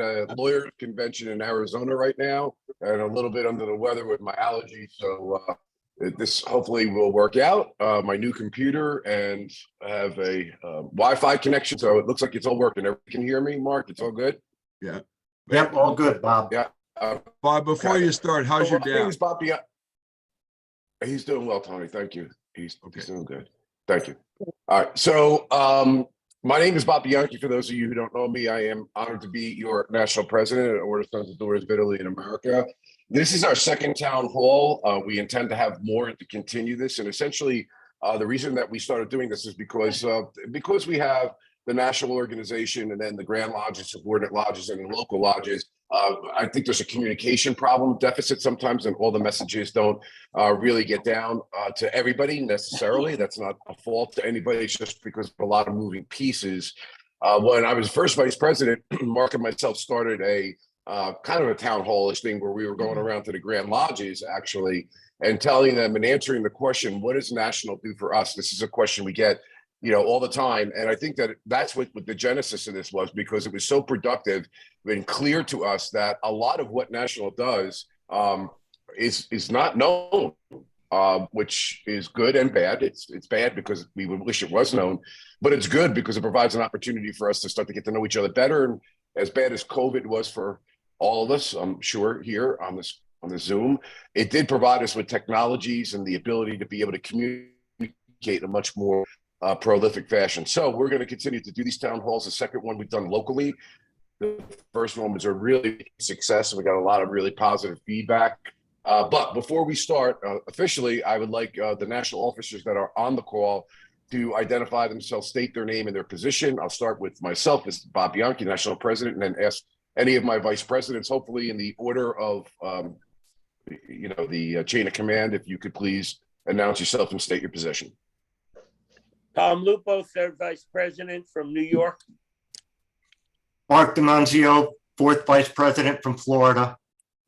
a lawyer convention in Arizona right now and a little bit under the weather with my allergies. So this hopefully will work out. My new computer, and I have a Wi-Fi connection. So it looks like it's all working. Everybody can hear me, Mark? It's all good? Yeah. Yep, all good, Bob. Yeah. Bob, before Okay. you start, how's your My name dad? is Bob Bianchi. He's doing well, Tony. Thank you. He's doing good. Thank you. All right. So my name is Bob Bianchi. For those of you who don't know me, I am honored to be your national president at Order Sons of Daughters of Italy in America. This is our second town hall. We intend to have more to continue this. And essentially, the reason that we started doing this is because we have the national organization and then the Grand Lodges, subordinate lodges, and the local lodges. I think there's a communication problem deficit sometimes, and all the messages don't really get down to everybody necessarily. That's not a fault to anybody. It's just because of a lot of moving pieces. When I was first vice president, Mark and myself started a kind of a town hall-ish thing where we were going around to the Grand Lodges actually and telling them and answering the question, what does national do for us? This is a question we get all the time. And I think that that's what the genesis of this was, because it was so productive and clear to us that a lot of what national does is not known, which is good and bad. It's bad because we would wish it was known, but it's good because it provides an opportunity for us to start to get to know each other better. And as bad as COVID was for all of us, I'm sure here on the Zoom, it did provide us with technologies and the ability to be able to communicate in a much more prolific fashion. So we're going to continue to do these town halls. The second one we've done locally. The first one was a really big success, and we got a lot of really positive feedback. But before we start officially, I would like the national officers that are on the call to identify themselves, state their name and their position. I'll start with myself as Bob Bianchi, national president, and then ask any of my vice presidents, hopefully in the order of the chain of command. If you could please announce yourself and state your position. Tom Lupo, third vice president from New York. Mark DiManzio, fourth vice president from Florida.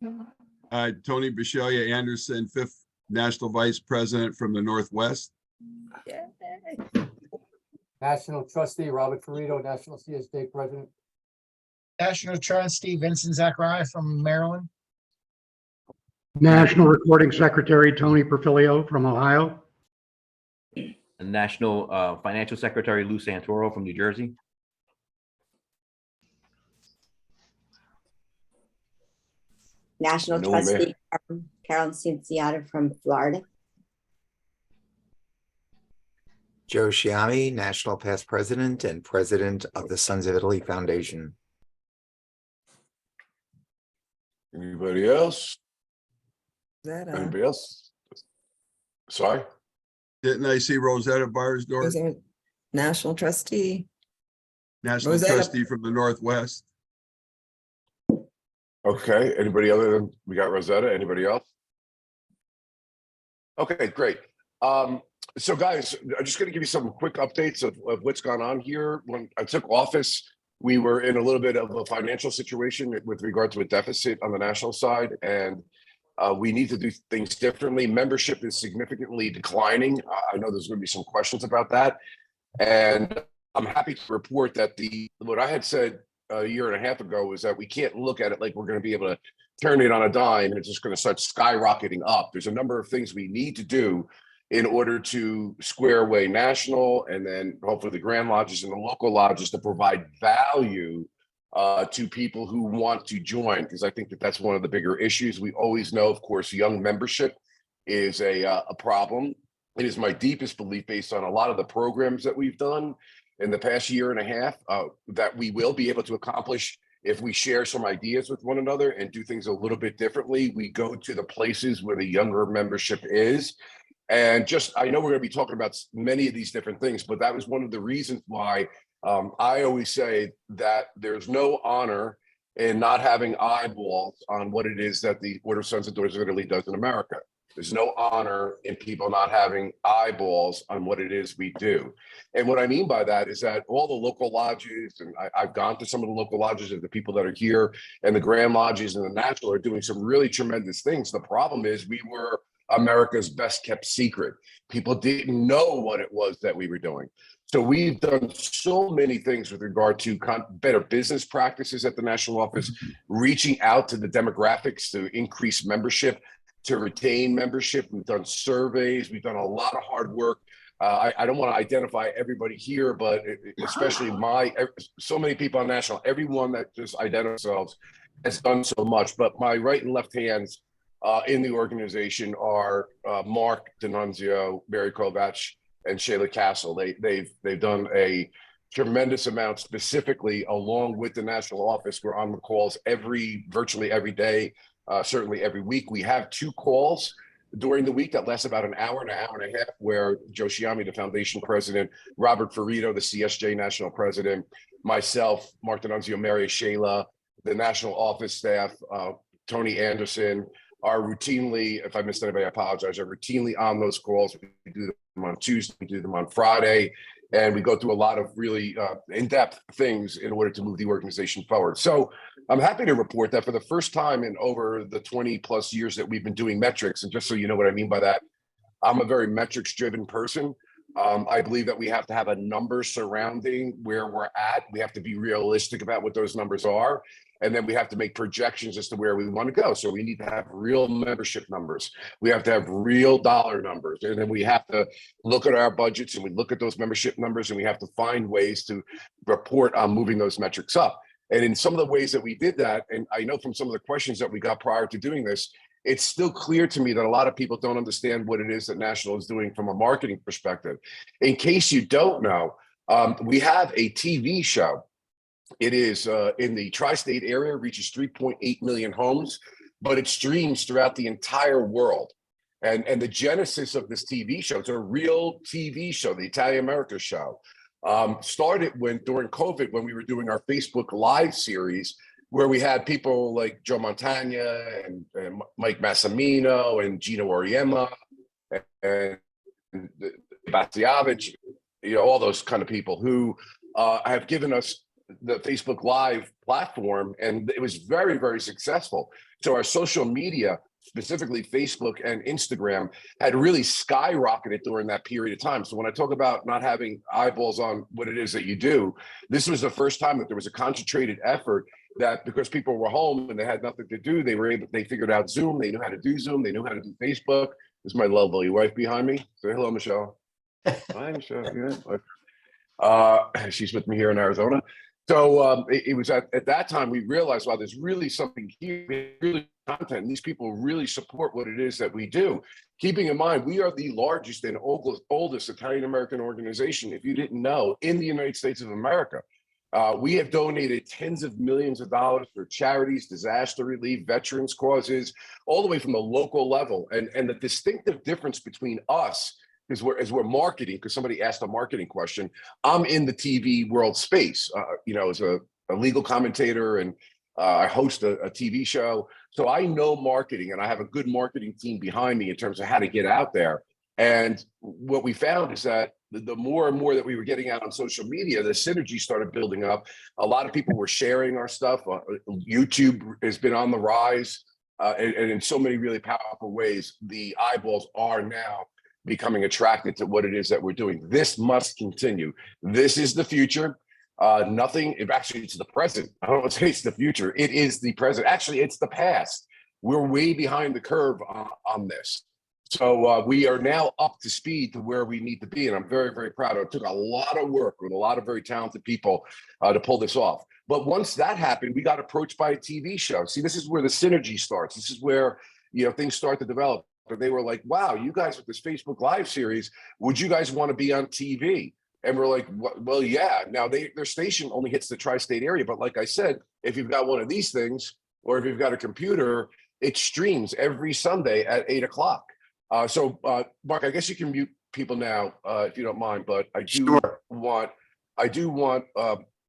Tony Bisceglia Anderson, fifth national vice president from the Northwest. National Trustee Robert Ferrito, National CSD President. National Trustee Vincent Zachariah from Maryland. National Recording Secretary Tony Perfilio from Ohio. National Financial Secretary Lou Santoro from New Jersey. National Trustee Carolyn Cinciata from Florida. Joe Sciami, National Past President and President of the Sons of Italy Foundation. Anybody else? Anybody else? Sorry? Didn't I see Rosetta Barsdorf? National Trustee. National Rosetta. Trustee from the Northwest. Okay. Anybody other than we got Rosetta? Anybody else? Okay, great. So guys, I'm just going to give you some quick updates of what's gone on here. When I took office, we were in a little bit of a financial situation with regard to a deficit on the national side, and we need to do things differently. Membership is significantly declining. I know there's going to be some questions about that, and I'm happy to report that what I had said a year and a half ago was that we can't look at it like we're going to be able to turn it on a dime and it's just going to start skyrocketing up. There's a number of things we need to do in order to square away national and then hopefully the Grand Lodges and the local lodges to provide value to people who want to join, because I think that that's one of the bigger issues. We always know, of course, young membership is a problem. It is my deepest belief, based on a lot of the programs that we've done in the past year and a half, that we will be able to accomplish if we share some ideas with one another and do things a little bit differently. We go to the places where the younger membership is. And just, I know we're going to be talking about many of these different things, but that was one of the reasons why I always say that there's no honor in not having eyeballs on what it is that the Order of Sons and Daughters of Italy does in America. There's no honor in people not having eyeballs on what it is we do. And what I mean by that is that all the local lodges, and I've gone to some of the local lodges and the people that are here, and the Grand Lodges and the National are doing some really tremendous things. The problem is we were America's best kept secret. People didn't know what it was that we were doing. So we've done so many things with regard to better business practices at the national office, reaching out to the demographics to increase membership, to retain membership. We've done surveys. We've done a lot of hard work. I don't want to identify everybody here, but especially so many people on national, everyone that just identifies themselves has done so much. But my right and left hands in the organization are Mark D'Annunzio, Mary Kovach, and Shayla Castle. They've done a tremendous amount, specifically along with the national office. We're on the calls virtually every day, certainly every week. We have 2 calls during the week that last about an hour and a half, where Joe Shiami, the foundation president, Robert Ferrito, the CSJ national president, myself, Mark D'Annunzio, Mary, Shayla, the national office staff, Tony Anderson, are routinely, if I missed anybody, I apologize, are routinely on those calls. We do them on Tuesday, we do them on Friday, and we go through a lot of really in-depth things in order to move the organization forward. So I'm happy to report that for the first time in over the 20 plus years that we've been doing metrics, and just so you know what I mean by that, I'm a very metrics driven person. I believe that we have to have a number surrounding where we're at. We have to be realistic about what those numbers are. And then we have to make projections as to where we want to go. So we need to have real membership numbers. We have to have real dollar numbers. And then we have to look at our budgets, and we look at those membership numbers, and we have to find ways to report on moving those metrics up. And in some of the ways that we did that, and I know from some of the questions that we got prior to doing this, it's still clear to me that a lot of people don't understand what it is that National is doing from a marketing perspective. In case you don't know, we have a TV show. It is in the tri-state area, reaches 3.8 million homes, but it streams throughout the entire world. And the genesis of this TV show, it's a real TV show, the Italian America show, started during COVID, when we were doing our Facebook Live series, where we had people like Joe Montagna and Mike Massimino and Gino Oriema and Bastiavich, all those kind of people who have given us the Facebook Live platform, and it was very, very successful. So our social media, specifically Facebook and Instagram, had really skyrocketed during that period of time. So when I talk about not having eyeballs on what it is that you do, this was the first time that there was a concentrated effort that, because people were home and they had nothing to do, they figured out Zoom, they knew how to do Zoom, they knew how to do Facebook. This is my lovely wife behind me. Say hello, Michelle. Hi, Michelle. Yeah. She's with me here in Arizona. So it was at that time we realized, wow, there's really something here, really content. And these people really support what it is that we do. Keeping in mind, we are the largest and oldest Italian-American organization, if you didn't know, in the United States of America. We have donated tens of millions of dollars for charities, disaster relief, veterans causes, all the way from the local level. And the distinctive difference between us is as we're marketing, because somebody asked a marketing question, I'm in the TV world space, as a legal commentator, and I host a TV show. So I know marketing, and I have a good marketing team behind me in terms of how to get out there. And what we found is that the more and more that we were getting out on social media, the synergy started building up. A lot of people were sharing our stuff. YouTube has been on the rise, and in so many really powerful ways, the eyeballs are now becoming attracted to what it is that we're doing. This must continue. This is the future. It's the present. I don't want to say it's the future. It is the present. Actually, it's the past. We're way behind the curve on this. So we are now up to speed to where we need to be. And I'm very, very proud of it. It took a lot of work with a lot of very talented people to pull this off. But once that happened, we got approached by a TV show. See, this is where the synergy starts. This is where, things start to develop. But they were like, wow, you guys with this Facebook Live series, would you guys want to be on TV? And we're like, well, yeah. Now their station only hits the tri-state area. But like I said, if you've got one of these things, or if you've got a computer, it streams every Sunday at 8 o'clock. So Mark, I guess you can mute people now, if you don't mind, but I do want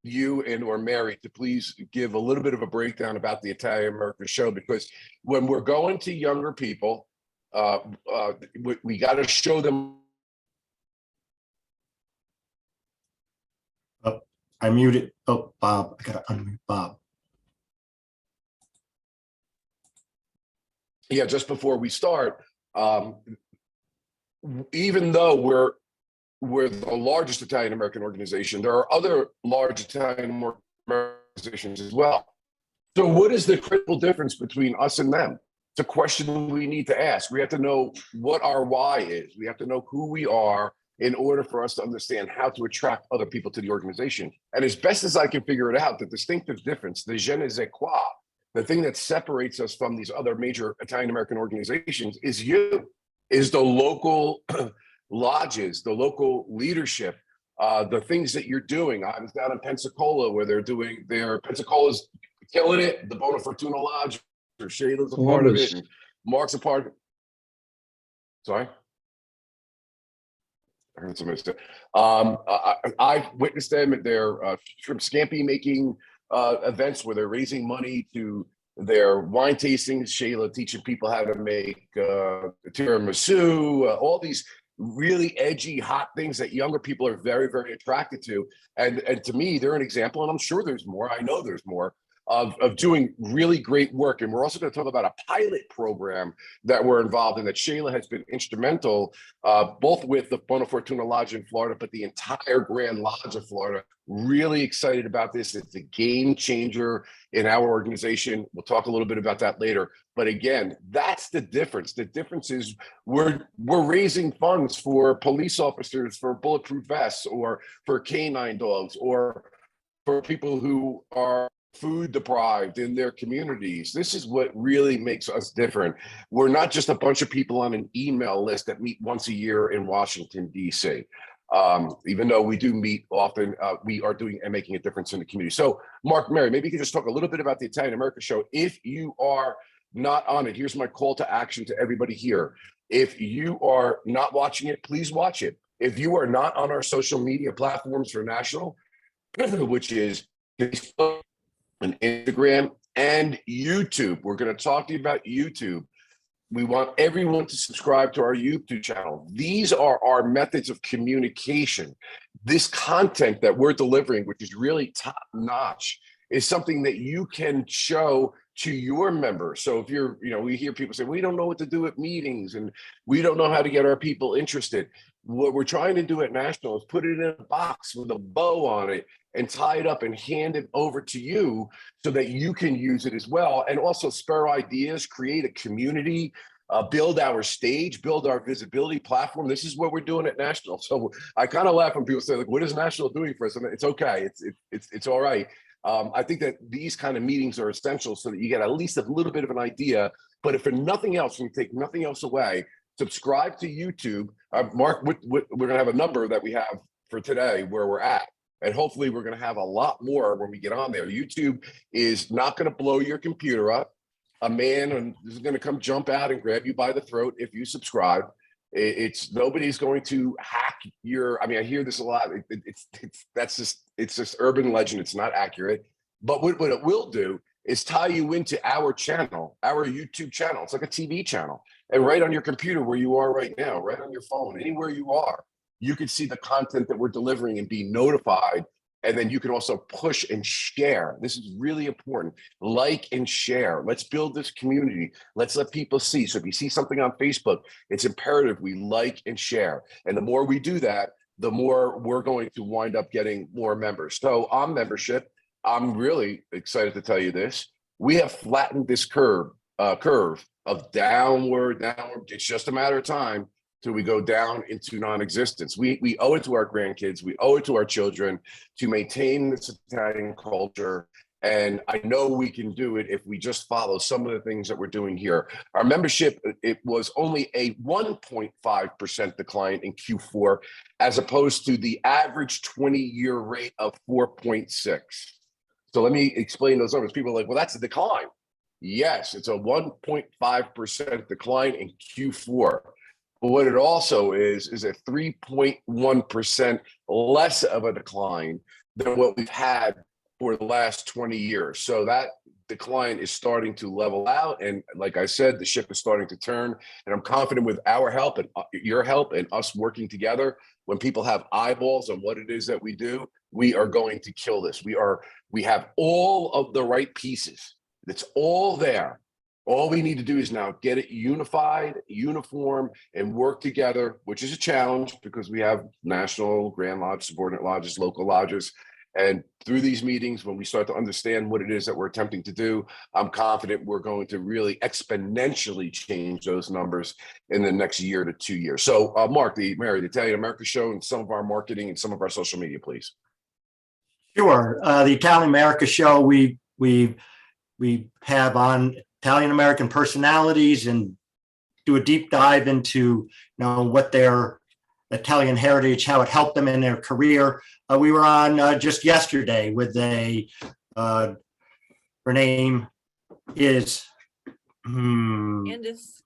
you and or Mary to please give a little bit of a breakdown about the Italian America show, because when we're going to younger people, we got to show them. Oh, I muted. Oh, Bob, I got to unmute Bob. Yeah, just before we start, even though we're we're the largest Italian American organization. There are other large Italian American organizations as well. So what is the critical difference between us and them? It's a question we need to ask. We have to know what our why is. We have to know who we are in order for us to understand how to attract other people to the organization. And as best as I can figure it out, the distinctive difference, the je ne sais quoi, the thing that separates us from these other major Italian American organizations is the local lodges, the local leadership, the things that you're doing. I was down in Pensacola where they're doing Pensacola's killing it. The Bona Fortuna Lodge, or Shayla's a part of it, and Mark's a part of it. Sorry? I heard somebody say. I witnessed them at their shrimp scampi making events where they're raising money to their wine tastings. Shayla teaching people how to make tiramisu, all these really edgy, hot things that younger people are very, very attracted to. And to me, they're an example, and I'm sure there's more. I know there's more of doing really great work. And we're also going to talk about a pilot program that we're involved in that Shayla has been instrumental, both with the Bona Fortuna Lodge in Florida, but the entire Grand Lodge of Florida. Really excited about this. It's a game changer in our organization. We'll talk a little bit about that later. But again, that's the difference. The difference is we're raising funds for police officers, for bulletproof vests, or for canine dogs, or for people who are food deprived in their communities. This is what really makes us different. We're not just a bunch of people on an email list that meet once a year in Washington, D.C. Even though we do meet often, we are doing and making a difference in the community. So, Mark, Mary, maybe you can just talk a little bit about the Italian America Show. If you are not on it, here's my call to action to everybody here. If you are not watching it, please watch it. If you are not on our social media platforms for national, which is Facebook and Instagram and YouTube, we're going to talk to you about YouTube. We want everyone to subscribe to our YouTube channel. These are our methods of communication. This content that we're delivering, which is really top notch, is something that you can show to your members. So if you're, we hear people say, we don't know what to do at meetings and we don't know how to get our people interested. What we're trying to do at National is put it in a box with a bow on it and tie it up and hand it over to you so that you can use it as well. And also spur ideas, create a community, build our stage, build our visibility platform. This is what we're doing at National. So I kind of laugh when people say, like, what is National doing for us? And it's okay. It's all right. I think that these kind of meetings are essential so that you get at least a little bit of an idea. But if for nothing else, when you take nothing else away, subscribe to YouTube. Mark, we're going to have a number that we have for today where we're at. And hopefully we're going to have a lot more when we get on there. YouTube is not going to blow your computer up. A man is going to come jump out and grab you by the throat if you subscribe. It's nobody's going to hack your. I mean, I hear this a lot. It's just urban legend. It's not accurate. But what it will do is tie you into our channel, our YouTube channel. It's like a TV channel, and right on your computer where you are right now, right on your phone, anywhere you are, you can see the content that we're delivering and be notified. And then you can also push and share. This is really important. Like and share. Let's build this community. Let's let people see. So if you see something on Facebook, it's imperative we like and share. And the more we do that, the more we're going to wind up getting more members. So on membership, I'm really excited to tell you this. We have flattened this curve of downward. It's just a matter of time till we go down into non-existence. We owe it to our grandkids, we owe it to our children to maintain this Italian culture. And I know we can do it if we just follow some of the things that we're doing here. Our membership, it was only a 1.5% decline in Q4, as opposed to the average 20-year rate of 4.6. So let me explain those numbers. People are like, well, that's a decline. Yes, it's a 1.5% decline in Q4. But what it also is a 3.1% less of a decline than what we've had for the last 20 years. So that decline is starting to level out. And like I said, the ship is starting to turn. And I'm confident with our help and your help and us working together, when people have eyeballs on what it is that we do, we are going to kill this. We have all of the right pieces. It's all there. All we need to do is now get it unified, uniform, and work together, which is a challenge because we have national Grand Lodge, subordinate lodges, local lodges. And through these meetings, when we start to understand what it is that we're attempting to do, I'm confident we're going to really exponentially change those numbers in the next year to 2 years. So Mark, the Italian America Show and some of our marketing and some of our social media, please. Sure. The Italian America Show, we have on Italian American personalities and do a deep dive into, what their Italian heritage, how it helped them in their career. We were on just yesterday with her name is Candice.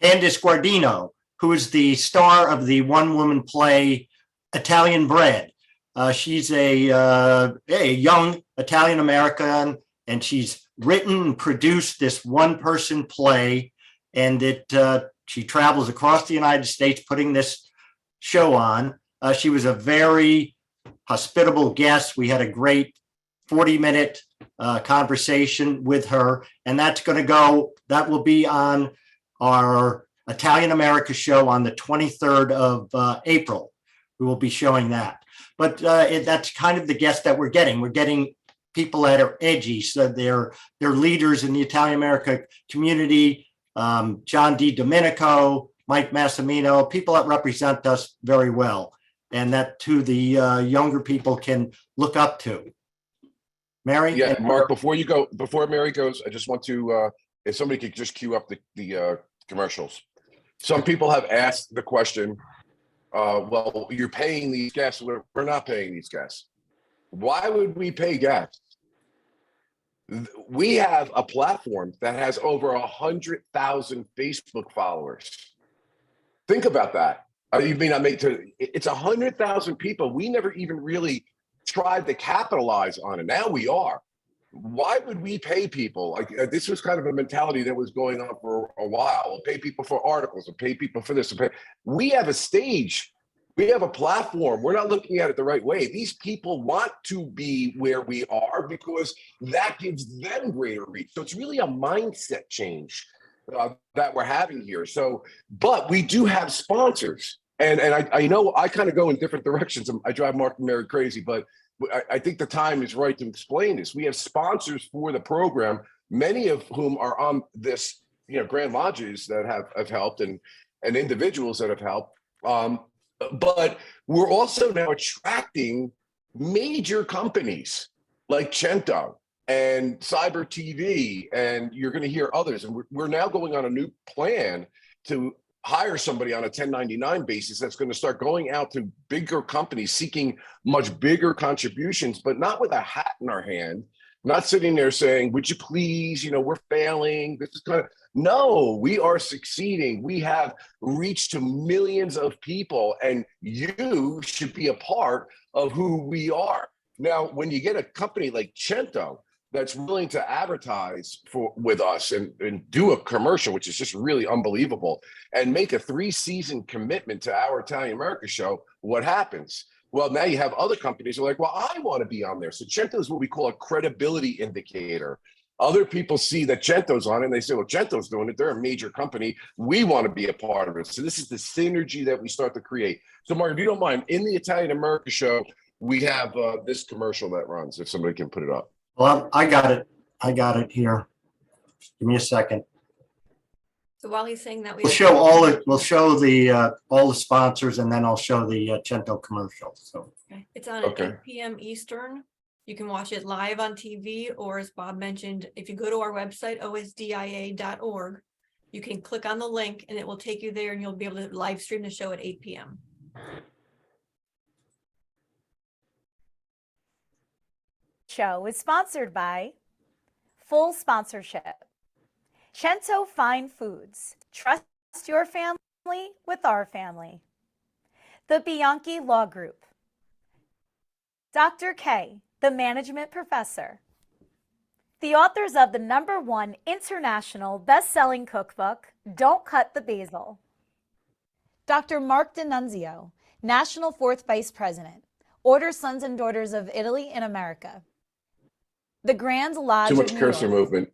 Candice Guardino, who is the star of the one-woman play Italian Bread. She's a young Italian American, and she's written and produced this one-person play, and she travels across the United States putting this show on. She was a very hospitable guest. We had a great 40-minute conversation with her, and that will be on our Italian America Show on the 23rd of April. We will be showing that. But that's kind of the guest that we're getting. We're getting people that are edgy, so they're leaders in the Italian America community. John D. Domenico, Mike Massimino, people that represent us very well, and that too the younger people can look up to. Mary? Yeah, Mark, before Mary goes, I just want to, if somebody could just cue up the commercials. Some people have asked the question, well, you're paying these guests. We're not paying these guests. Why would we pay guests? We have a platform that has over 100,000 Facebook followers. Think about that. You may not it's 100,000 people. We never even really tried to capitalize on it. Now we are. Why would we pay people? Like this was kind of a mentality that was going on for a while. We'll pay people for articles, we'll pay people for this. We have a stage. We have a platform. We're not looking at it the right way. These people want to be where we are because that gives them greater reach. So it's really a mindset change that we're having here. So, but we do have sponsors. And I know I kind of go in different directions. I drive Mark and Mary crazy, but I think the time is right to explain this. We have sponsors for the program, many of whom are on this, Grand Lodges that have helped and individuals that have helped. But we're also now attracting major companies like Cento and Cyber TV, and you're going to hear others. And we're now going on a new plan to hire somebody on a 1099 basis that's going to start going out to bigger companies seeking much bigger contributions, but not with a hat in our hand, not sitting there saying, would you please, we're failing. This is kind of, no, we are succeeding. We have reached to millions of people, and you should be a part of who we are. Now, when you get a company like Cento that's willing to advertise with us and do a commercial, which is just really unbelievable, and make a 3-season commitment to our Italian America Show, what happens? Well, now you have other companies who are like, well, I want to be on there. So Cento is what we call a credibility indicator. Other people see that Cento's on it and they say, well, Cento's doing it. They're a major company. We want to be a part of it. So this is the synergy that we start to create. So Mark, if you don't mind, in the Italian America Show, we have this commercial that runs, if somebody can put it up. Well, I got it. I got it here. Give me a second. So while he's saying that, We'll show all the sponsors, and then I'll show the Cento commercial. So it's on at 8 p.m. Eastern. You can watch it live on TV, or as Bob mentioned, if you go to our website, osdia.org, you can click on the link and it will take you there, and you'll be able to live stream the show at 8 p.m. Show is sponsored by Full Sponsorship, Cento Fine Foods. Trust your family with our family. The Bianchi Law Group. Dr. K, the Management Professor. The authors of the #1 international best-selling cookbook, Don't Cut the Basil. Dr. Mark D'Annunzio, National 4th Vice President, Order Sons and Daughters of Italy in America. The Grand Lodge Too much of New cursor York. movement.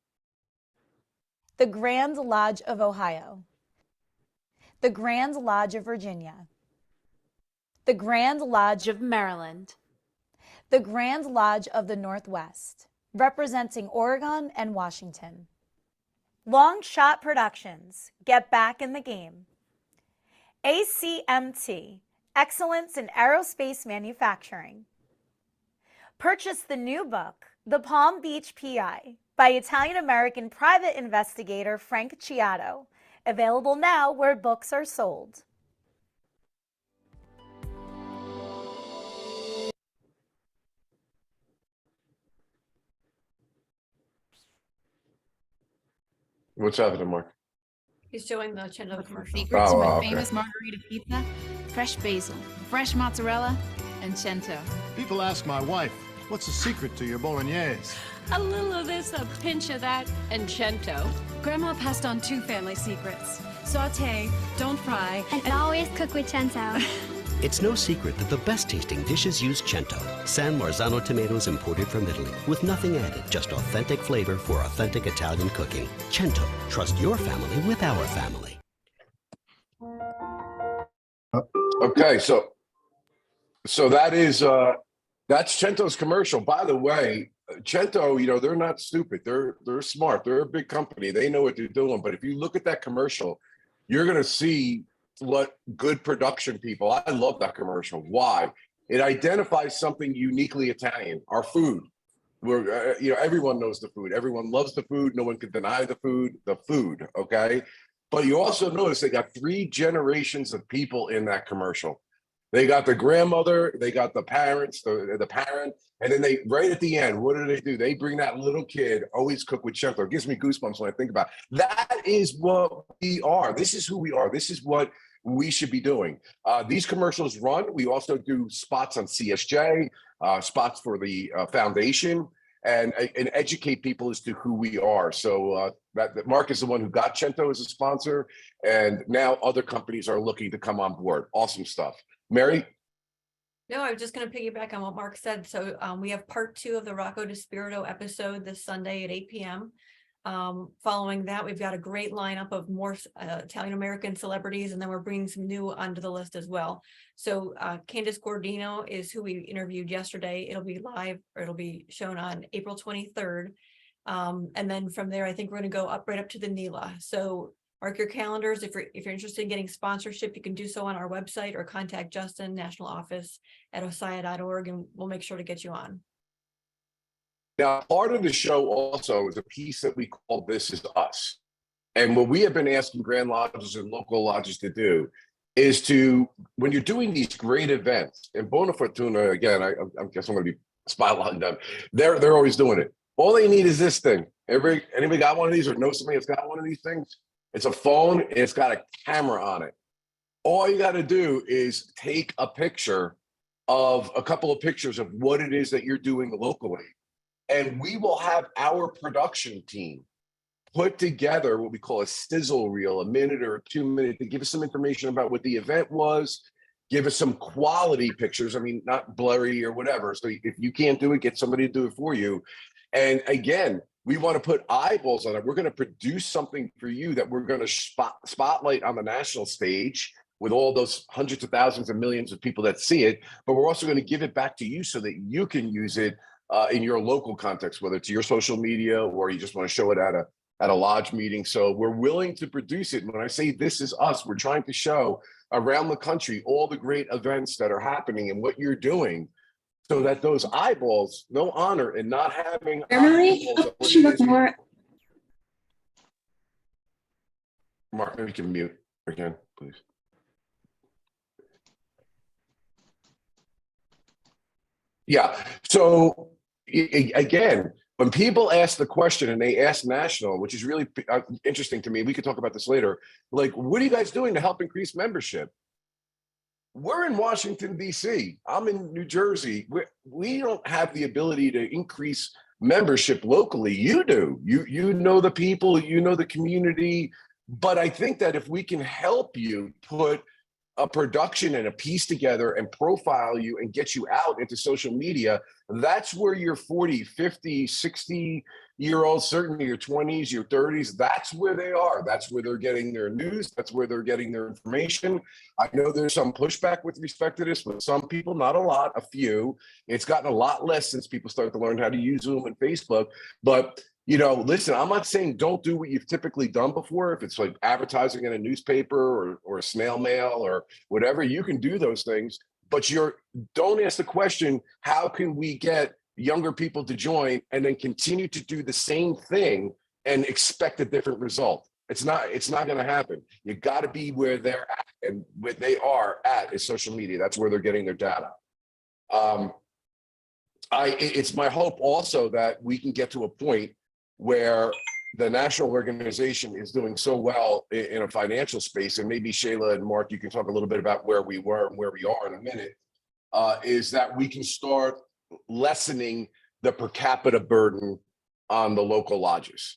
the Grand Lodge of Ohio, the Grand Lodge of Virginia, the Grand Lodge of Maryland, the Grand Lodge of the Northwest, representing Oregon and Washington. Long Shot Productions, get back in the game. ACMT, excellence in aerospace manufacturing. Purchase the new book, The Palm Beach PI, by Italian-American private investigator Frank Chiato, available now where books are sold. What's happening, Mark? He's showing the Cento commercial. Secret to my okay. famous margarita pizza: fresh basil, fresh mozzarella, and Cento. People ask my wife, what's the secret to your bolognese? A little of this, a pinch of that, and Cento. Grandma passed on 2 family secrets: saute, don't fry, and always cook with Cento. It's no secret that the best tasting dishes use Cento, San Marzano tomatoes imported from Italy, with nothing added, just authentic flavor for authentic Italian cooking. Cento, trust your family with our family. Okay, so that is that's Cento's commercial. By the way, Cento, you know, they're not stupid. They're smart. They're a big company. They know what they're doing. But if you look at that commercial, you're gonna see what good production people. I love that commercial. Why? It identifies something uniquely Italian, our food. We're you know, everyone knows the food. Everyone loves the food. No one can deny the food, okay? But you also notice they got 3 generations of people in that commercial. They got the grandmother, they got the parents, the parent, and then they, right at the end, what do? They bring that little kid, always cook with Cento. It gives me goosebumps when I think about it. That is what we are. This is who we are. This is what we should be doing. These commercials run. We also do spots on CSJ, spots for the foundation, and educate people as to who we are. So that Mark is the one who got Cento as a sponsor, and now other companies are looking to come on board. Awesome stuff. Mary? No, I was just going to piggyback on what Mark said. So we have part 2 of the Rocco DiSpirito episode this Sunday at 8 p.m. Following that, we've got a great lineup of more Italian-American celebrities, and then we're bringing some new onto the list as well. So Candace Gordino is who we interviewed yesterday. It'll be live, or it'll be shown on April 23rd. And then from there, I think we're going to go right up to the Nila. So mark your calendars. If you're interested in getting sponsorship, you can do so on our website or contact Justin, national office at OSDIA.org, and we'll make sure to get you on. Now, part of the show also is a piece that we call This Is Us. And what we have been asking Grand Lodges and local lodges to do is to, when you're doing these great events, and Bona Fortuna, again, I guess I'm going to be spotlighting them. They're always doing it. All they need is this thing. Anybody got one of these or know somebody that's got one of these things? It's a phone, and it's got a camera on it. All you got to do is take a picture of a couple of pictures of what it is that you're doing locally. And we will have our production team put together what we call a sizzle reel, a minute or 2 minutes, to give us some information about what the event was, give us some quality pictures. I mean, not blurry or whatever. So if you can't do it, get somebody to do it for you. And again, we want to put eyeballs on it. We're going to produce something for you that we're going to spotlight on the national stage with all those hundreds of thousands and millions of people that see it. But we're also going to give it back to you so that you can use it in your local context, whether it's your social media or you just want to show it at a lodge meeting. So we're willing to produce it. And when I say This Is Us, we're trying to show around the country all the great events that are happening and what you're doing, so that those eyeballs, no honor in not having Emily, she looked more. Mark, maybe you can mute again, please. Yeah, so again, when people ask the question and they ask national, which is really interesting to me, we could talk about this later, like, what are you guys doing to help increase membership? We're in Washington, D.C. I'm in New Jersey. We don't have the ability to increase membership locally. You do. You know the people, you know the community. But I think that if we can help you put a production and a piece together and profile you and get you out into social media, that's where your 40, 50, 60-year-olds, certainly your 20s, your 30s, that's where they are. That's where they're getting their news. That's where they're getting their information. I know there's some pushback with respect to this, but some people, not a lot, a few. It's gotten a lot less since people started to learn how to use Zoom and Facebook. But listen, I'm not saying don't do what you've typically done before. If it's like advertising in a newspaper or a snail mail or whatever, you can do those things. But don't ask the question, how can we get younger people to join and then continue to do the same thing and expect a different result? It's not going to happen. You got to be where they're at, and where they are at is social media. That's where they're getting their data. It's my hope also that we can get to a point where the national organization is doing so well in a financial space, and maybe Shayla and Mark, you can talk a little bit about where we were and where we are in a minute, is that we can start lessening the per capita burden on the local lodges.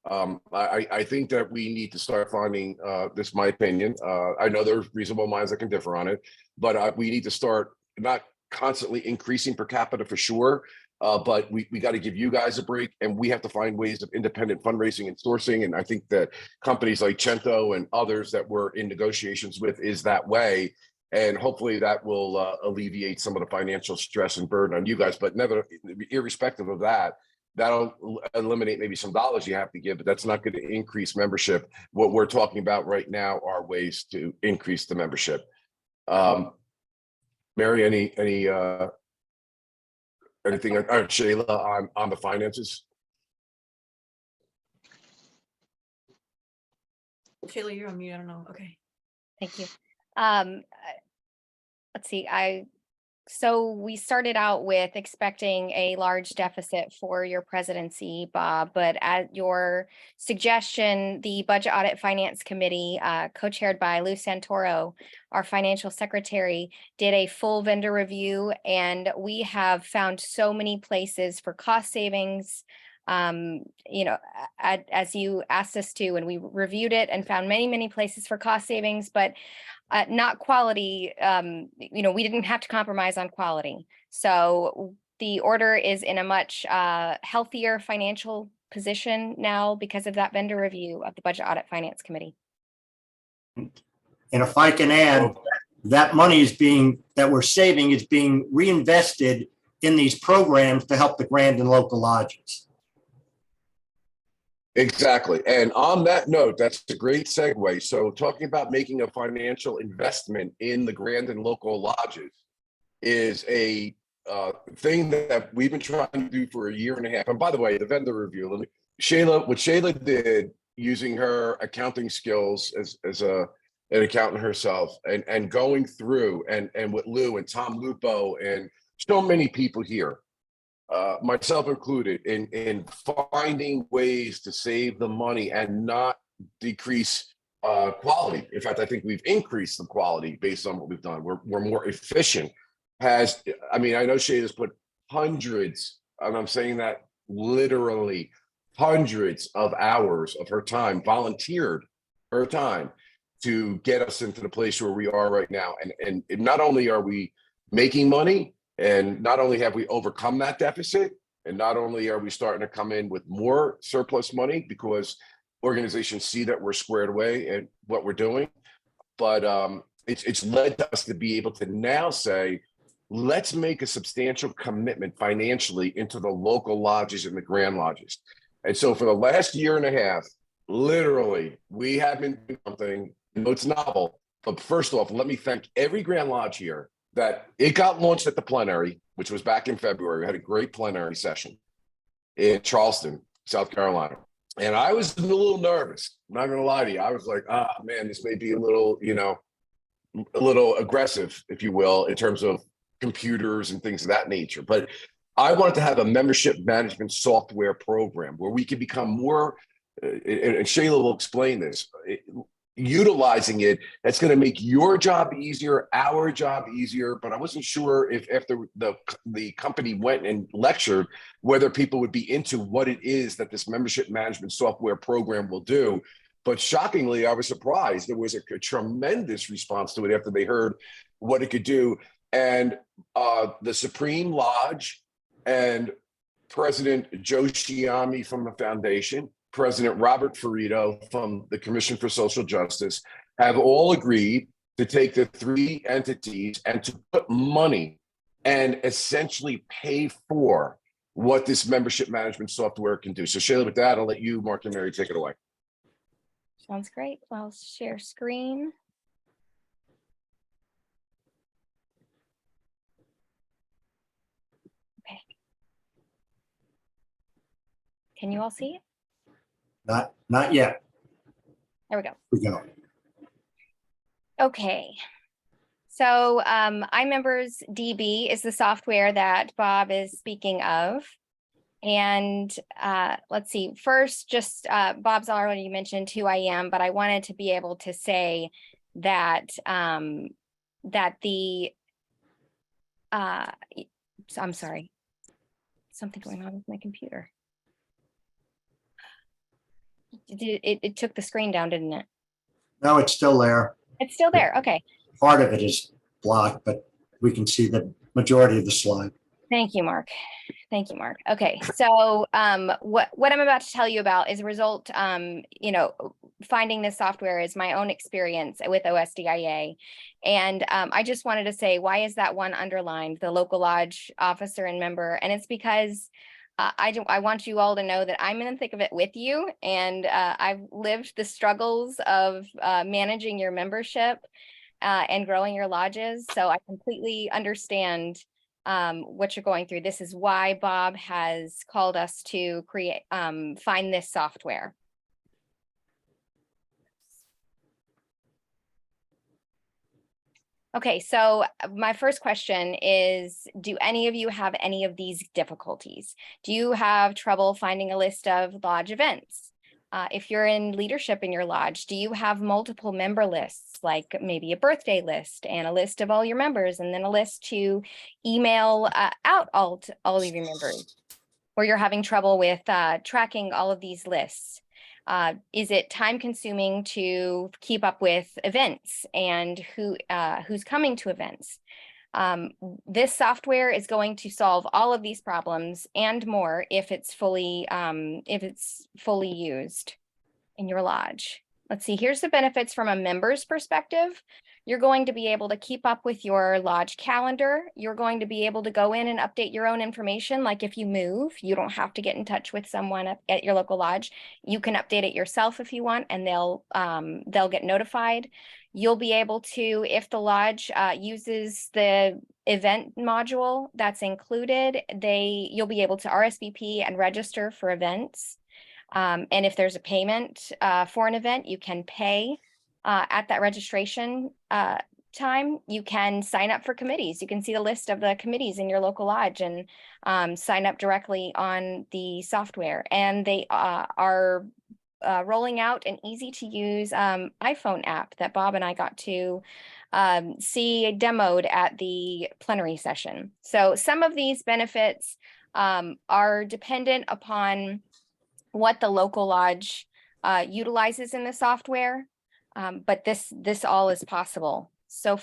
I think that we need to start finding, this is my opinion, I know there's reasonable minds that can differ on it, but we need to start not constantly increasing per capita for sure, but we got to give you guys a break, and we have to find ways of independent fundraising and sourcing. And I think that companies like Cento and others that we're in negotiations with is that way. And hopefully that will alleviate some of the financial stress and burden on you guys. But irrespective of that, that'll eliminate maybe some dollars you have to give, but that's not going to increase membership. What we're talking about right now are ways to increase the membership. Mary, anything, Shayla, on the finances? Shayla, you're on mute. I don't know. Okay. Thank you. Let's see. So we started out with expecting a large deficit for your presidency, Bob, but at your suggestion, the Budget Audit Finance Committee, co-chaired by Lou Santoro, our financial secretary, did a full vendor review, and we have found so many places for cost savings. As you asked us to, and we reviewed it and found many, many places for cost savings, but not quality. We didn't have to compromise on quality. So the order is in a much healthier financial position now because of that vendor review of the Budget Audit Finance Committee. And if I can add, that money that we're saving is being reinvested in these programs to help the grand and local lodges. Exactly. And on that note, that's a great segue. So talking about making a financial investment in the grand and local lodges is a thing that we've been trying to do for a year and a half. And by the way, the vendor review, what Shayla did using her accounting skills as an accountant herself and going through and with Lou and Tom Lupo and so many people here, myself included, in finding ways to save the money and not decrease quality. In fact, I think we've increased the quality based on what we've done. We're more efficient. I know Shayla's put hundreds, and I'm saying that literally hundreds of hours of her time, volunteered her time to get us into the place where we are right now. And not only are we making money, and not only have we overcome that deficit, and not only are we starting to come in with more surplus money because organizations see that we're squared away and what we're doing, but it's led to us to be able to now say, let's make a substantial commitment financially into the local lodges and the grand lodges. And so for the last year and a half, literally, we have been doing something, it's novel, but first off, let me thank every grand lodge here that it got launched at the plenary, which was back in February. We had a great plenary session in Charleston, South Carolina. And I was a little nervous. I'm not going to lie to you. I was like, man, this may be a little aggressive, if you will, in terms of computers and things of that nature. But I wanted to have a membership management software program where we could become more, and Shayla will explain this, utilizing it, that's going to make your job easier, our job easier. But I wasn't sure if after the company went and lectured, whether people would be into what it is that this membership management software program will do. But shockingly, I was surprised. There was a tremendous response to it after they heard what it could do. And the Supreme Lodge and President Joe Shiami from the foundation, President Robert Ferrito from the Commission for Social Justice have all agreed to take the three entities and to put money and essentially pay for what this membership management software can do. So Shayla, with that, I'll let you, Mark and Mary, take it away. Sounds great. I'll share screen. Okay. Can you all see it? Not yet. There we go. We go. Okay. So iMembers DB is the software that Bob is speaking of. And let's see, first, just Bob's already mentioned who I am, but I wanted to be able to say that that the so I'm sorry, something going on with my computer. It took the screen down, didn't it? No, it's still there. It's still there. Okay. Part of it is blocked, but we can see the majority of the slide. Thank you, Mark. Thank you, Mark. Okay, so what I'm about to tell you about is a result, finding this software is my own experience with OSDIA. And I just wanted to say, why is that one underlined, the local lodge officer and member? And it's because I want you all to know that I'm in the thick of it with you. And I've lived the struggles of managing your membership and growing your lodges. So I completely understand what you're going through. This is why Bob has called us to create, find this software. Okay, so my first question is, do any of you have any of these difficulties? Do you have trouble finding a list of lodge events? If you're in leadership in your lodge, do you have multiple member lists, like maybe a birthday list and a list of all your members, and then a list to email out all of your members? Or you're having trouble with tracking all of these lists? Is it time consuming to keep up with events and who's coming to events? This software is going to solve all of these problems and more if it's fully used in your lodge. Let's see, here's the benefits from a member's perspective. You're going to be able to keep up with your lodge calendar. You're going to be able to go in and update your own information. Like if you move, you don't have to get in touch with someone at your local lodge. You can update it yourself if you want, and they'll get notified. You'll be able to, if the lodge uses the event module that's included, you'll be able to RSVP and register for events. And if there's a payment for an event, you can pay at that registration time. You can sign up for committees. You can see the list of the committees in your local lodge and sign up directly on the software. And they are rolling out an easy to use iPhone app that Bob and I got to see demoed at the plenary session. So some of these benefits are dependent upon what the local lodge utilizes in the software, but this all is possible. So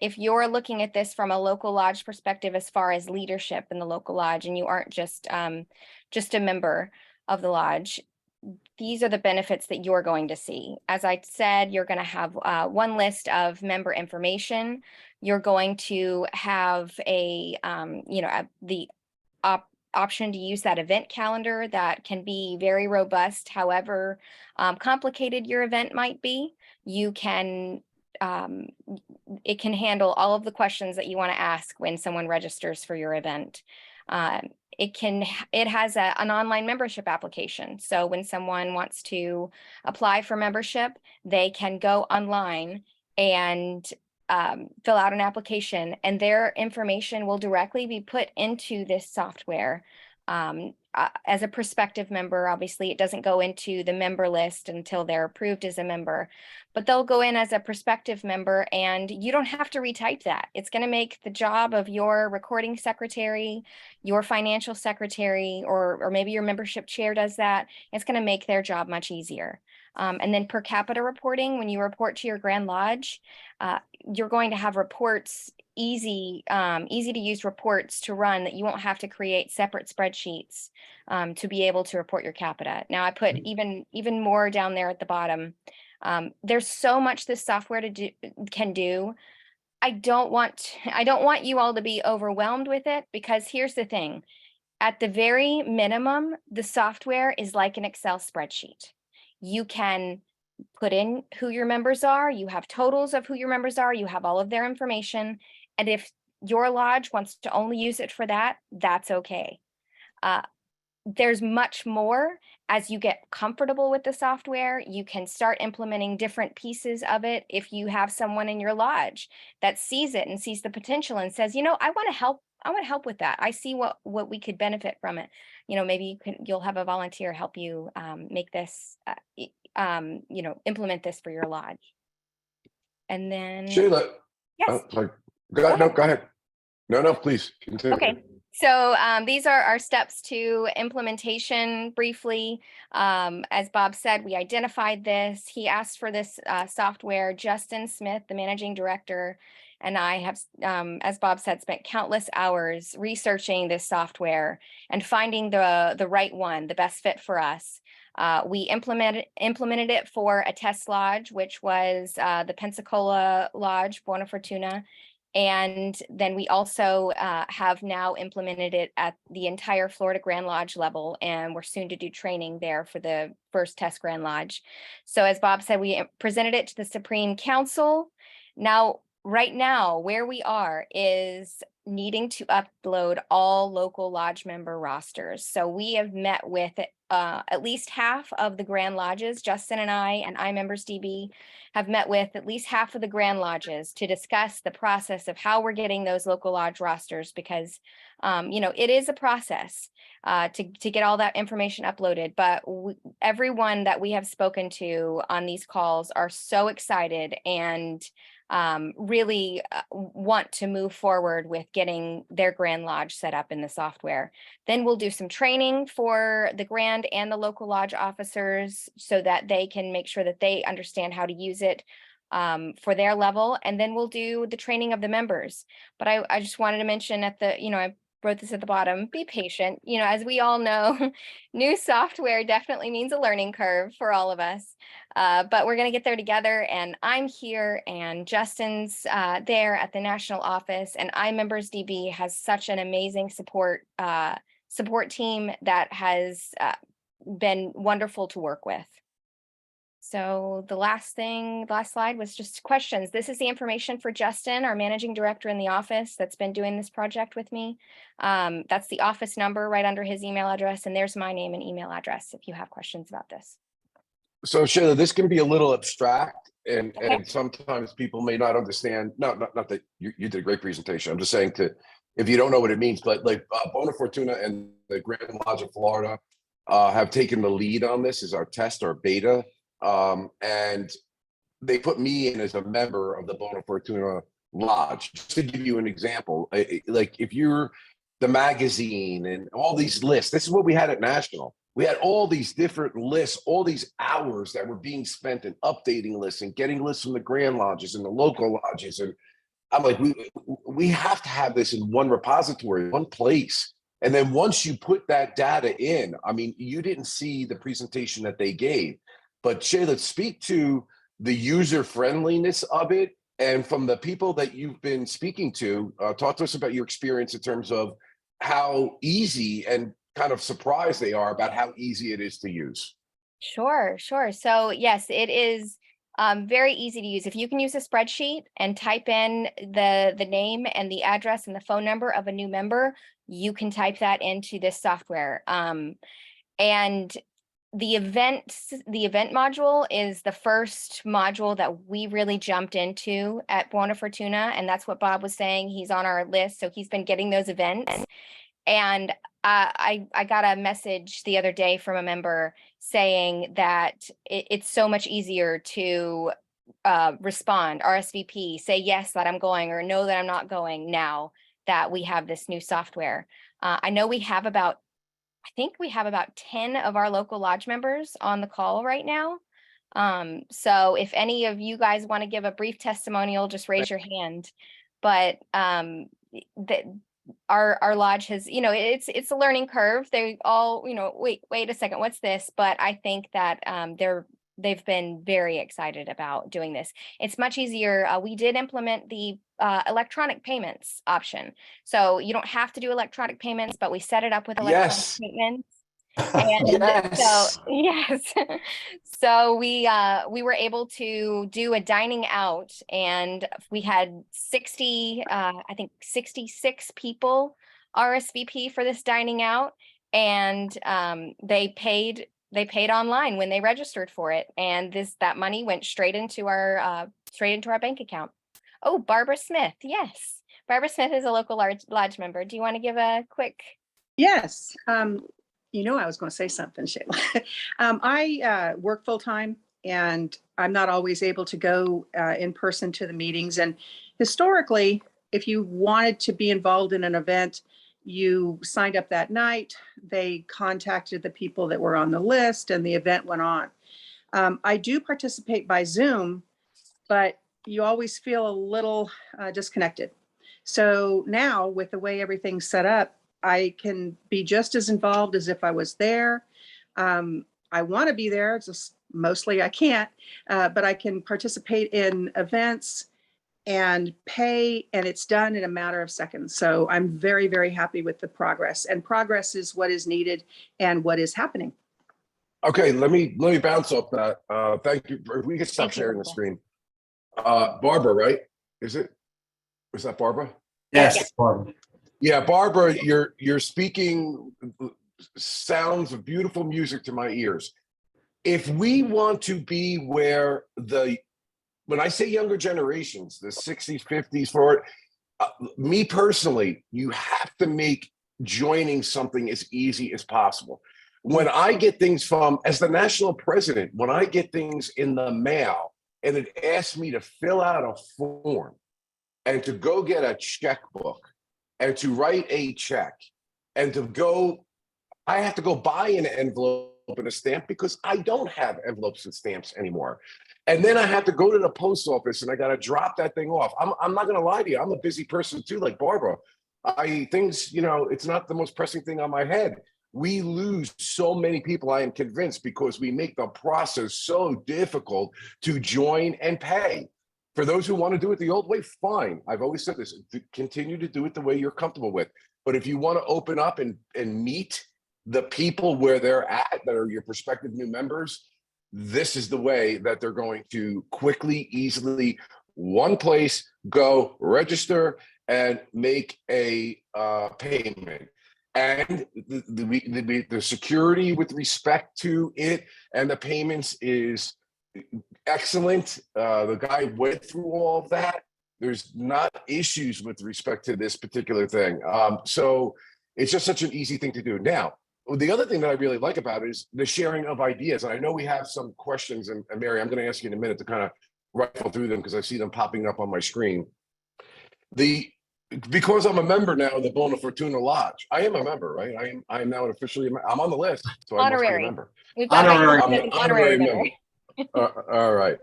if you're looking at this from a local lodge perspective, as far as leadership in the local lodge, and you aren't just a member of the lodge, these are the benefits that you're going to see. As I said, you're going to have one list of member information. You're going to have the option to use that event calendar that can be very robust. However complicated your event might be, you can it can handle all of the questions that you want to ask when someone registers for your event. It has an online membership application. So when someone wants to apply for membership, they can go online and fill out an application, and their information will directly be put into this software. as a prospective member, obviously it doesn't go into the member list until they're approved as a member, but they'll go in as a prospective member and you don't have to retype that. It's going to make the job of your recording secretary, your financial secretary, or maybe your membership chair does that. It's going to make their job much easier. And then per capita reporting, when you report to your Grand Lodge, you're going to have reports, easy to use reports to run that you won't have to create separate spreadsheets to be able to report your capita. Now I put even more down there at the bottom. There's so much this software can do. I don't want you all to be overwhelmed with it, because here's the thing. At the very minimum, the software is like an Excel spreadsheet. You can put in who your members are, you have totals of who your members are, you have all of their information. And if your lodge wants to only use it for that, that's okay. There's much more. As you get comfortable with the software, you can start implementing different pieces of it. If you have someone in your lodge that sees it and sees the potential and says, I want to help with that. I see what we could benefit from it. Maybe you'll have a volunteer help you make this, implement this for your lodge. And then Sheila. yes. Go ahead. No, please continue. Okay. So these are our steps to implementation briefly. As Bob said, we identified this. He asked for this software. Justin Smith, the managing director, and I have, as Bob said, spent countless hours researching this software and finding the right one, the best fit for us. We implemented it for a test lodge, which was the Pensacola Lodge, Buona Fortuna. And then we also have now implemented it at the entire Florida Grand Lodge level, and we're soon to do training there for the first test Grand Lodge. So as Bob said, we presented it to the Supreme Council. Now, right now, where we are is needing to upload all local lodge member rosters. So we have met with at least half of the Grand Lodges. Justin and I Members DB have met with at least half of the Grand Lodges to discuss the process of how we're getting those local lodge rosters, because it is a process to get all that information uploaded. But everyone that we have spoken to on these calls are so excited and really want to move forward with getting their Grand Lodge set up in the software. Then we'll do some training for the Grand and the local lodge officers so that they can make sure that they understand how to use it for their level. And then we'll do the training of the members. But I just wanted to mention I wrote this at the bottom, be patient. As we all know, new software definitely means a learning curve for all of us. But we're going to get there together, and I'm here and Justin's there at the national office, and Members DB has such an amazing support team that has been wonderful to work with. So the last slide was just questions. This is the information for Justin, our managing director in the office that's been doing this project with me. That's the office number right under his email address, and there's my name and email address if you have questions about this. So Sheila, this can be a little abstract, and sometimes people may not understand. Not that you did a great presentation. I'm just saying if you don't know what it means, but like Buona Fortuna and the Grand Lodge of Florida have taken the lead on this as our test or beta. And they put me in as a member of the Buona Fortuna Lodge. Just to give you an example, like if you're the magazine and all these lists, this is what we had at National. We had all these different lists, all these hours that were being spent in updating lists and getting lists from the Grand Lodges and the local lodges. And I'm like, we have to have this in one repository, one place. And then once you put that data in, I mean, you didn't see the presentation that they gave. But Sheila, speak to the user friendliness of it, and from the people that you've been speaking to, talk to us about your experience in terms of how easy and kind of surprised they are about how easy it is to use. Sure. So yes, it is very easy to use. If you can use a spreadsheet and type in the name and the address and the phone number of a new member, you can type that into this software. And the event module is the first module that we really jumped into at Buona Fortuna, and that's what Bob was saying. He's on our list, so he's been getting those events. And I got a message the other day from a member saying that it's so much easier to respond, RSVP, say yes that I'm going or no that I'm not going now that we have this new software. I know we have about, I think we have about 10 of our local lodge members on the call right now. So if any of you guys want to give a brief testimonial, just raise your hand. But our lodge has, it's a learning curve. They all, wait a second, what's this? But I think that they've been very excited about doing this. It's much easier. We did implement the electronic payments option. So you don't have to do electronic payments, but we set it up with electronic payments. And Yes. so, yes. So we were able to do a dining out, and we had 66 people RSVP for this dining out, and they paid online when they registered for it, and that money went straight into our bank account. Oh, Barbara Smith, yes. Barbara Smith is a local lodge member. Do you want to give a quick? Yes. I was going to say something, Shayla. I work full time, and I'm not always able to go in person to the meetings. And historically, if you wanted to be involved in an event, you signed up that night. They contacted the people that were on the list, and the event went on. I do participate by Zoom, but you always feel a little disconnected. So now, with the way everything's set up, I can be just as involved as if I was there. I want to be there, just mostly I can't, but I can participate in events and pay, and it's done in a matter of seconds. So I'm very, very happy with the progress, and progress is what is needed and what is happening. Okay, let me bounce off that. Thank you. If we can stop sharing the screen. Barbara, right? Is that Barbara? Yes, Barbara. Yeah, Barbara, you're speaking sounds of beautiful music to my ears. If we want to be where when I say younger generations, the 60s, 50s, forward, me personally, you have to make joining something as easy as possible. When I get things as the national president, when I get things in the mail and it asks me to fill out a form and to go get a checkbook, and to write a check, and I have to go buy an envelope and a stamp because I don't have envelopes and stamps anymore. And then I have to go to the post office and I got to drop that thing off. I'm not going to lie to you. I'm a busy person too, like Barbara. It's not the most pressing thing on my head. We lose so many people, I am convinced, because we make the process so difficult to join and pay. For those who want to do it the old way, fine. I've always said this, continue to do it the way you're comfortable with. But if you want to open up and meet the people where they're at, that are your prospective new members, this is the way that they're going to quickly, easily, one place, go register and make a payment. And the security with respect to it and the payments is excellent. The guy went through all of that. There's not issues with respect to this particular thing. So it's just such an easy thing to do. Now, the other thing that I really like about it is the sharing of ideas. And I know we have some questions, and Mary, I'm going to ask you in a minute to kind of rifle through them because I see them popping up on my screen. Because I'm a member now of the Bona Fortuna Lodge, I am a member, right? I am now officially, I'm on the list, so I must be a member. We've got I'm an honorary member. All right.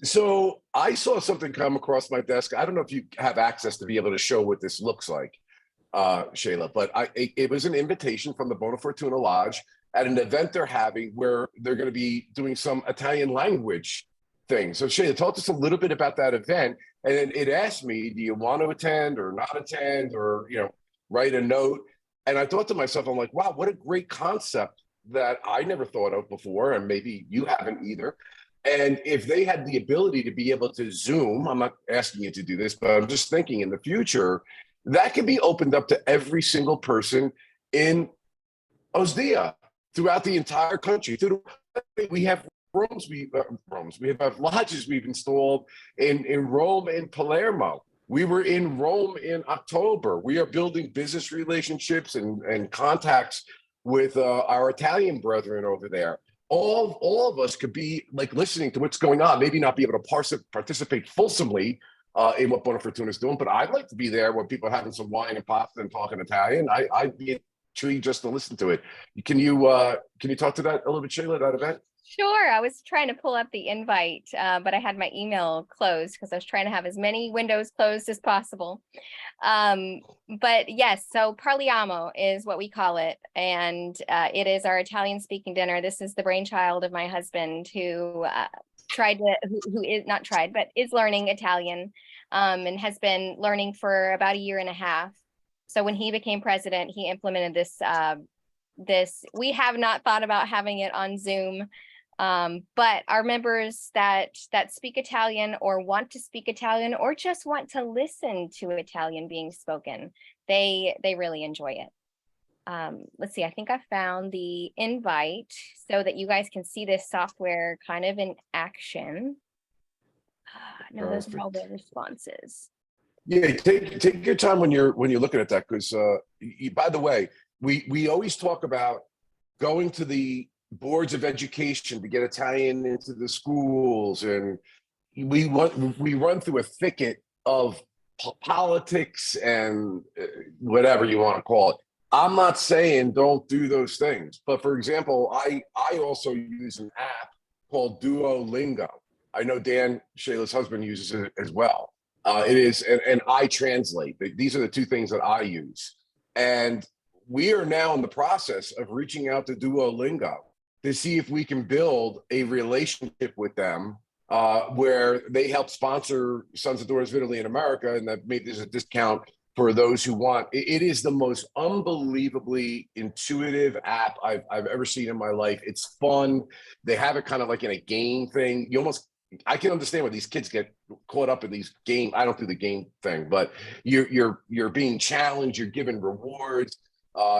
So I saw something come across my desk. I don't know if you have access to be able to show what this looks like, Shayla, but it was an invitation from the Bona Fortuna Lodge at an event they're having where they're going to be doing some Italian language thing. So Shayla, talk to us a little bit about that event. And then it asked me, do you want to attend or not attend, or, write a note? And I thought to myself, I'm like, wow, what a great concept that I never thought of before. And maybe you haven't either. And if they had the ability to be able to Zoom, I'm not asking you to do this, but I'm just thinking in the future, that can be opened up to every single person in OSDIA throughout the entire country. We have we have lodges we've installed in Rome and Palermo. We were in Rome in October. We are building business relationships and contacts with our Italian brethren over there. All of us could be like listening to what's going on, maybe not be able to participate fulsomely in what Buona is doing, but I'd like to be there when people are having some wine and pasta and talking Italian. I'd be intrigued just to listen to it. Can you talk to that a little bit, Shayla, that event? Sure. I was trying to pull up the invite, but I had my email closed because I was trying to have as many windows closed as possible. But yes, so Parliamo is what we call it. And it is our Italian speaking dinner. This is the brainchild of my husband who who is not tried, but is learning Italian and has been learning for about a year and a half. So when he became president, he implemented this. We have not thought about having it on Zoom. But our members that speak Italian or want to speak Italian or just want to listen to Italian being spoken, they really enjoy it. Let's see, I think I found the invite so that you guys can see this software kind of in action. No, those are all the responses. Yeah, take your time when you're looking at that, because by the way, we always talk about going to the boards of education to get Italian into the schools, and we run through a thicket of politics and whatever you want to call it. I'm not saying don't do those things, but for example, I also use an app called Duolingo. I know Dan, Shayla's husband, uses it as well. It is and I translate. These are the two things that I use, and we are now in the process of reaching out to Duolingo to see if we can build a relationship with them where they help sponsor Sons and Daughters of Italy in America, and that maybe there's a discount for those who want. It is the most unbelievably intuitive app I've ever seen in my life. It's fun. They have it kind of like in a game thing. I can understand why these kids get caught up in these game. I don't do the game thing, but you're being challenged. You're given rewards.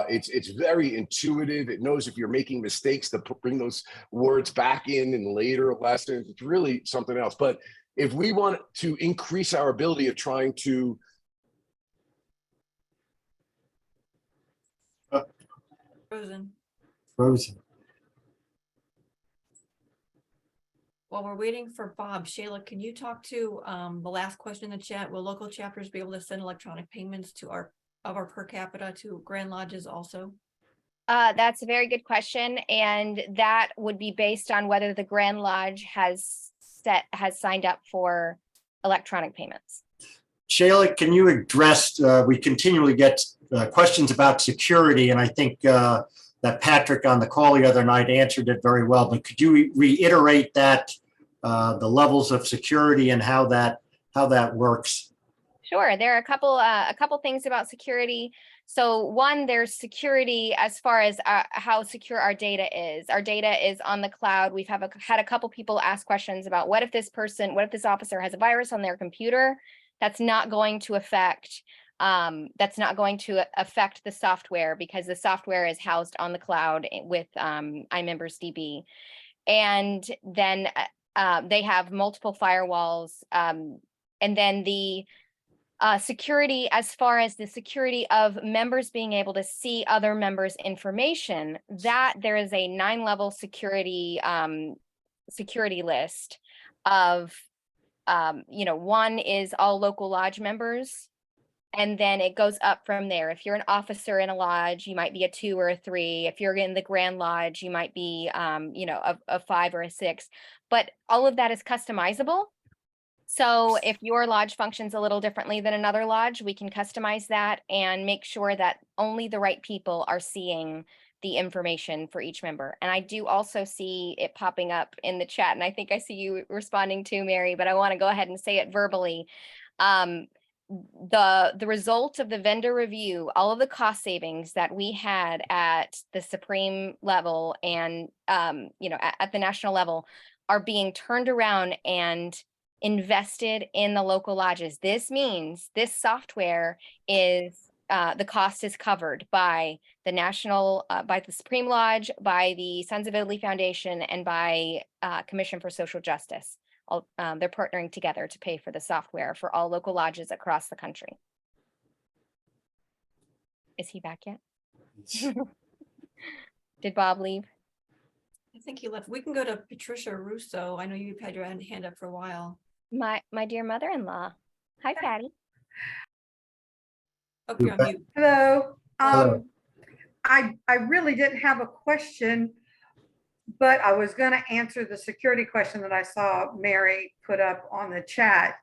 It's very intuitive. It knows if you're making mistakes to bring those words back in later lessons. It's really something else. But if we want to increase our ability of trying to Frozen. While we're waiting for Bob, Shayla, can you talk to the last question in the chat? Will local chapters be able to send electronic payments to our per capita to Grand Lodges also? That's a very good question. And that would be based on whether the Grand Lodge has signed up for electronic payments. Shayla, can you address, we continually get questions about security, and I think that Patrick on the call the other night answered it very well, but could you reiterate that, the levels of security and how that works? Sure, there are a couple things about security. So one, there's security as far as how secure our data is. Our data is on the cloud. We've had a couple people ask questions about what if this officer has a virus on their computer? That's not going to affect the software, because the software is housed on the cloud with iMembers DB. And then they have multiple firewalls. And then the security, as far as the security of members being able to see other members' information, that there is a 9-level security list of, one is all local lodge members. And then it goes up from there. If you're an officer in a lodge, you might be a 2 or a 3. If you're in the Grand Lodge, you might be, a 5 or a 6. But all of that is customizable. So if your lodge functions a little differently than another lodge, we can customize that and make sure that only the right people are seeing the information for each member. And I do also see it popping up in the chat, and I think I see you responding too, Mary, but I want to go ahead and say it verbally. The result of the vendor review, all of the cost savings that we had at the Supreme level and at the national level are being turned around and invested in the local lodges. This means this software is the cost is covered by the by the Supreme Lodge, by the Sons of Italy Foundation, and by Commission for Social Justice. they're partnering together to pay for the software for all local lodges across the country. Is he back yet? Did Bob leave? I think he left. We can go to Patricia Russo. I know you've had your hand up for a while. My dear mother-in-law. Hi, Patty. Oh, you're on mute. Hello. Hello. I really didn't have a question, but I was going to answer the security question that I saw Mary put up on the chat,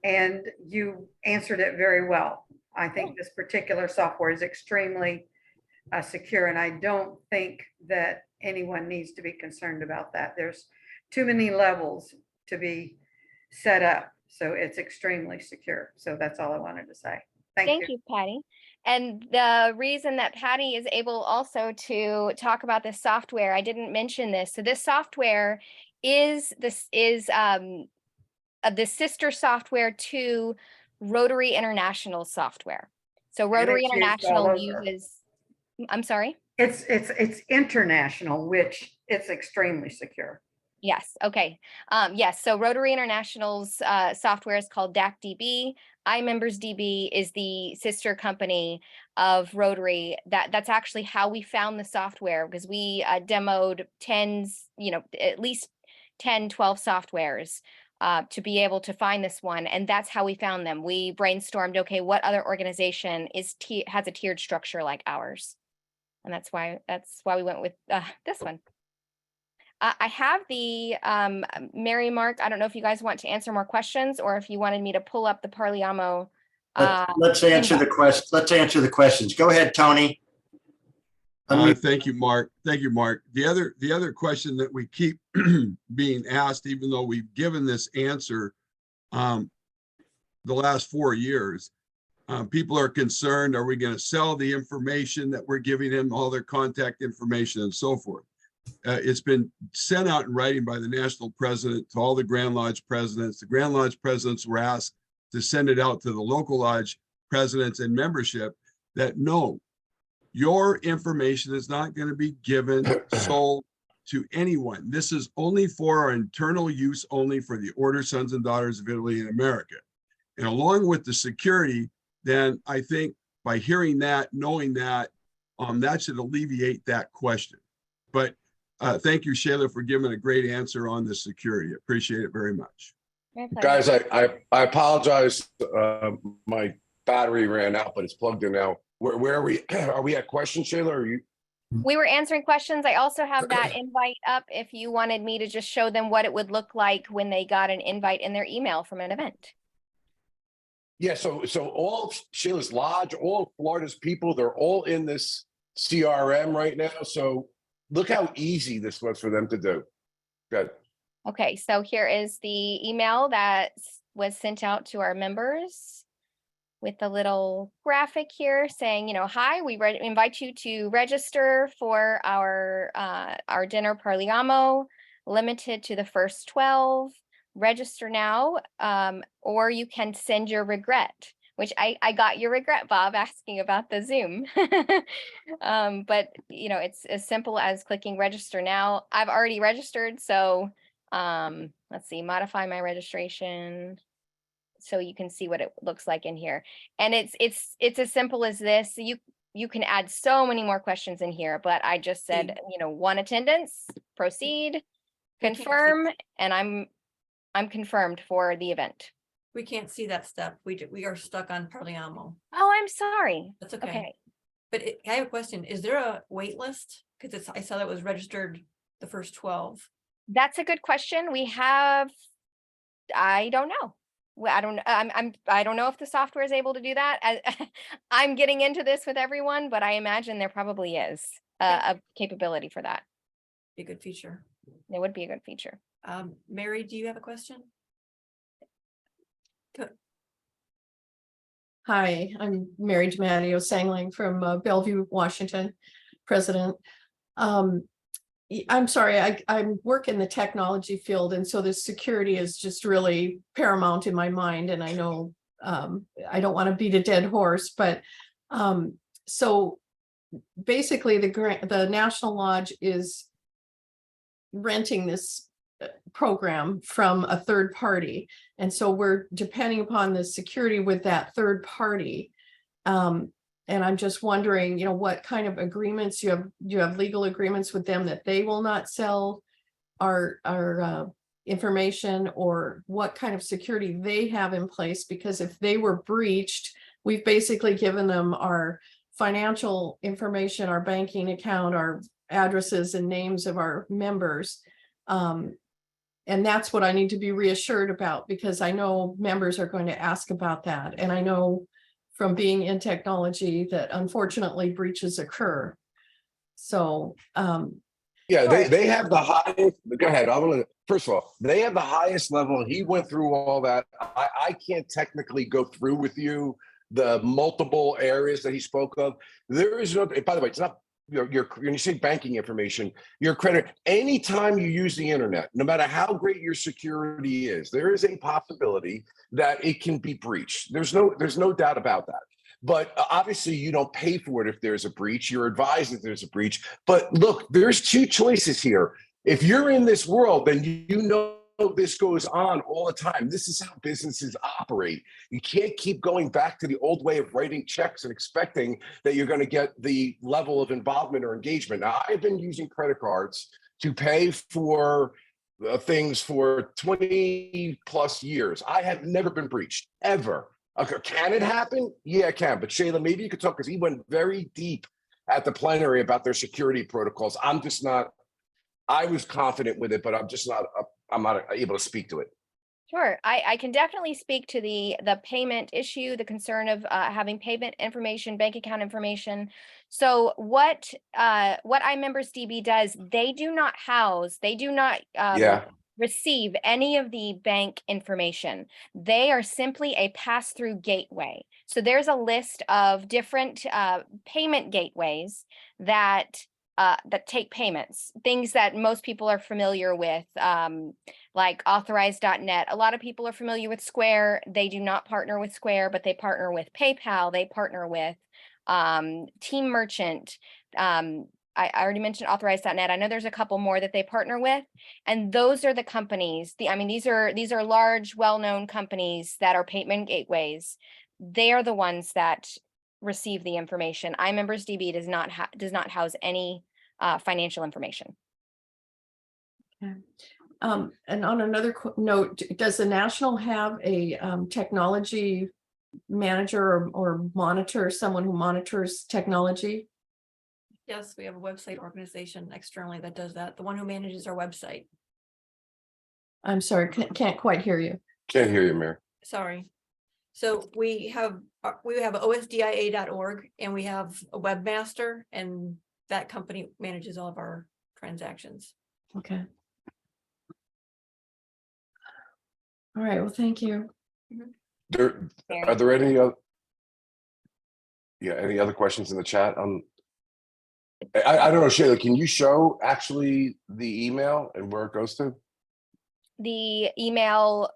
and you answered it very well. I think this particular software is extremely secure, and I don't think that anyone needs to be concerned about that. There's too many levels to be set up, so it's extremely secure. So that's all I wanted to say. Thank you, Patty. And the reason that Patty is able also to talk about this software, I didn't mention this. So this software is the sister software to Rotary International software. So Rotary it's used all International over. uses, I'm sorry? It's international, which it's extremely secure. Yes. Okay. Yes. So Rotary International's software is called DACDB. iMembers DB is the sister company of Rotary. That's actually how we found the software, because we demoed at least 10, 12 softwares to be able to find this one. And that's how we found them. We brainstormed, okay, what other organization has a tiered structure like ours? And that's why we went with this one. I have the Mary, Mark. I don't know if you guys want to answer more questions or if you wanted me to pull up the Parliamo. Let's answer the question. Let's answer the questions. Go ahead, Tony. Thank you, Mark. Thank you, Mark. The other question that we keep being asked, even though we've given this answer the last 4 years, people are concerned, are we going to sell the information that we're giving them, all their contact information and so forth? It's been sent out in writing by the national president to all the Grand Lodge presidents. The Grand Lodge presidents were asked to send it out to the local lodge presidents and membership that no, your information is not going to be given, sold to anyone. This is only for our internal use, only for the Order Sons and Daughters of Italy in America. And along with the security, then I think by hearing that, knowing that, that should alleviate that question. But thank you, Shayla, for giving a great answer on the security. Appreciate it very much. Guys, I apologize. My battery ran out, but it's plugged in now. Where are we? Are we at questions, Shayla? Or are you? We were answering questions. I also have that invite up if you wanted me to just show them what it would look like when they got an invite in their email from an event. Yeah, so all Shayla's Lodge, all Florida's people, they're all in this CRM right now. So look how easy this was for them to do. Good. Okay, so here is the email that was sent out to our members with the little graphic here saying, hi, we invite you to register for our dinner Parliamo, limited to the first 12. Register now, or you can send your regret, which I got your regret, Bob, asking about the Zoom. But it's as simple as clicking register now. I've already registered, so let's see, modify my registration so you can see what it looks like in here. And it's as simple as this. You can add so many more questions in here, but I just said, one attendance, proceed, confirm, and I'm confirmed for the event. We can't see that step. We are stuck on Parliamo. Oh, I'm sorry. That's okay. But I have a question. Is there a wait list? Because I saw that was registered the first 12. That's a good question. I don't know. I don't know if the software is able to do that. I'm getting into this with everyone, but I imagine there probably is a capability for that. Be a good feature. It would be a good feature. Mary, do you have a question? Good. Hi, I'm Mary DiMatteo Sangling from Bellevue, Washington, president. I'm sorry, I work in the technology field, and so the security is just really paramount in my mind. And I know I don't want to beat a dead horse, but so basically the National Lodge is renting this program from a third party. And so we're depending upon the security with that third party. And I'm just wondering, what kind of agreements you have legal agreements with them that they will not sell our information, or what kind of security they have in place, because if they were breached, we've basically given them our financial information, our banking account, our addresses and names of our members. And that's what I need to be reassured about, because I know members are going to ask about that. And I know from being in technology that unfortunately breaches occur. So, yeah, they have the highest, go ahead. First of all, they have the highest level. He went through all that. I can't technically go through with you the multiple areas that he spoke of. There is no, by the way, it's not, when you say banking information, your credit, anytime you use the internet, no matter how great your security is, there is a possibility that it can be breached. There's no doubt about that. But obviously you don't pay for it if there's a breach. You're advised that there's a breach. But look, there's two choices here. If you're in this world, then you know this goes on all the time. This is how businesses operate. You can't keep going back to the old way of writing checks and expecting that you're going to get the level of involvement or engagement. Now, I've been using credit cards to pay for things for 20 plus years. I have never been breached, ever. Okay, can it happen? Yeah, it can. But Shayla, maybe you could talk, because he went very deep at the plenary about their security protocols. I'm just not, I was confident with it, but I'm not able to speak to it. Sure, I can definitely speak to the payment issue, the concern of having payment information, bank account information. So what iMembers DB does, they do not receive any of the bank information. They are simply a pass-through gateway. So there's a list of different payment gateways that take payments, things that most people are familiar with, like authorized.net. A lot of people are familiar with Square. They do not partner with Square, but they partner with PayPal. They partner with Team Merchant. I already mentioned authorized.net. I know there's a couple more that they partner with, and those are the companies. These are large, well-known companies that are payment gateways. They are the ones that receive the information. iMembers DB does not house any financial information. okay. And on another note, does the National have a technology manager or monitor, someone who monitors technology? Yes, we have a website organization externally that does that. The one who manages our website. I'm sorry, can't quite hear you. Can't hear you, Mary. Sorry. So we have OSDIA.org, and we have a webmaster, and that company manages all of our transactions. Okay. All right, well, thank you. Are there any other? Yeah, any other questions in the chat? I don't know, Shayla, can you show actually the email and where it goes to? The email.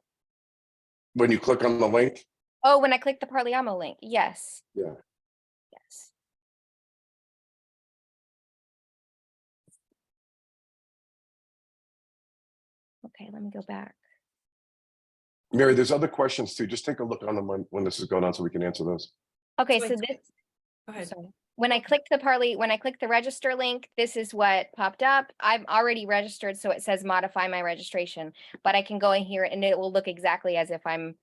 When you click on the link? Oh, when I click the Parliamo link, yes. Yeah. Yes. Okay, let me go back. Mary, there's other questions too. Just take a look on them when this is going on so we can answer those. Okay, So so it's- this. Go ahead. Sorry. When I clicked the register link, this is what popped up. I'm already registered, so it says modify my registration, but I can go in here and it will look exactly as if I'm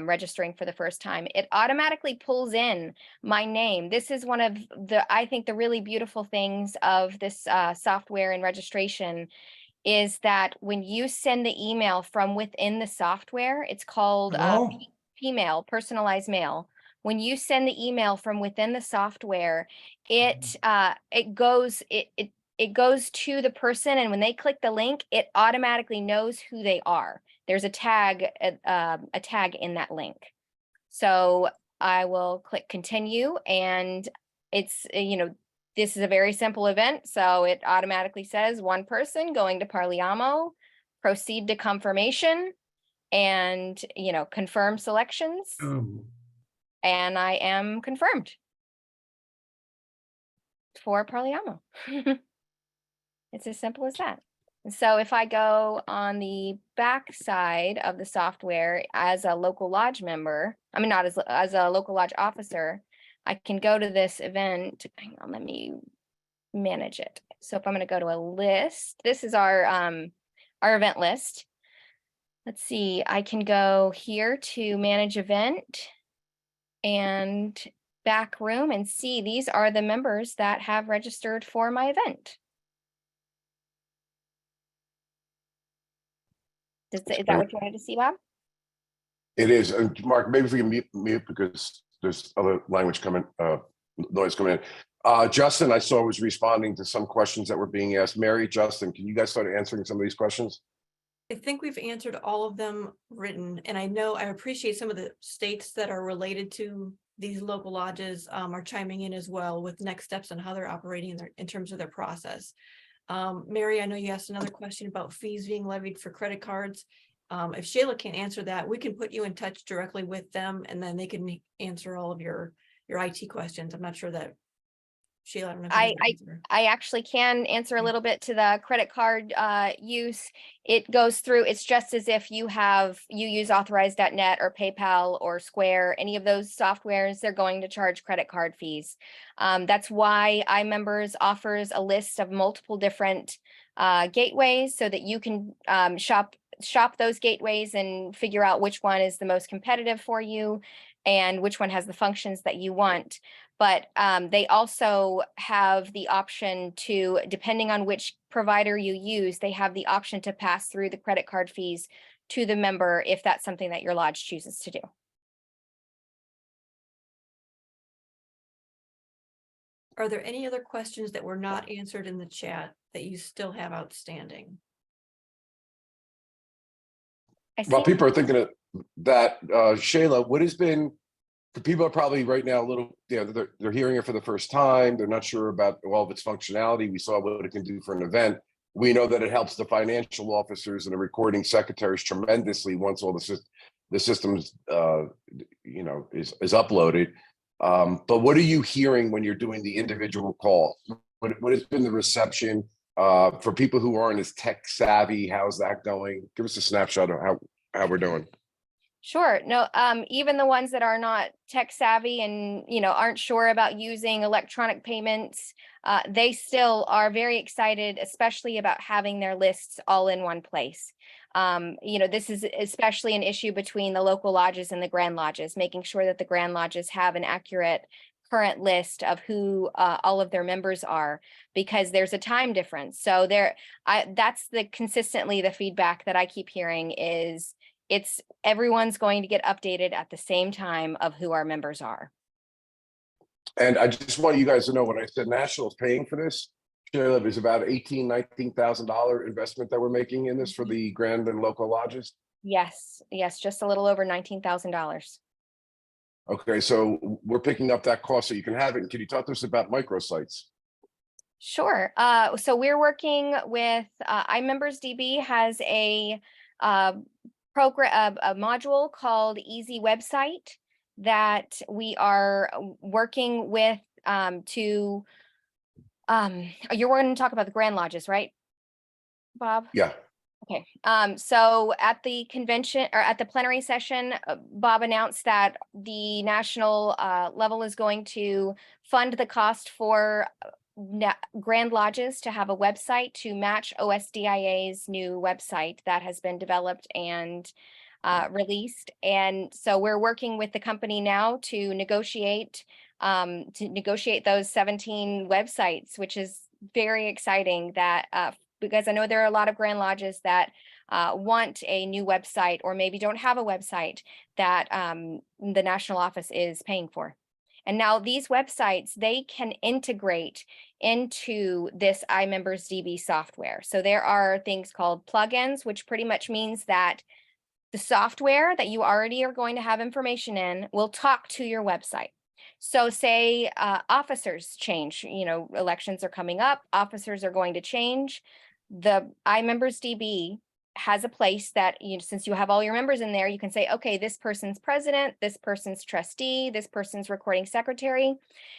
registering for the first time. It automatically pulls in my name. This is one of I think the really beautiful things of this software and registration is that when you send the email from within the software, it's called P-mail, personalized mail. When you send the email from within the software, it goes to the person, and when they click the link, it automatically knows who they are. There's a tag in that link. So I will click continue, and it's this is a very simple event, so it automatically says one person going to Parliamo, proceed to confirmation, and confirm selections. And I am confirmed for Parliamo. It's as simple as that. So if I go on the back side of the software as a local lodge member, I mean, not as a local lodge officer, I can go to this event. Hang on, let me manage it. So if I'm going to go to a list, this is our event list. Let's see, I can go here to manage event and back room and see these are the members that have registered for my event. Is that what you wanted to see, Bob? It is. And Mark, maybe if we can mute because there's other language coming, noise coming in. Justin, I saw was responding to some questions that were being asked. Mary, Justin, can you guys start answering some of these questions? I think we've answered all of them written, and I know I appreciate some of the states that are related to these local lodges are chiming in as well with next steps on how they're operating in terms of their process. Mary, I know you asked another question about fees being levied for credit cards. If Shayla can't answer that, we can put you in touch directly with them, and then they can answer all of your IT questions. I'm not sure that Shayla, I don't know if you have an answer. I actually can answer a little bit to the credit card use. It goes through, it's just as if you use authorized.net or PayPal or Square, any of those softwares, they're going to charge credit card fees. That's why iMembers offers a list of multiple different gateways so that you can shop those gateways and figure out which one is the most competitive for you and which one has the functions that you want. But they also have the option to, depending on which provider you use, they have the option to pass through the credit card fees to the member if that's something that your lodge chooses to do. Are there any other questions that were not answered in the chat that you still have outstanding? Well, people are thinking that Shayla, what has been, for people are probably right now a little, they're hearing it for the first time. They're not sure about all of its functionality. We saw what it can do for an event. We know that it helps the financial officers and the recording secretaries tremendously once all the systems, is uploaded. But what are you hearing when you're doing the individual calls? What has been the reception for people who aren't as tech savvy? How's that going? Give us a snapshot of how we're doing. Sure. No, even the ones that are not tech savvy and, aren't sure about using electronic payments, they still are very excited, especially about having their lists all in one place. This is especially an issue between the local lodges and the Grand Lodges, making sure that the Grand Lodges have an accurate current list of who all of their members are, because there's a time difference. So that's consistently the feedback that I keep hearing is everyone's going to get updated at the same time of who our members are. And I just want you guys to know, when I said National's paying for this, Shayla, is about $19,000 investment that we're making in this for the Grand and local lodges. Yes, just a little over $19,000. Okay, so we're picking up that cost so you can have it. Can you talk to us about microsites? Sure. So we're working with iMembers DB has a program, a module called Easy Website that we are working with you're going to talk about the Grand Lodges, right, Bob? Yeah. Okay. So at the convention or at the plenary session, Bob announced that the national level is going to fund the cost for Grand Lodges to have a website to match OSDIA's new website that has been developed and released. And so we're working with the company now to negotiate those 17 websites, which is very exciting because I know there are a lot of Grand Lodges that want a new website or maybe don't have a website that the national office is paying for. And now these websites, they can integrate into this iMembers DB software. So there are things called plugins, which pretty much means that the software that you already are going to have information in will talk to your website. So say officers change, elections are coming up, officers are going to change. The iMembers DB has a place that, you know, since you have all your members in there, you can say, okay, this person's president, this person's trustee, this person's recording secretary.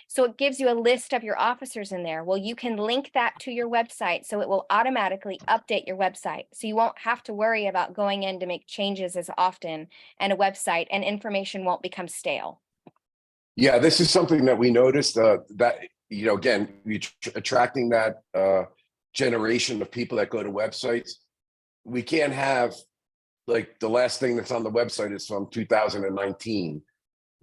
So it gives you a list of your officers in there. Well, you can link that to your website, so it will automatically update your website. So you won't have to worry about going in to make changes as often, and a website and information won't become stale. Yeah, this is something that we noticed that, you know, again, attracting that generation of people that go to websites. We can't have, like, the last thing that's on the website is from 2019.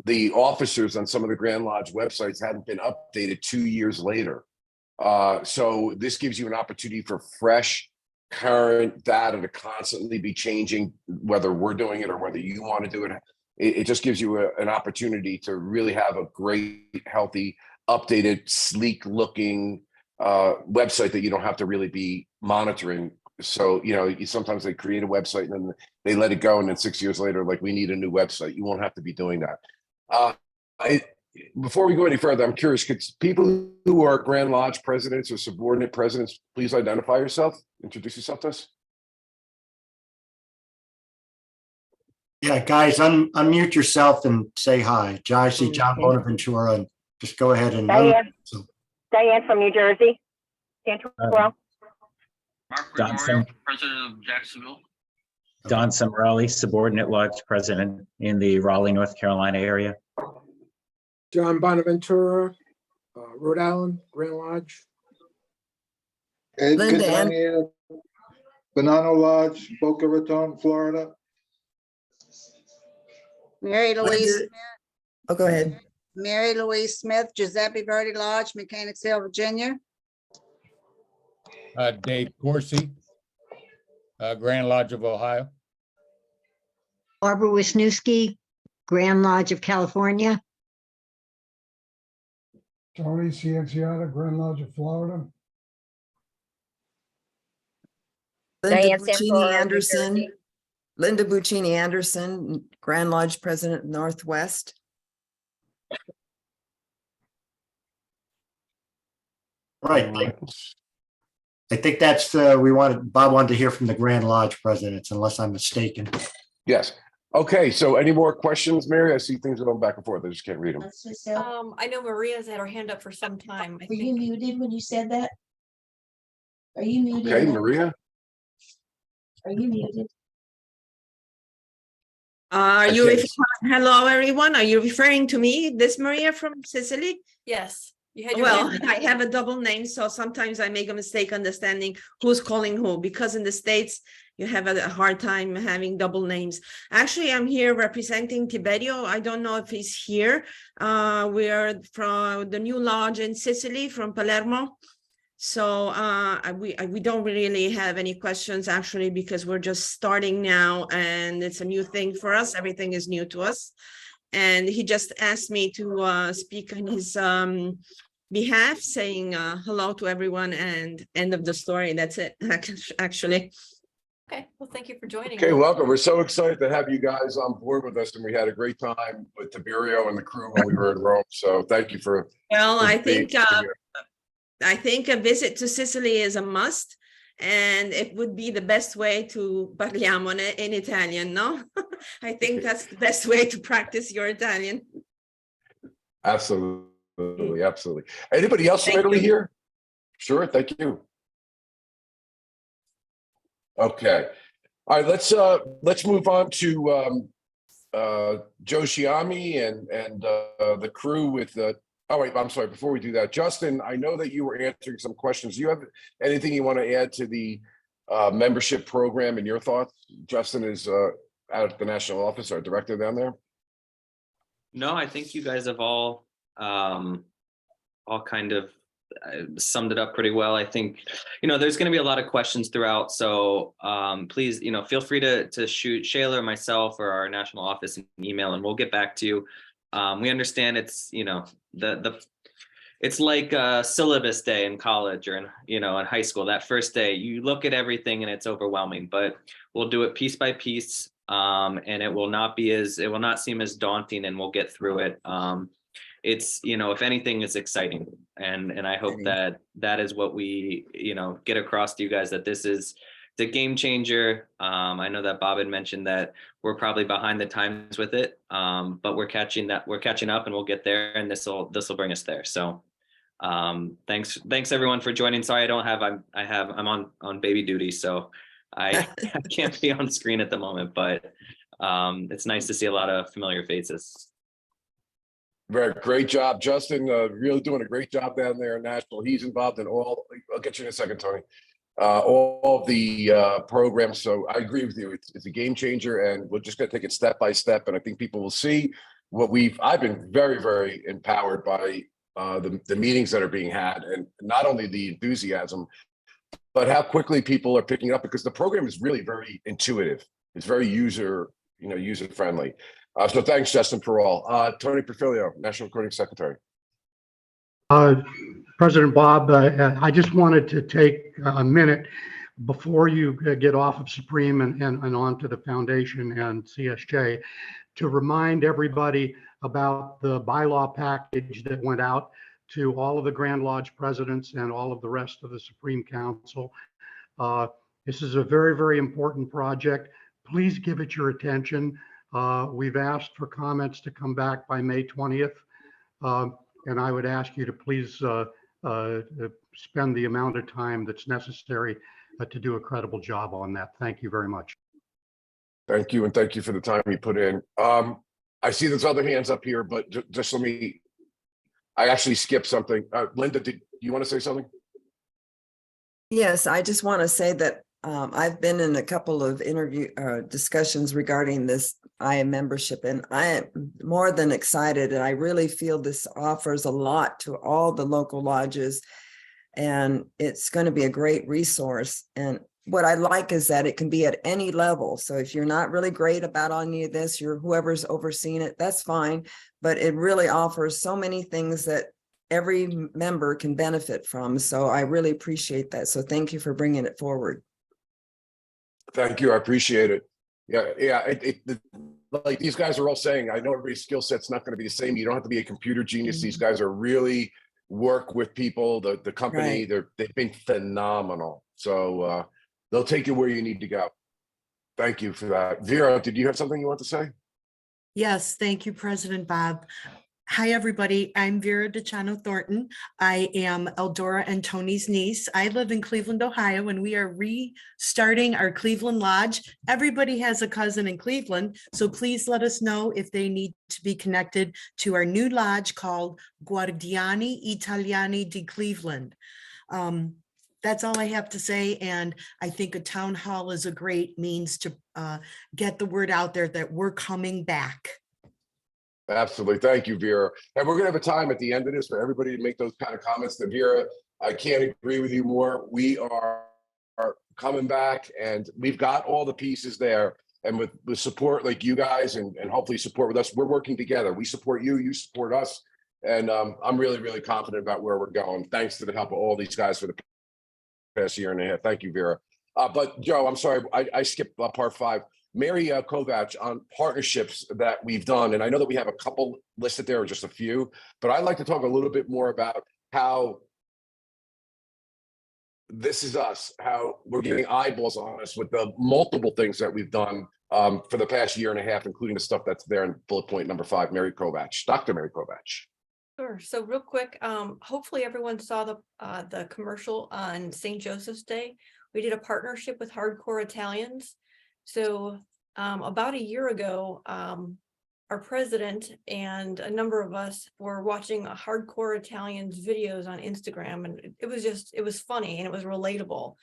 The officers on some of the Grand Lodge websites hadn't been updated 2 years later. So this gives you an opportunity for fresh, current data to constantly be changing, whether we're doing it or whether you want to do it. It just gives you an opportunity to really have a great, healthy, updated, sleek looking website that you don't have to really be monitoring. So, you know, sometimes they create a website and then they let it go. And then 6 years later, like, we need a new website. You won't have to be doing that. Before we go any further, I'm curious, could people who are Grand Lodge presidents or subordinate presidents please identify yourself, introduce yourself to us? Yeah, guys, unmute yourself and say hi. I see John Bonaventura, and just go ahead and. Diane from New Jersey. Santoro. Don President of Jacksonville. Don Samarelli, subordinate lodge president in the Raleigh, North Carolina area. John Bonaventura, Rhode Island, Grand Lodge. Ed Linda Catania, Banana Lodge, Boca Raton, Florida. Mary Louise Smith. Oh, go ahead. Mary Louise Smith, Giuseppe Verdi Lodge, Mechanicsville, Virginia. Dave Corsi, Grand Lodge of Ohio. Barbara Wisniewski, Grand Lodge of California. Tony Cianciata, Grand Lodge of Florida. Diane Linda Santoro, Buccini New Anderson. Jersey. Linda Buccini Anderson, Grand Lodge President, Northwest. Right. I think that's, Bob wanted to hear from the Grand Lodge presidents, unless I'm mistaken. Yes. Okay, so any more questions, Mary? I see things going back and forth. I just can't read them. I know Maria's had her hand up for some time. Were you muted when you said that? Are you muted? Okay, Maria? Are you muted? Are you Okay. hello everyone? Are you referring to me, this Maria from Sicily? Yes. You had your Well, hand I have a double name, so sometimes I make a mistake understanding who's calling who, because in the States you have a hard time having double names. Actually, I'm here representing Tiberio. I don't know if he's here. We are from the new lodge in Sicily, from Palermo. So we don't really have any questions, actually, because we're just starting now and it's a new thing for us. Everything is new to us. And he just asked me to speak on his behalf, saying hello to everyone, and end of the story. That's it, actually. Okay, well, thank you for joining. Okay, welcome. We're so excited to have you guys on board with us, and we had a great time with Tiberio and the crew when we were in Rome. So thank you for. Well, for I being think a visit to Sicily is a must, and it would be the best way to parliamo in Italian, no? I think that's the best way to practice your Italian. Absolutely, absolutely. Anybody else from Thank Italy you. here? Sure, thank you. Okay, all right. Let's move on to Joe Shiami and the crew with the. Oh wait, I'm sorry. Before we do that, Justin, I know that you were answering some questions. Do you have anything you want to add to the membership program and your thoughts? Justin is out at the national office, our director down there. No, I think you guys have all kind of summed it up pretty well. I think, there's going to be a lot of questions throughout. So please, feel free to shoot Shayla or myself or our national office an email, and we'll get back to you. We understand it's, it's like a syllabus day in college or in high school. That first day, you look at everything and it's overwhelming, but we'll do it piece by piece. And it will not seem as daunting, and we'll get through it. It's, if anything, it's exciting. And I hope that is what we, get across to you guys, that this a game changer. I know that Bob had mentioned that we're probably behind the times with it, but we're catching up and we'll get there, and this will bring us there. So thanks everyone for joining. Sorry, I'm on baby duty, so I can't be on screen at the moment, but it's nice to see a lot of familiar faces. Very great job, Justin. Really doing a great job down there in Nashville. He's involved in all. I'll get you in a second, Tony. All of the programs. So I agree with you. It's a game changer, and we're just going to take it step by step. And I think people will see what I've been very, very empowered by the meetings that are being had, and not only the enthusiasm, but how quickly people are picking up, because the program is really very intuitive. It's very user friendly. So thanks, Justin, for all. Tony Perfilio, National Recording Secretary. President Bob, I just wanted to take a minute before you get off of Supreme and on to the foundation and CSJ to remind everybody about the bylaw package that went out to all of the Grand Lodge presidents and all of the rest of the Supreme Council. This is a very, very important project. Please give it your attention. We've asked for comments to come back by May 20th. And I would ask you to please spend the amount of time that's necessary to do a credible job on that. Thank you very much. Thank you, and thank you for the time you put in. I see there's other hands up here, but just let me, I actually skipped something. Linda, did you want to say something? Yes, I just want to say that I've been in a couple of discussions regarding this IA membership, and I am more than excited. And I really feel this offers a lot to all the local lodges, and it's going to be a great resource. And what I like is that it can be at any level. So if you're not really great about any of this, whoever's overseeing it, that's fine. But it really offers so many things that every member can benefit from. So I really appreciate that. So thank you for bringing it forward. Thank you. I appreciate it. Yeah. Like these guys are all saying, I know everybody's skill set's not going to be the same. You don't have to be a computer genius. These guys are really work with people, the company, Right. they've been phenomenal. So they'll take you where you need to go. Thank you for that. Vera, did you have something you want to say? Yes, thank you, President Bob. Hi, everybody. I'm Vera DeChano Thornton. I am Eldora and Tony's niece. I live in Cleveland, Ohio, and we are restarting our Cleveland Lodge. Everybody has a cousin in Cleveland, so please let us know if they need to be connected to our new lodge called Guardiani Italiani di Cleveland. That's all I have to say, and I think a town hall is a great means to get the word out there that we're coming back. Absolutely. Thank you, Vera. And we're going to have a time at the end of this for everybody to make those kind of comments. To Vera, I can't agree with you more. We are coming back, and we've got all the pieces there. And with support like you guys and hopefully support with us, we're working together. We support you, you support us. And I'm really, really confident about where we're going. Thanks to the help of all these guys for the past year and a half. Thank you, Vera. But Joe, I'm sorry, I skipped part 5. Mary Kovach on partnerships that we've done. And I know that we have a couple listed there, or just a few, but I'd like to talk a little bit more about how this is us, how we're getting eyeballs on us with the multiple things that we've done for the past year and a half, including the stuff that's there in bullet point number 5, Mary Kovach, Dr. Mary Kovach. Sure. So real quick, hopefully everyone saw the commercial on St. Joseph's Day. We did a partnership with Hardcore Italians. So about a year ago, our president and a number of us were watching a Hardcore Italians videos on Instagram, and it was funny and it was relatable.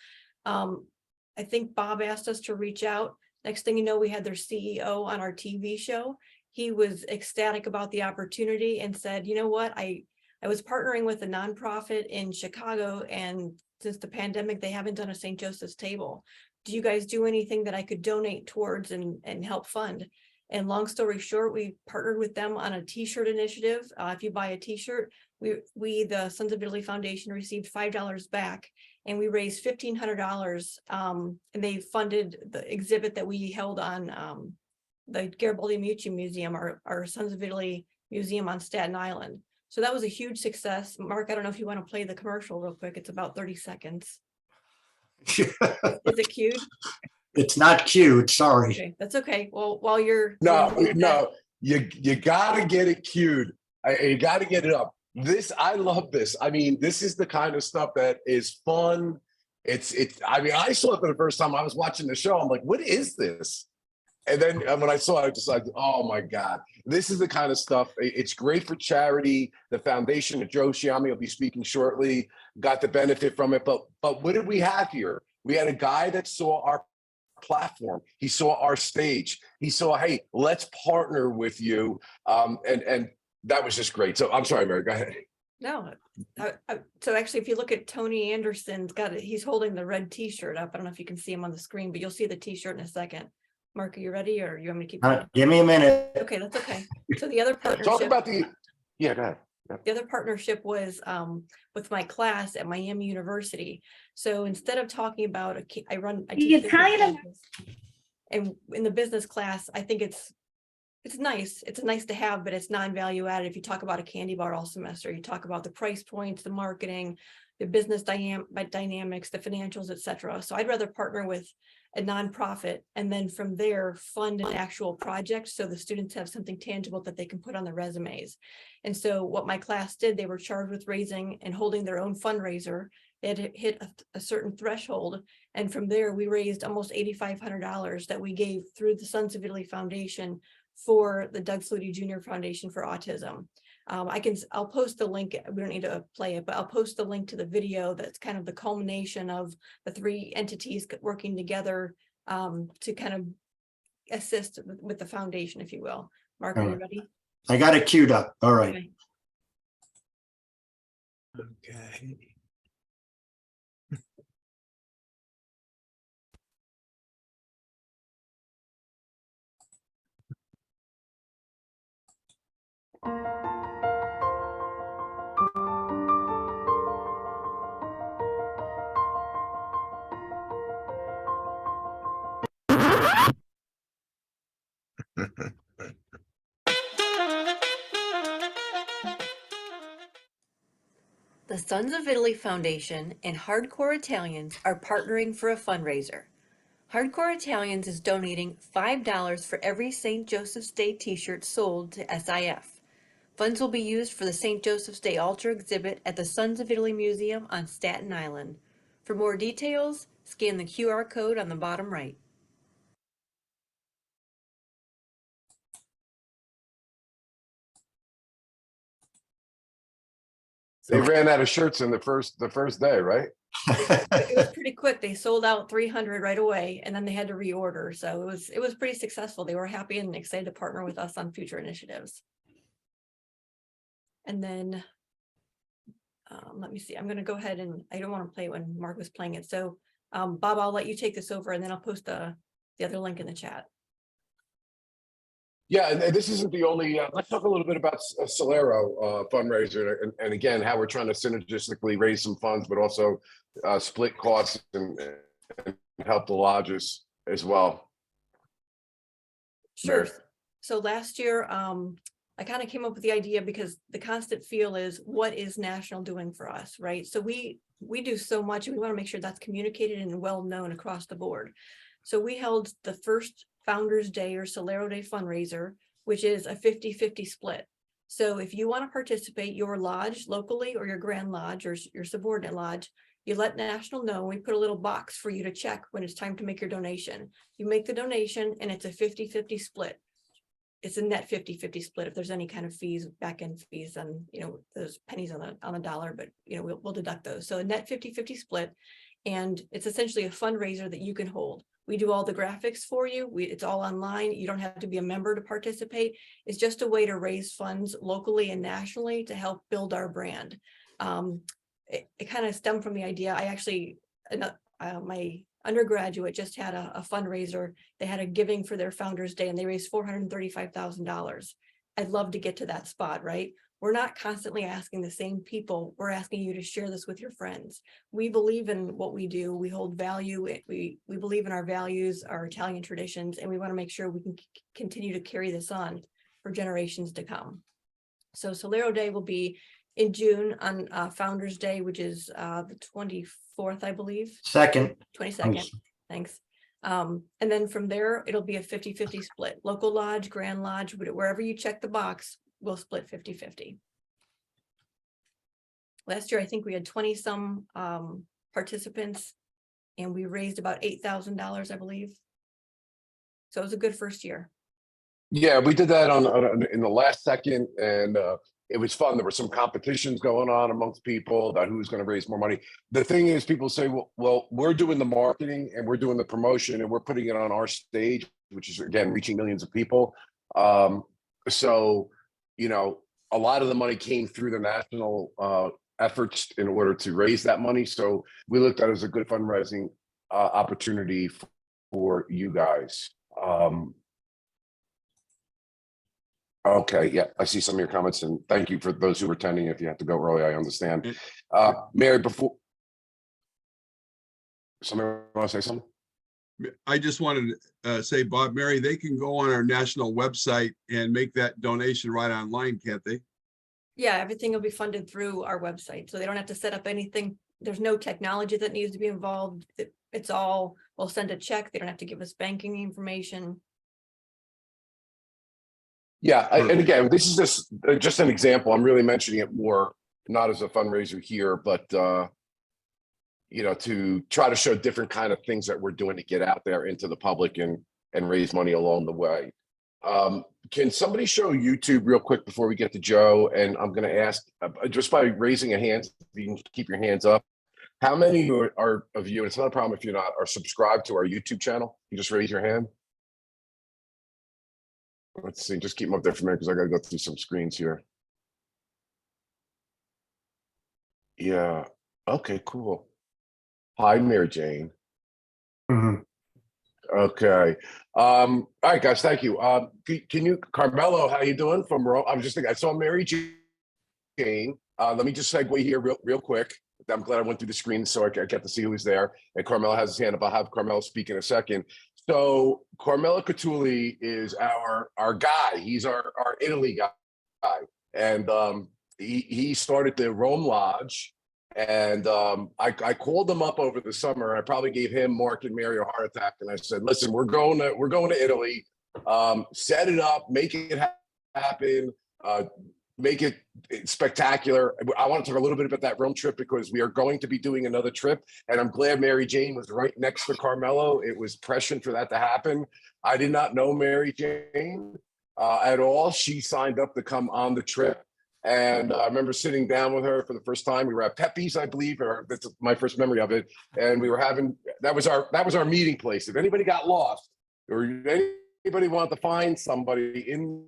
I think Bob asked us to reach out. Next thing you know, we had their CEO on our TV show. He was ecstatic about the opportunity and said, you know what, I was partnering with a nonprofit in Chicago, and since the pandemic, they haven't done a St. Joseph's table. Do you guys do anything that I could donate towards and help fund? And long story short, we partnered with them on a t-shirt initiative. If you buy a t-shirt, we the Sons of Italy Foundation received $5 back, and we raised $1,500. And they funded the exhibit that we held on the Garibaldi Museum, our Sons of Italy Museum on Staten Island. So that was a huge success. Mark, I don't know if you want to play the commercial real quick. It's about 30 seconds. Is it cued? It's not cued, sorry. Okay, that's okay. Well, while you're. No, you gotta get it cued. You gotta get it up. I love this. I mean, this is the kind of stuff that is fun. I mean, I saw it for the first time. I was watching the show. I'm like, what is this? And then when I saw it, I just like, oh my God, this is the kind of stuff. It's great for charity. The foundation that Joe Shiami will be speaking shortly got the benefit from it. But what did we have here? We had a guy that saw our platform. He saw our stage. He saw, hey, let's partner with you. And that was just great. So I'm sorry, Mary, go ahead. No, so actually, if you look at Tony Anderson's got it, he's holding the red T-shirt up. I don't know if you can see him on the screen, but you'll see the T-shirt in a second. Mark, are you ready, or you want me to keep going? Give me a minute. Okay, that's okay. So the other partnership. Talk about yeah, go ahead. Yeah. The other partnership was with my class at Miami University. So instead of talking about I teach business classes. And in the business class, I think it's nice. It's nice to have, but it's non-value added. If you talk about a candy bar all semester, you talk about the price points, the marketing, the business dynamics, the financials, etc. So I'd rather partner with a nonprofit and then from there fund an actual project so the students have something tangible that they can put on their resumes. And so what my class did, they were charged with raising and holding their own fundraiser. They had hit a certain threshold, and from there we raised almost $8,500 that we gave through the Sons of Italy Foundation for the Doug Flutie Jr. Foundation for Autism. I'll post the link. We don't need to play it, but I'll post the link to the video. That's kind of the culmination of the three entities working together to kind of assist with the foundation, if you will. Mark, are you ready? I got it queued up. All right. Okay. The Sons of Italy Foundation and Hardcore Italians are partnering for a fundraiser. Hardcore Italians is donating $5 for every St. Joseph's Day t-shirt sold to SIF. Funds will be used for the St. Joseph's Day Altar exhibit at the Sons of Italy Museum on Staten Island. For more details, scan the QR code on the bottom right. They ran out of shirts in the first day, right? It was pretty quick. They sold out 300 right away, and then they had to reorder. So it was pretty successful. They were happy and excited to partner with us on future initiatives. And then let me see. I'm going to go ahead and I don't want to play when Mark was playing it. So Bob, I'll let you take this over, and then I'll post the other link in the chat. Yeah, and this isn't the only, let's talk a little bit about Solero fundraiser and again, how we're trying to synergistically raise some funds, but also split costs and help the lodges as well. Sure. So last year, I kind of came up with the idea because the constant feel is what is National doing for us, right? So we do so much, and we want to make sure that's communicated and well known across the board. So we held the first Founders Day or Solero Day fundraiser, which is a 50-50 split. So if you want to participate, your lodge locally or your Grand Lodge or your subordinate lodge, you let National know. We put a little box for you to check when it's time to make your donation. You make the donation and it's a 50-50 split. It's a net 50-50 split. If there's any kind of fees, back end fees, and those pennies on the dollar, but we'll deduct those. So a net 50-50 split, and it's essentially a fundraiser that you can hold. We do all the graphics for you. It's all online. You don't have to be a member to participate. It's just a way to raise funds locally and nationally to help build our brand. It kind of stemmed from the idea. I actually, my undergraduate just had a fundraiser. They had a giving for their Founders Day and they raised $435,000. I'd love to get to that spot, right? We're not constantly asking the same people. We're asking you to share this with your friends. We believe in what we do. We hold value. We believe in our values, our Italian traditions, and we want to make sure we can continue to carry this on for generations to come. So Solero Day will be in June on Founder's Day, which is the 24th, I believe. Second. 22nd. Thanks. And then from there, it'll be a 50-50 split. Local lodge, Grand Lodge, wherever you check the box, we'll split 50-50. Last year, I think we had 20 some participants and we raised about $8,000, I believe. So it was a good first year. Yeah, we did that in the last second, and it was fun. There were some competitions going on amongst people about who's going to raise more money. The thing is, people say, well, we're doing the marketing and we're doing the promotion and we're putting it on our stage, which is, again, reaching millions of people. So, you know, a lot of the money came through the national efforts in order to raise that money. So we looked at it as a good fundraising opportunity for you guys. Okay, yeah, I see some of your comments, and thank you for those who are attending. If you have to go early, I understand. Mary, before somebody want to say something? I just wanted to say, Bob, Mary, they can go on our national website and make that donation right online, can't they? Yeah, everything will be funded through our website, so they don't have to set up anything. There's no technology that needs to be involved. It's all, we'll send a check. They don't have to give us banking information. Yeah, and again, this is just an example. I'm really mentioning it more not as a fundraiser here, but you know, to try to show different kind of things that we're doing to get out there into the public and raise money along the way. Can somebody show YouTube real quick before we get to Joe? And I'm going to ask, just by raising a hand, you can keep your hands up. How many are of you, and it's not a problem if you're not, are subscribed to our YouTube channel? You just raise your hand. Let's see, just keep them up there for a minute because I got to go through some screens here. Yeah. Okay, cool. Hi, Mary Jane. Okay. All right, guys, thank you. Can you, Carmelo, how you doing from Rome? I was just thinking, I saw Mary Jane. Let me just segue here real quick. I'm glad I went through the screen so I get to see who's there. And Carmelo has his hand up. I'll have Carmelo speak in a second. So Carmelo Catulli is our guy. He's our Italy guy. And he started the Rome Lodge. And I called him up over the summer. I probably gave him, Mark, and Mary a heart attack. And I said, listen, we're going to Italy. Set it up, make it happen, make it spectacular. I want to talk a little bit about that Rome trip because we are going to be doing another trip. And I'm glad Mary Jane was right next to Carmelo. It was prescient for that to happen. I did not know Mary Jane at all. She signed up to come on the trip. And I remember sitting down with her for the first time. We were at Pepe's, I believe, or that's my first memory of it. And we were having, that was our meeting place. If anybody got lost or anybody wanted to find somebody in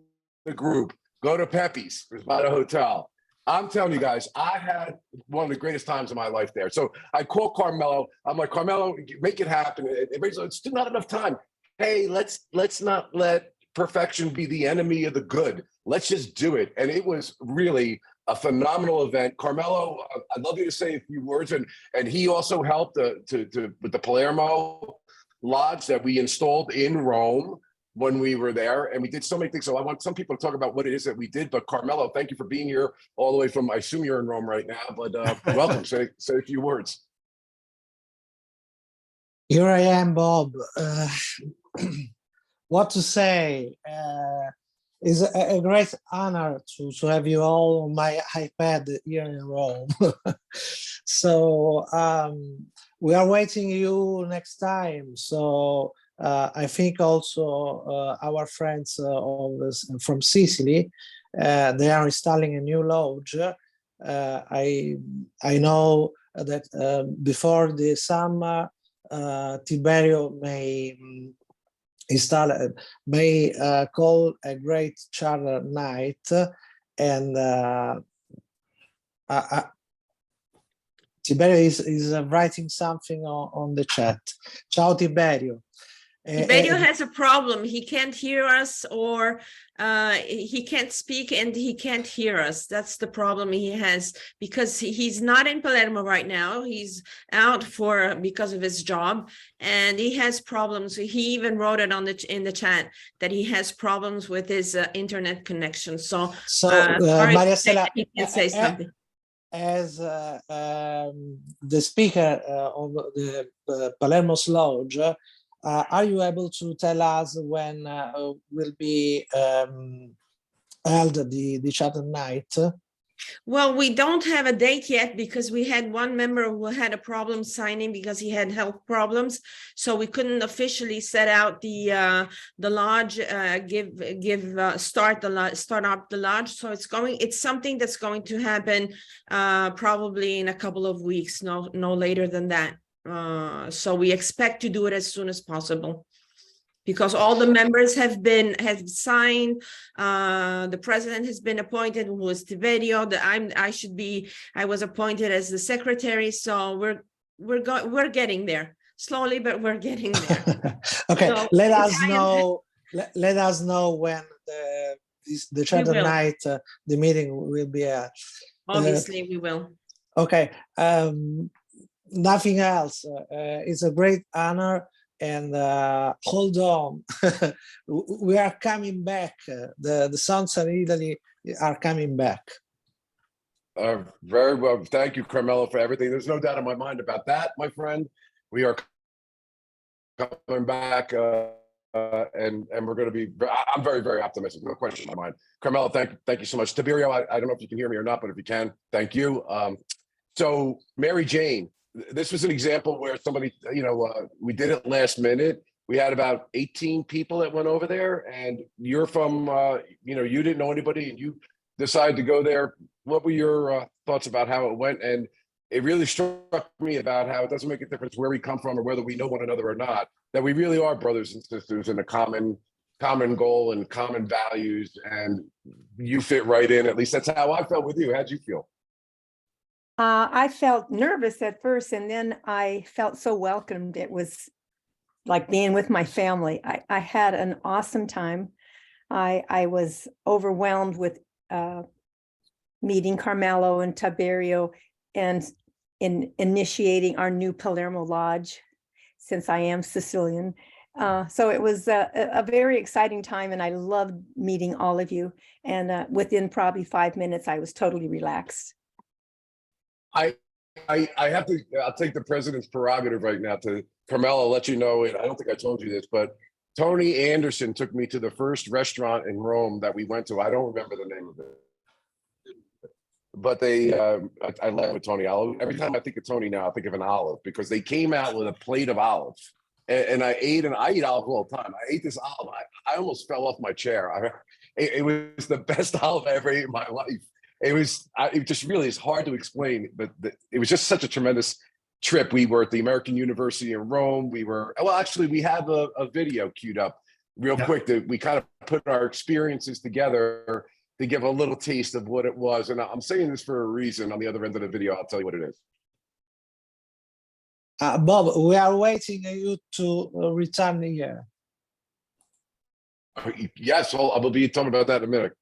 the group, go to Pepe's. It was by the hotel. I'm telling you guys, I had one of the greatest times of my life there. So I called Carmelo. I'm like, Carmelo, make it happen. Everybody's like, it's still not enough time. Hey, let's not let perfection be the enemy of the good. Let's just do it. And it was really a phenomenal event. Carmelo, I'd love you to say a few words. And he also helped with the Palermo Lodge that we installed in Rome when we were there. And we did so many things. So I want some people to talk about what it is that we did. But Carmelo, thank you for being here all the way from, I assume you're in Rome right now, but welcome. Say a few words. Here I am, Bob. What to say? It's a great honor to have you all on my iPad here in Rome. So we are waiting you next time. So I think also our friends from Sicily, they are installing a new lodge. I know that before the summer, Tiberio may call a great charter night, and Tiberio is writing something on the chat. Ciao, Tiberio. Tiberio has a problem. He can't hear us, or he can't speak and he can't hear us. That's the problem he has, because he's not in Palermo right now. He's out because of his job, and he has problems. He even wrote it in the chat that he has problems with his internet connection. So Maria Stella, he can say something. as the speaker of the Palermo's Lodge, are you able to tell us when will be held the Chatham Night? Well, we don't have a date yet because we had one member who had a problem signing because he had health problems. So we couldn't officially set out the lodge, start up the lodge. So it's something that's going to happen probably in a couple of weeks, no later than that. So we expect to do it as soon as possible, because all the members have signed. The president has been appointed, who was Tiberio. I was appointed as the secretary. So we're getting there slowly, but we're getting there. Okay, So let us know. Let us know when the Chatham Night, the meeting will be. Obviously, we will. Okay. Nothing else. It's a great honor. And hold on, we are coming back. The Sons of Italy are coming back. Very well. Thank you, Carmelo, for everything. There's no doubt in my mind about that, my friend. We are coming back, and we're going to be. I'm very, very optimistic. No question in my mind. Carmelo, thank you so much. Tiberio, I don't know if you can hear me or not, but if you can, thank you. So, Mary Jane. This was an example where somebody, we did it last minute. We had about 18 people that went over there, and you're from, you didn't know anybody and you decided to go there. What were your thoughts about how it went? And it really struck me about how it doesn't make a difference where we come from or whether we know one another or not, that we really are brothers and sisters in a common goal and common values. And you fit right in. At least that's how I felt with you. How'd you feel? I felt nervous at first, and then I felt so welcomed. It was like being with my family. I had an awesome time. I was overwhelmed with meeting Carmelo and Tiberio and in initiating our new Palermo Lodge, since I am Sicilian. So it was a very exciting time, and I loved meeting all of you. And within probably 5 minutes, I was totally relaxed. I'll take the president's prerogative right now to Carmelo, let you know, and I don't think I told you this, but Tony Anderson took me to the first restaurant in Rome that we went to. I don't remember the name of it, but I laugh with Tony. Every time I think of Tony now, I think of an olive, because they came out with a plate of olives, and I eat olive all the time. I ate this olive. I almost fell off my chair. It was the best olive I ever ate in my life. It just really is hard to explain, but it was just such a tremendous trip. We were at the American University in Rome. We have a video queued up real quick that we kind of put our experiences together to give a little taste of what it was. And I'm saying this for a reason. On the other end of the video, I'll tell you what it is. Bob, we are waiting for you to return here. Yes, I will be talking about that in a minute.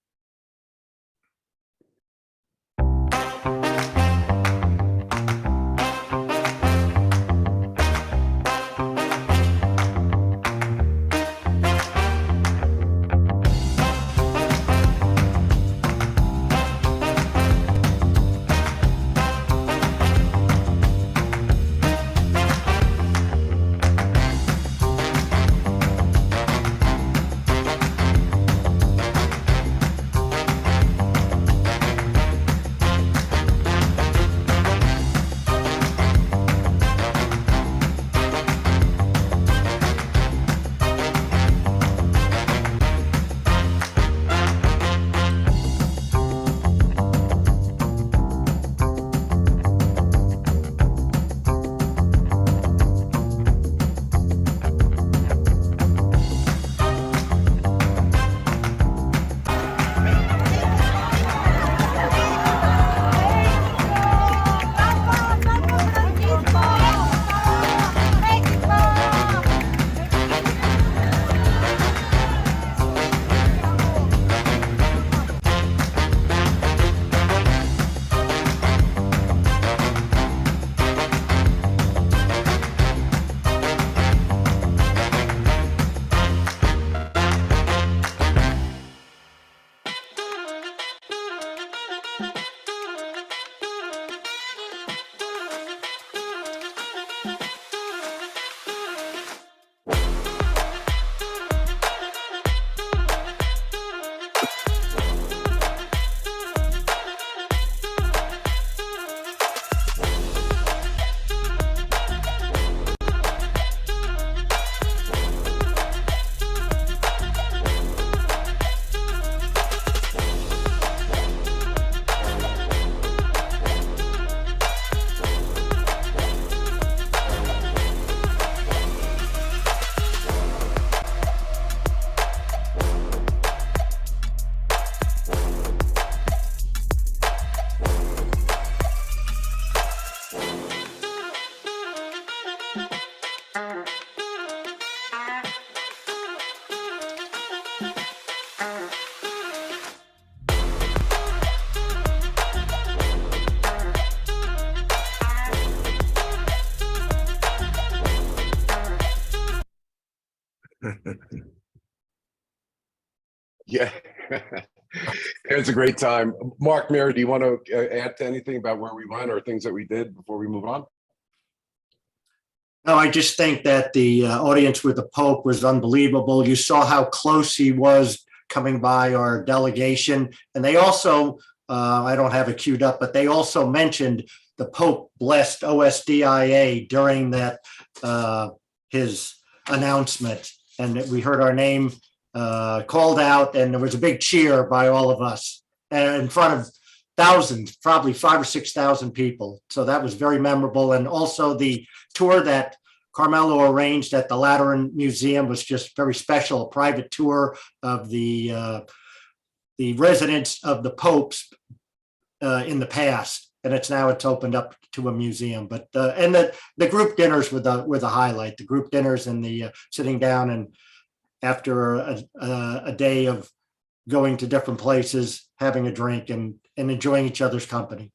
Yeah. It's a great time. Mark, Mary, do you want to add to anything about where we went or things that we did before we move on? No, I just think that the audience with the Pope was unbelievable. You saw how close he was coming by our delegation. And they also, I don't have it queued up, but they also mentioned the Pope blessed OSDIA during that his announcement. And we heard our name called out, and there was a big cheer by all of us in front of thousands, probably 5,000 or 6,000 people. So that was very memorable. And also the tour that Carmelo arranged at the Lateran Museum was just very special, a private tour of the residence of the popes in the past. And it's opened up to a museum. But and the group dinners were the highlight. The group dinners and the sitting down and after a day of going to different places, having a drink and enjoying each other's company.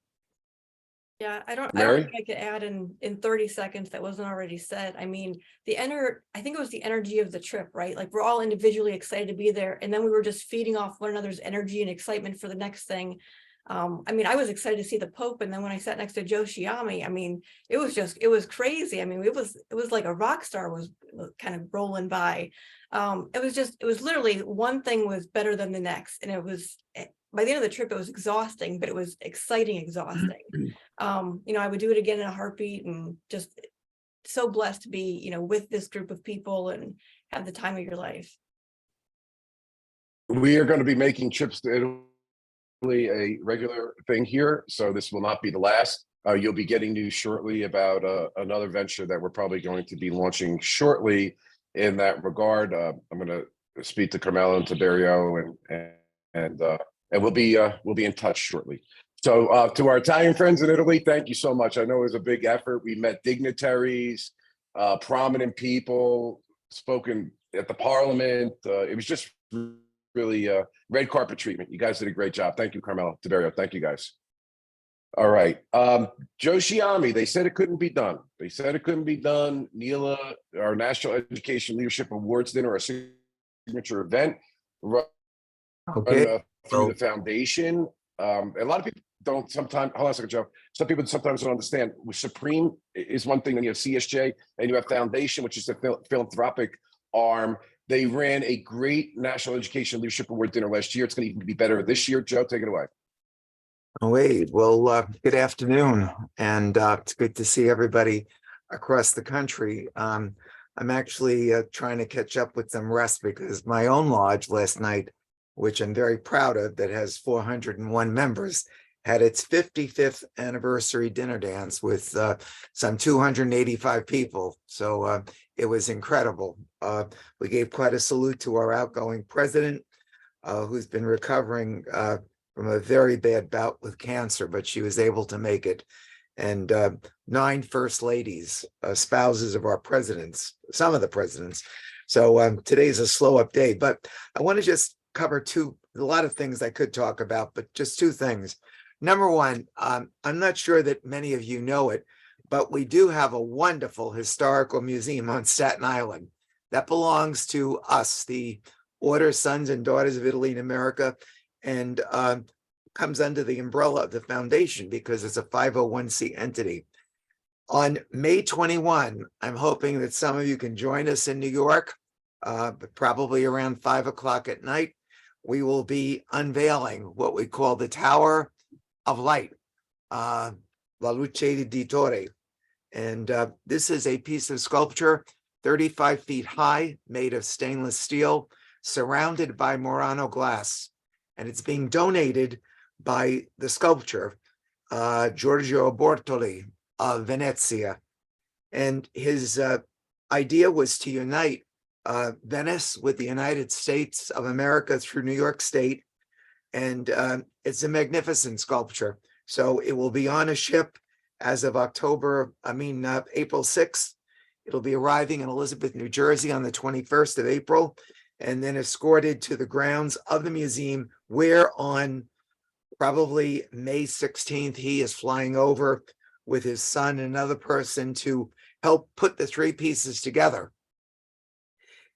Yeah, I don't Mary? think I could add in 30 seconds that wasn't already said. I mean, I think it was the energy of the trip, right? Like we're all individually excited to be there. And then we were just feeding off one another's energy and excitement for the next thing. I mean, I was excited to see the Pope. And then when I sat next to Joe Shiami, I mean, it was crazy. I mean, it was like a rock star was kind of rolling by. It was literally one thing was better than the next. And by the end of the trip, it was exhausting, but it was exciting, exhausting. I would do it again in a heartbeat, and just so blessed to be, with this group of people and have the time of your life. We are going to be making trips to Italy a regular thing here, so this will not be the last. You'll be getting news shortly about another venture that we're probably going to be launching shortly in that regard. I'm going to speak to Carmelo and Tiberio, and we'll be in touch shortly. So to our Italian friends in Italy, thank you so much. I know it was a big effort. We met dignitaries, prominent people, spoken at the parliament. It was just really red carpet treatment. You guys did a great job. Thank you, Carmelo, Tiberio. Thank you, guys. All right. Joe Shiami, they said it couldn't be done. Neela, our National Education Leadership Awards dinner, our signature event, Okay. through the foundation. A lot of people don't sometimes, hold on a second, Joe. Some people sometimes don't understand. Supreme is one thing, then you have CSJ, and you have Foundation, which is the philanthropic arm. They ran a great National Education Leadership Award dinner last year. It's going to even be better this year. Joe, take it away. Oh, wait. Well, good afternoon, and it's good to see everybody across the country. I'm actually trying to catch up with some rest because my own lodge last night, which I'm very proud of, that has 401 members, had its 55th anniversary dinner dance with some 285 people. So it was incredible. We gave quite a salute to our outgoing president, who's been recovering from a very bad bout with cancer, but she was able to make it. And 9 first ladies, spouses of our presidents, some of the presidents. So today's a slow up day, but I want to just cover a lot of things I could talk about, but just 2 things. Number one, I'm not sure that many of you know it, but we do have a wonderful historical museum on Staten Island that belongs to us, the Order Sons and Daughters of Italy in America, and comes under the umbrella of the foundation because it's a 501c entity. On May 21, I'm hoping that some of you can join us in New York, but probably around 5 o'clock at night. We will be unveiling what we call the Tower of Light, La Luce di Torre. And this is a piece of sculpture, 35 feet high, made of stainless steel, surrounded by Murano glass. And it's being donated by the sculptor, Giorgio Bortoli of Venezia. And his idea was to unite Venice with the United States of America through New York State. And it's a magnificent sculpture. So it will be on a ship as of April 6th. It'll be arriving in Elizabeth, New Jersey on the 21st of April, and then escorted to the grounds of the museum, where on probably May 16th, he is flying over with his son and another person to help put the 3 pieces together.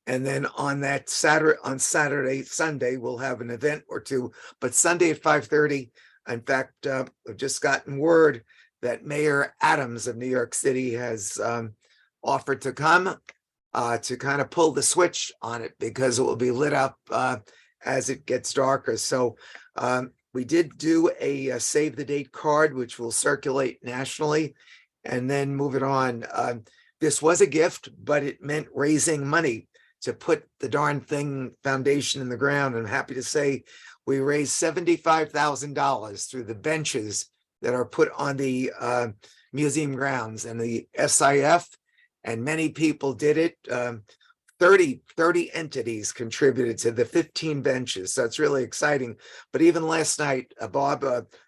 And then on Saturday, Sunday, we'll have an event or two, but Sunday at 5:30. In fact, I've just gotten word that Mayor Adams of New York City has offered to come to kind of pull the switch on it because it will be lit up as it gets darker. So we did do a save the date card, which will circulate nationally, and then move it on. This was a gift, but it meant raising money to put the darn thing foundation in the ground. I'm happy to say we raised $75,000 through the benches that are put on the museum grounds, and the SIF and many people did it. 30 entities contributed to the 15 benches. So it's really exciting. But even last night, Bob,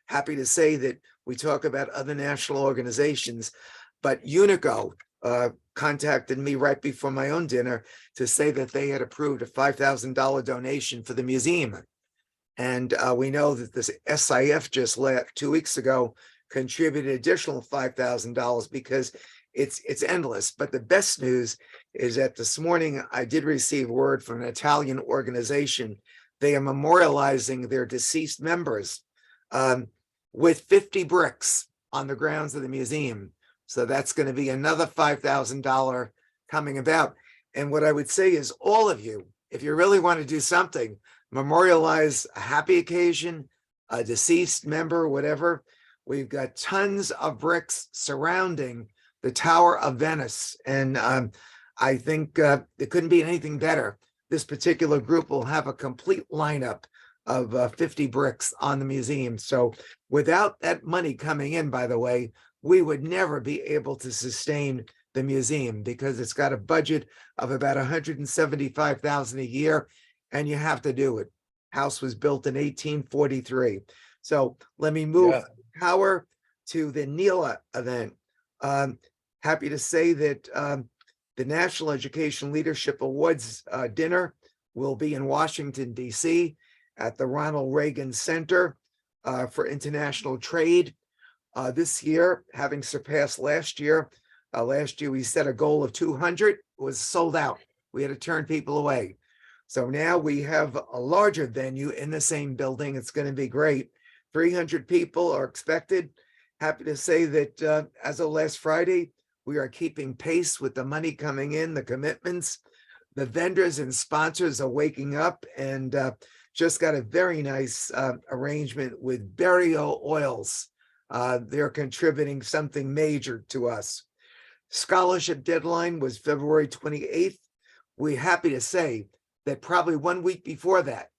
happy to say that we talk about other national organizations, but Unico contacted me right before my own dinner to say that they had approved a $5,000 donation for the museum. And we know that this SIF just 2 weeks ago contributed additional $5,000 because it's endless. But the best news is that this morning I did receive word from an Italian organization. They are memorializing their deceased members with 50 bricks on the grounds of the museum. So that's going to be another $5,000 coming about. And what I would say is all of you, if you really want to do something, memorialize a happy occasion, a deceased member, whatever. We've got tons of bricks surrounding the Tower of Venice. And I think it couldn't be anything better. This particular group will have a complete lineup of 50 bricks on the museum. So without that money coming in, by the way, we would never be able to sustain the museum because it's got a budget of about $175,000 a year, and you have to do it. House was built in 1843. So let me move power to the NELA event. Happy to say that the National Education Leadership Awards dinner will be in Washington, D.C. at the Ronald Reagan Center for International Trade. This year, having surpassed last year we set a goal of 200, it was sold out. We had to turn people away. So now we have a larger venue in the same building. It's going to be great. 300 people are expected. Happy to say that as of last Friday, we are keeping pace with the money coming in, the commitments. The vendors and sponsors are waking up, and just got a very nice arrangement with Berio Oils. They're contributing something major to us. Scholarship deadline was February 28th. We're happy to say that probably 1 week before that,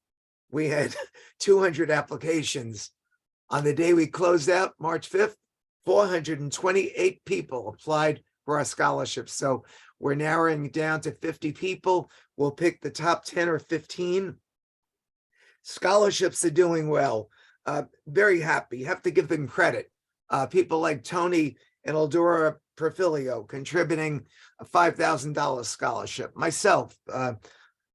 we had 200 applications. On the day we closed out, March 5th, 428 people applied for our scholarships. So we're narrowing it down to 50 people. We'll pick the top 10 or 15. Scholarships are doing well. Very happy. You have to give them credit. People like Tony and Eldora Perfilio contributing a $5,000 scholarship. Myself,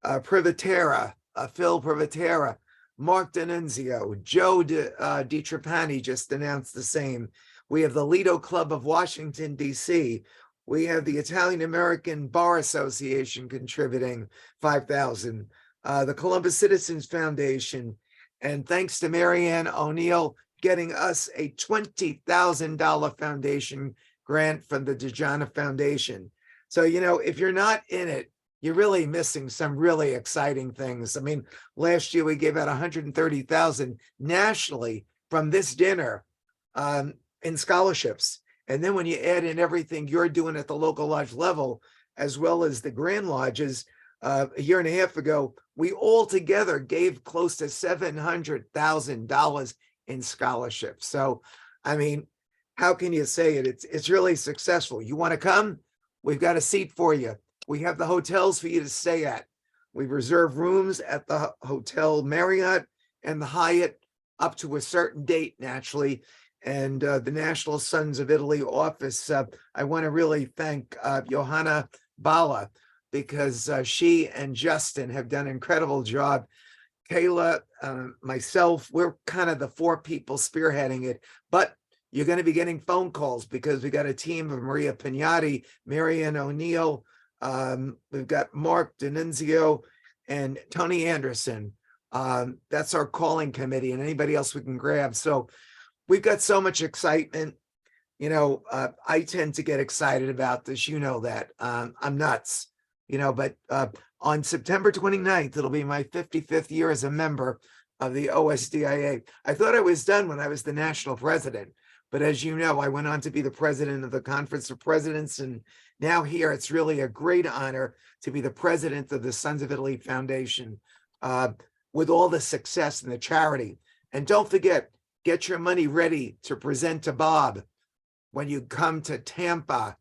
Privatera, Phil Privatera, Mark D'Annunzio, Joe DiTrapani just announced the same. We have the Lido Club of Washington, D.C. We have the Italian American Bar Association contributing $5,000. The Columbus Citizens Foundation, and thanks to Marianne O'Neill getting us a $20,000 foundation grant from the DeJohn Foundation. So, you know, if you're not in it, you're really missing some really exciting things. I mean, last year we gave out $130,000 nationally from this dinner in scholarships. And then when you add in everything you're doing at the local lodge level, as well as the Grand Lodges, a year and a half ago, we all together gave close to $700,000 in scholarships. So, I mean, how can you say it? It's really successful. You want to come? We've got a seat for you. We have the hotels for you to stay at. We've reserved rooms at the Hotel Marriott and the Hyatt up to a certain date, naturally. And the National Sons of Italy office, I want to really thank Johanna Bala, because she and Justin have done an incredible job. Kayla, myself, we're kind of the four people spearheading it, but you're going to be getting phone calls because we got a team of Maria Pignatti, Marianne O'Neill, We've got Mark D'Annunzio and Tony Anderson. That's our calling committee, and anybody else we can grab. So we've got so much excitement. You know, I tend to get excited about this. You know that. I'm nuts, you know, but on September 29th, it'll be my 55th year as a member of the OSDIA. I thought I was done when I was the national president, but as you know, I went on to be the president of the Conference of Presidents, and now here it's really a great honor to be the president of the Sons of Italy Foundation, with all the success and the charity. And don't forget, get your money ready to present to Bob when you come to Tampa,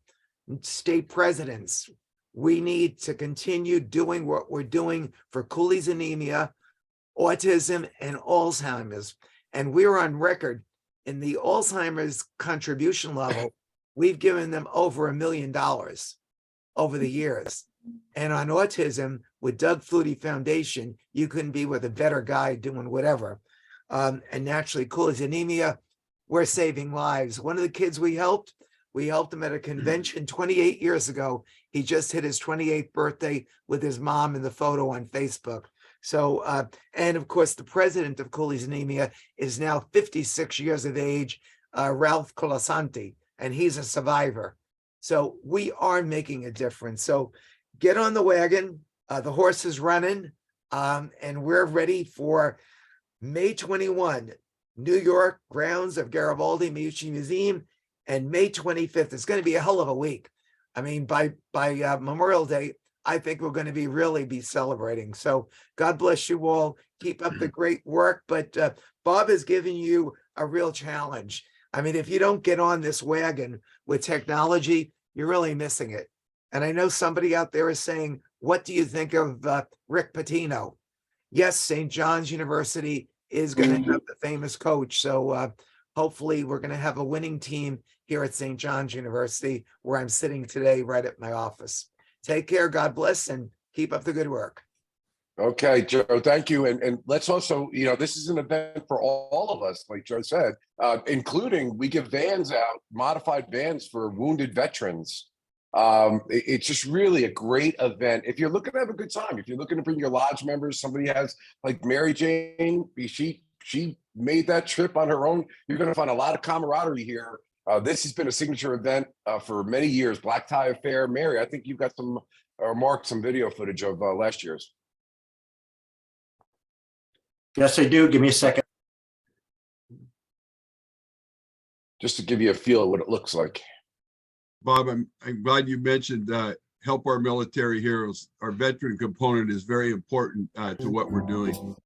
state presidents. We need to continue doing what we're doing for Cooley's anemia, autism, and Alzheimer's. And we're on record in the Alzheimer's contribution level. We've given them over $1 million over the years. And on autism, with Doug Flutie Foundation, you couldn't be with a better guy doing whatever. And naturally, Cooley's anemia, we're saving lives. One of the kids we helped him at a convention 28 years ago. He just hit his 28th birthday with his mom in the photo on Facebook. So, and of course, the president of Cooley's anemia is now 56 years of age, Ralph Colasanti, and he's a survivor. So we are making a difference. So get on the wagon. The horse is running, and we're ready for May 21, New York, grounds of Garibaldi Medici Museum, and May 25th. It's going to be a hell of a week. I mean, by Memorial Day, I think we're going to really be celebrating. So God bless you all. Keep up the great work. But Bob has given you a real challenge. I mean, if you don't get on this wagon with technology, you're really missing it. And I know somebody out there is saying, what do you think of Rick Pitino? Yes, St. John's University is going to have the famous coach. So hopefully we're going to have a winning team here at St. John's University, where I'm sitting today right at my office. Take care. God bless, and keep up the good work. Okay, Joe, thank you. And let's also, you know, this is an event for all of us, like Joe said, including we give vans out, modified vans for wounded veterans. It's just really a great event. If you're looking to have a good time, if you're looking to bring your lodge members, somebody has like Mary Jane, she made that trip on her own. You're going to find a lot of camaraderie here. This has been a signature event for many years. Black Tie Affair. Mary, I think you've got some, or Mark, some video footage of last year's. Yes, I do. Give me a second. Just to give you a feel of what it looks like. Bob, I'm glad you mentioned help our military heroes. Our veteran component is very important to what we're doing.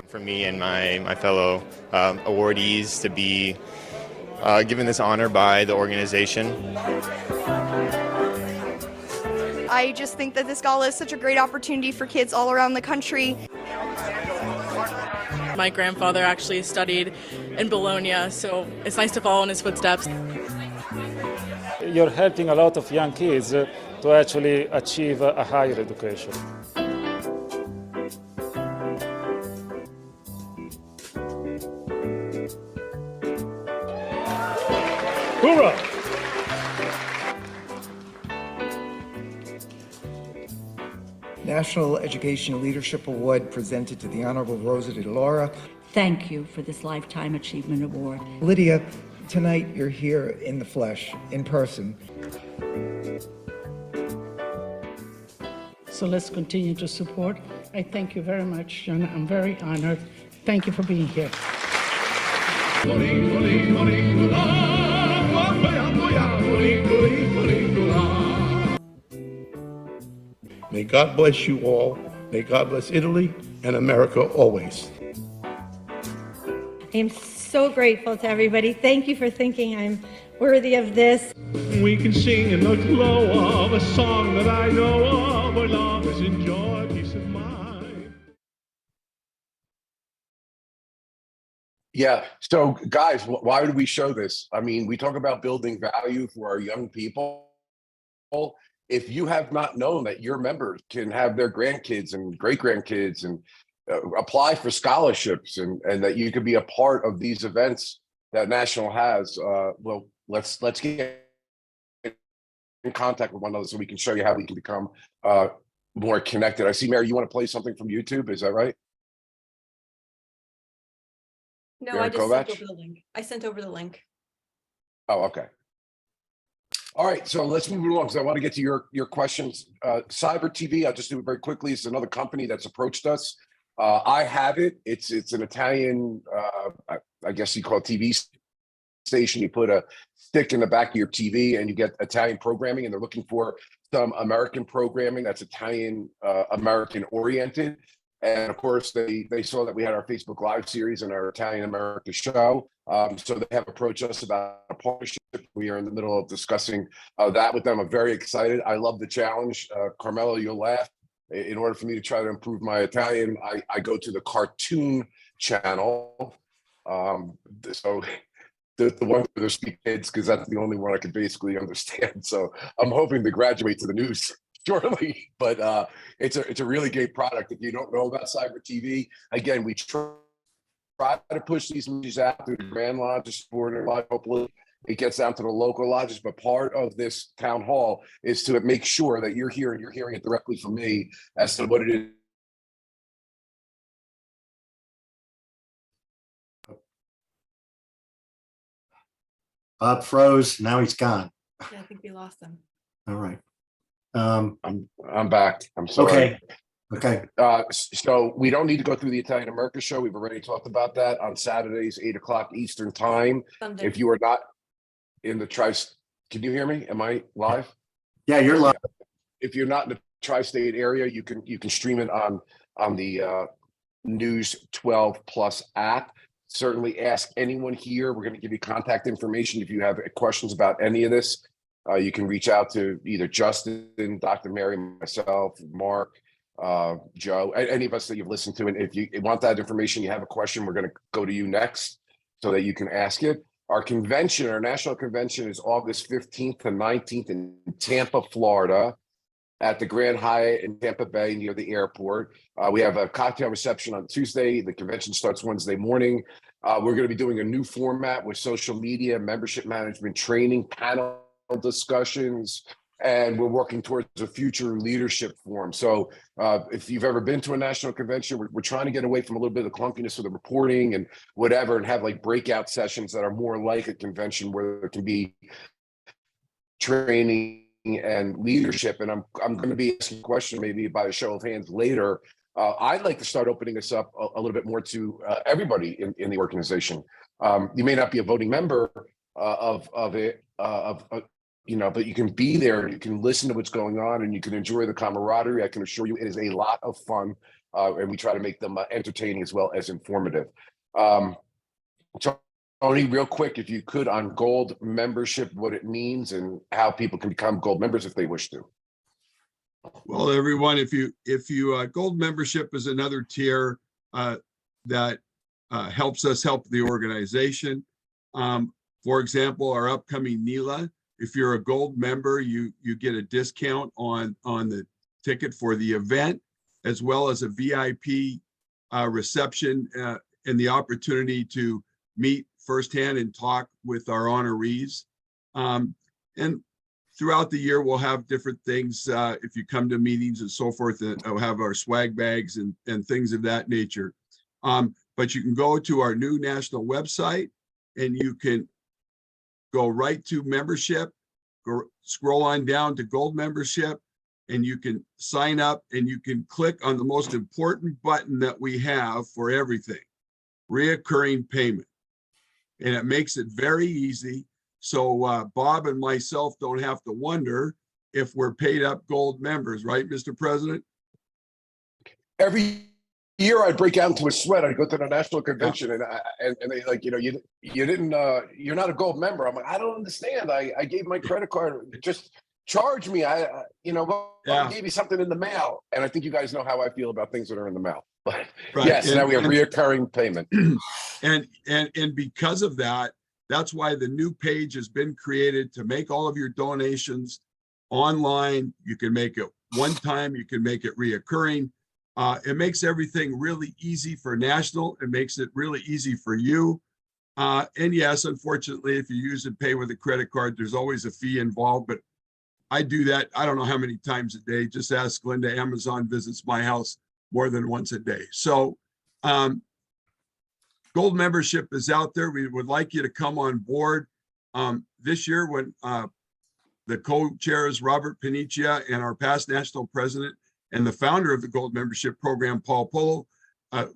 For me and my fellow awardees to be given this honor by the organization. I just think that this gala is such a great opportunity for kids all around the country. My grandfather actually studied in Bologna, so it's nice to follow in his footsteps. You're helping a lot of young kids to actually achieve a higher education. Hoorah! National Education Leadership Award presented to the Honorable Rosa DeLaura. Thank you for this Lifetime Achievement Award. Lydia, tonight you're here in the flesh, in person. So let's continue to support. I thank you very much, Jenna. I'm very honored. Thank you for being here. May God bless you all. May God bless Italy and America always. I am so grateful to everybody. Thank you for thinking I'm worthy of this. We can sing in the glow of a song that I know of, our love is in joy, peace of mind. Yeah. So guys, why do we show this? I mean, we talk about building value for our young people. If you have not known that your members can have their grandkids and great grandkids and apply for scholarships and that you could be a part of these events that National has. Well, let's get in contact with one another so we can show you how we can become more connected. I see, Mary, you want to play something from YouTube? Is that right? No, Mary I just sent Kovacs? over the link. I sent over the link. Oh, okay. All right, so let's move along because I want to get to your questions. Cyber TV, I'll just do it very quickly. It's another company that's approached us. I have it. It's an Italian, I guess you call it TV station. You put a stick in the back of your TV and you get Italian programming, and they're looking for some American programming that's Italian American oriented. And of course, they saw that we had our Facebook Live series and our Italian America show. So they have approached us about a partnership. We are in the middle of discussing that with them. I'm very excited. I love the challenge. Carmelo, you'll laugh. In order for me to try to improve my Italian, I go to the cartoon channel. So the one where they speak kids, because that's the only one I can basically understand. So I'm hoping to graduate to the news shortly, but it's a really great product. If you don't know about Cyber TV, again, we try to push these movies out through the Grand Lodges, Border Lodge. Hopefully it gets down to the local lodges, but part of this town hall is to make sure that you're here and you're hearing it directly from me as to what it is. Bob froze, now he's gone. Yeah, I think we lost them. All right. I'm back. I'm sorry. Okay. Okay. So we don't need to go through the Italian America show. We've already talked about that on Saturdays, 8 o'clock Eastern time. Sunday. If you are not in the can you hear me? Am I live? Yeah, you're live. If you're not in the tri-state area, you can stream it on the News 12 Plus app. Certainly ask anyone here. We're going to give you contact information. If you have questions about any of this, you can reach out to either Justin, Dr. Mary, myself, Mark, Joe, any of us that you've listened to. And if you want that information, you have a question, we're going to go to you next so that you can ask it. Our convention, our national convention, is August 15th to 19th in Tampa, Florida, at the Grand Hyatt in Tampa Bay near the airport. We have a cocktail reception on Tuesday. The convention starts Wednesday morning. We're going to be doing a new format with social media, membership management training, panel discussions, and we're working towards a future leadership forum. So if you've ever been to a national convention, we're trying to get away from a little bit of the clunkiness of the reporting and whatever, and have like breakout sessions that are more like a convention where there can be training and leadership. And I'm going to be asking a question maybe by a show of hands later. I'd like to start opening this up a little bit more to everybody in the organization. You may not be a voting member of it, but you can be there, you can listen to what's going on, and you can enjoy the camaraderie. I can assure you it is a lot of fun, and we try to make them entertaining as well as informative. Tony, real quick, if you could, on gold membership, what it means and how people can become gold members if they wish to. Well, everyone, if you gold membership is another tier that helps us help the organization. For example, our upcoming NELA, if you're a gold member, you get a discount on the ticket for the event, as well as a VIP reception and the opportunity to meet firsthand and talk with our honorees. And throughout the year, we'll have different things. If you come to meetings and so forth, we'll have our swag bags and things of that nature. But you can go to our new national website and you can go right to membership, go scroll on down to gold membership, and you can sign up and you can click on the most important button that we have for everything, reoccurring payment. And it makes it very easy. So Bob and myself don't have to wonder if we're paid up gold members, right, Mr. President? Every year I'd break out into a sweat. I'd go to the national convention and they like, you're not a gold member. I'm like, I don't understand. I gave my credit card, just charge me. I gave you something in the mail. And I think you guys know how I feel about things that are in the mail. But right. Yes, now we have reoccurring payment. And because of that, that's why the new page has been created to make all of your donations online. You can make it one time, you can make it reoccurring. It makes everything really easy for national. It makes it really easy for you. And yes, unfortunately, if you use and pay with a credit card, there's always a fee involved, but I do that. I don't know how many times a day. Just ask Linda. Amazon visits my house more than once a day. So gold membership is out there. We would like you to come on board. This year, when the co-chairs, Robert Panicia, and our past national president and the founder of the gold membership program, Paul Polo,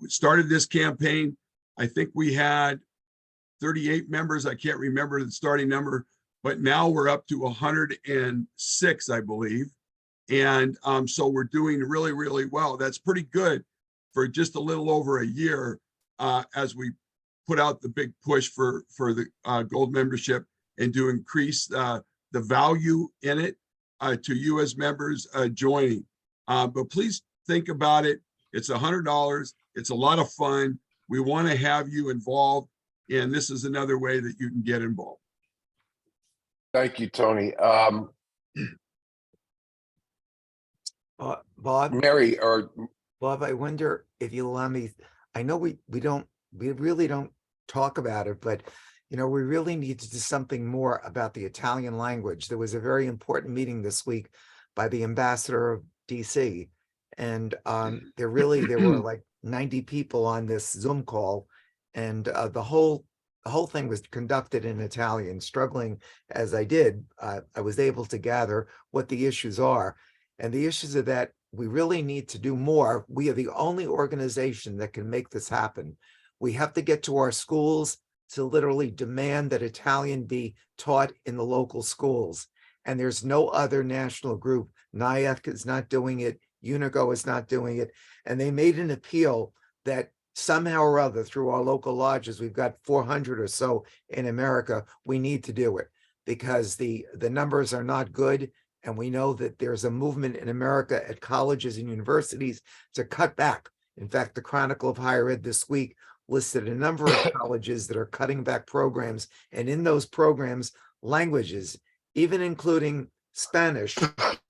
started this campaign. I think we had 38 members. I can't remember the starting number, but now we're up to 106, I believe. And so we're doing really, really well. That's pretty good for just a little over a year as we put out the big push for the gold membership and to increase the value in it to you as members joining. But please think about it. It's $100. It's a lot of fun. We want to have you involved. And this is another way that you can get involved. Thank you, Tony. Bob, Mary, or Bob, I wonder if you'll allow me. I know we really don't talk about it, but we really need to do something more about the Italian language. There was a very important meeting this week by the ambassador of DC, and there were like 90 people on this Zoom call, and the whole thing was conducted in Italian. Struggling as I did, I was able to gather what the issues are. And the issues are that we really need to do more. We are the only organization that can make this happen. We have to get to our schools to literally demand that Italian be taught in the local schools. And there's no other national group. NIAC is not doing it. Unigo is not doing it. And they made an appeal that somehow or other through our local lodges, we've got 400 or so in America, we need to do it because the numbers are not good. And we know that there's a movement in America at colleges and universities to cut back. In fact, the Chronicle of Higher Ed this week listed a number of colleges that are cutting back programs. And in those programs, languages, even including Spanish,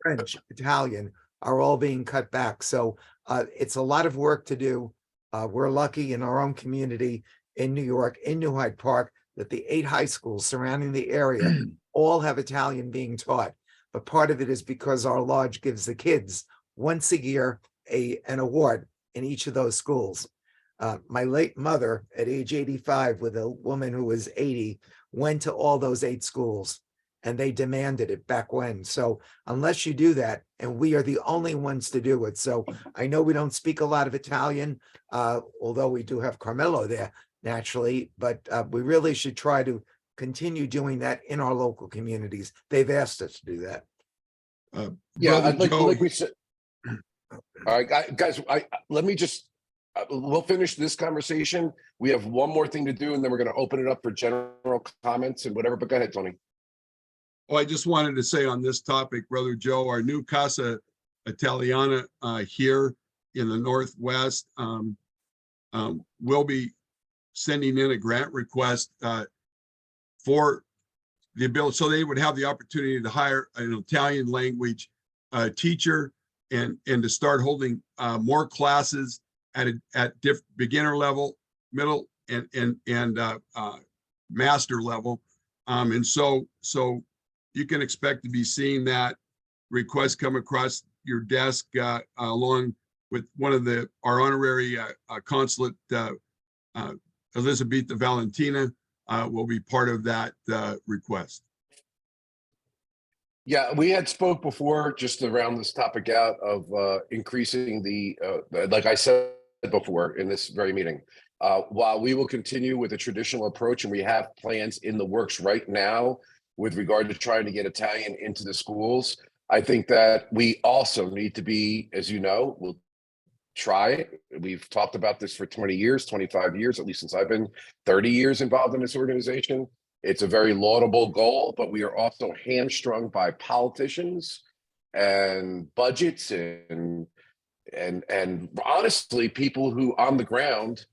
French, Italian, are all being cut back. So it's a lot of work to do. We're lucky in our own community in New York, in New Hyde Park, that the 8 high schools surrounding the area all have Italian being taught. But part of it is because our lodge gives the kids once a year an award in each of those schools. My late mother at age 85 with a woman who was 80 went to all those 8 schools and they demanded it back when. So unless you do that, and we are the only ones to do it. So I know we don't speak a lot of Italian, although we do have Carmelo there naturally, but we really should try to continue doing that in our local communities. They've asked us to do that. Yeah, like we said. All right, guys, let me just, we'll finish this conversation. We have one more thing to do, and then we're going to open it up for general comments and whatever. But go ahead, Tony. Oh, I just wanted to say on this topic, Brother Joe, our new Casa Italiana here in the Northwest will be sending in a grant request for the ability, so they would have the opportunity to hire an Italian language teacher and to start holding more classes at beginner level, middle, and master level. And so you can expect to be seeing that request come across your desk along with one of our honorary consulate, Elizabeth Valentina, will be part of that request. Yeah, we had spoke before just to round this topic out of increasing the, like I said before in this very meeting, while we will continue with the traditional approach and we have plans in the works right now with regard to trying to get Italian into the schools, I think that we also need to be, as you know, we'll try it. We've talked about this for 20 years, 25 years, at least since I've been 30 years involved in this organization. It's a very laudable goal, but we are also hamstrung by politicians and budgets and honestly, people who on the ground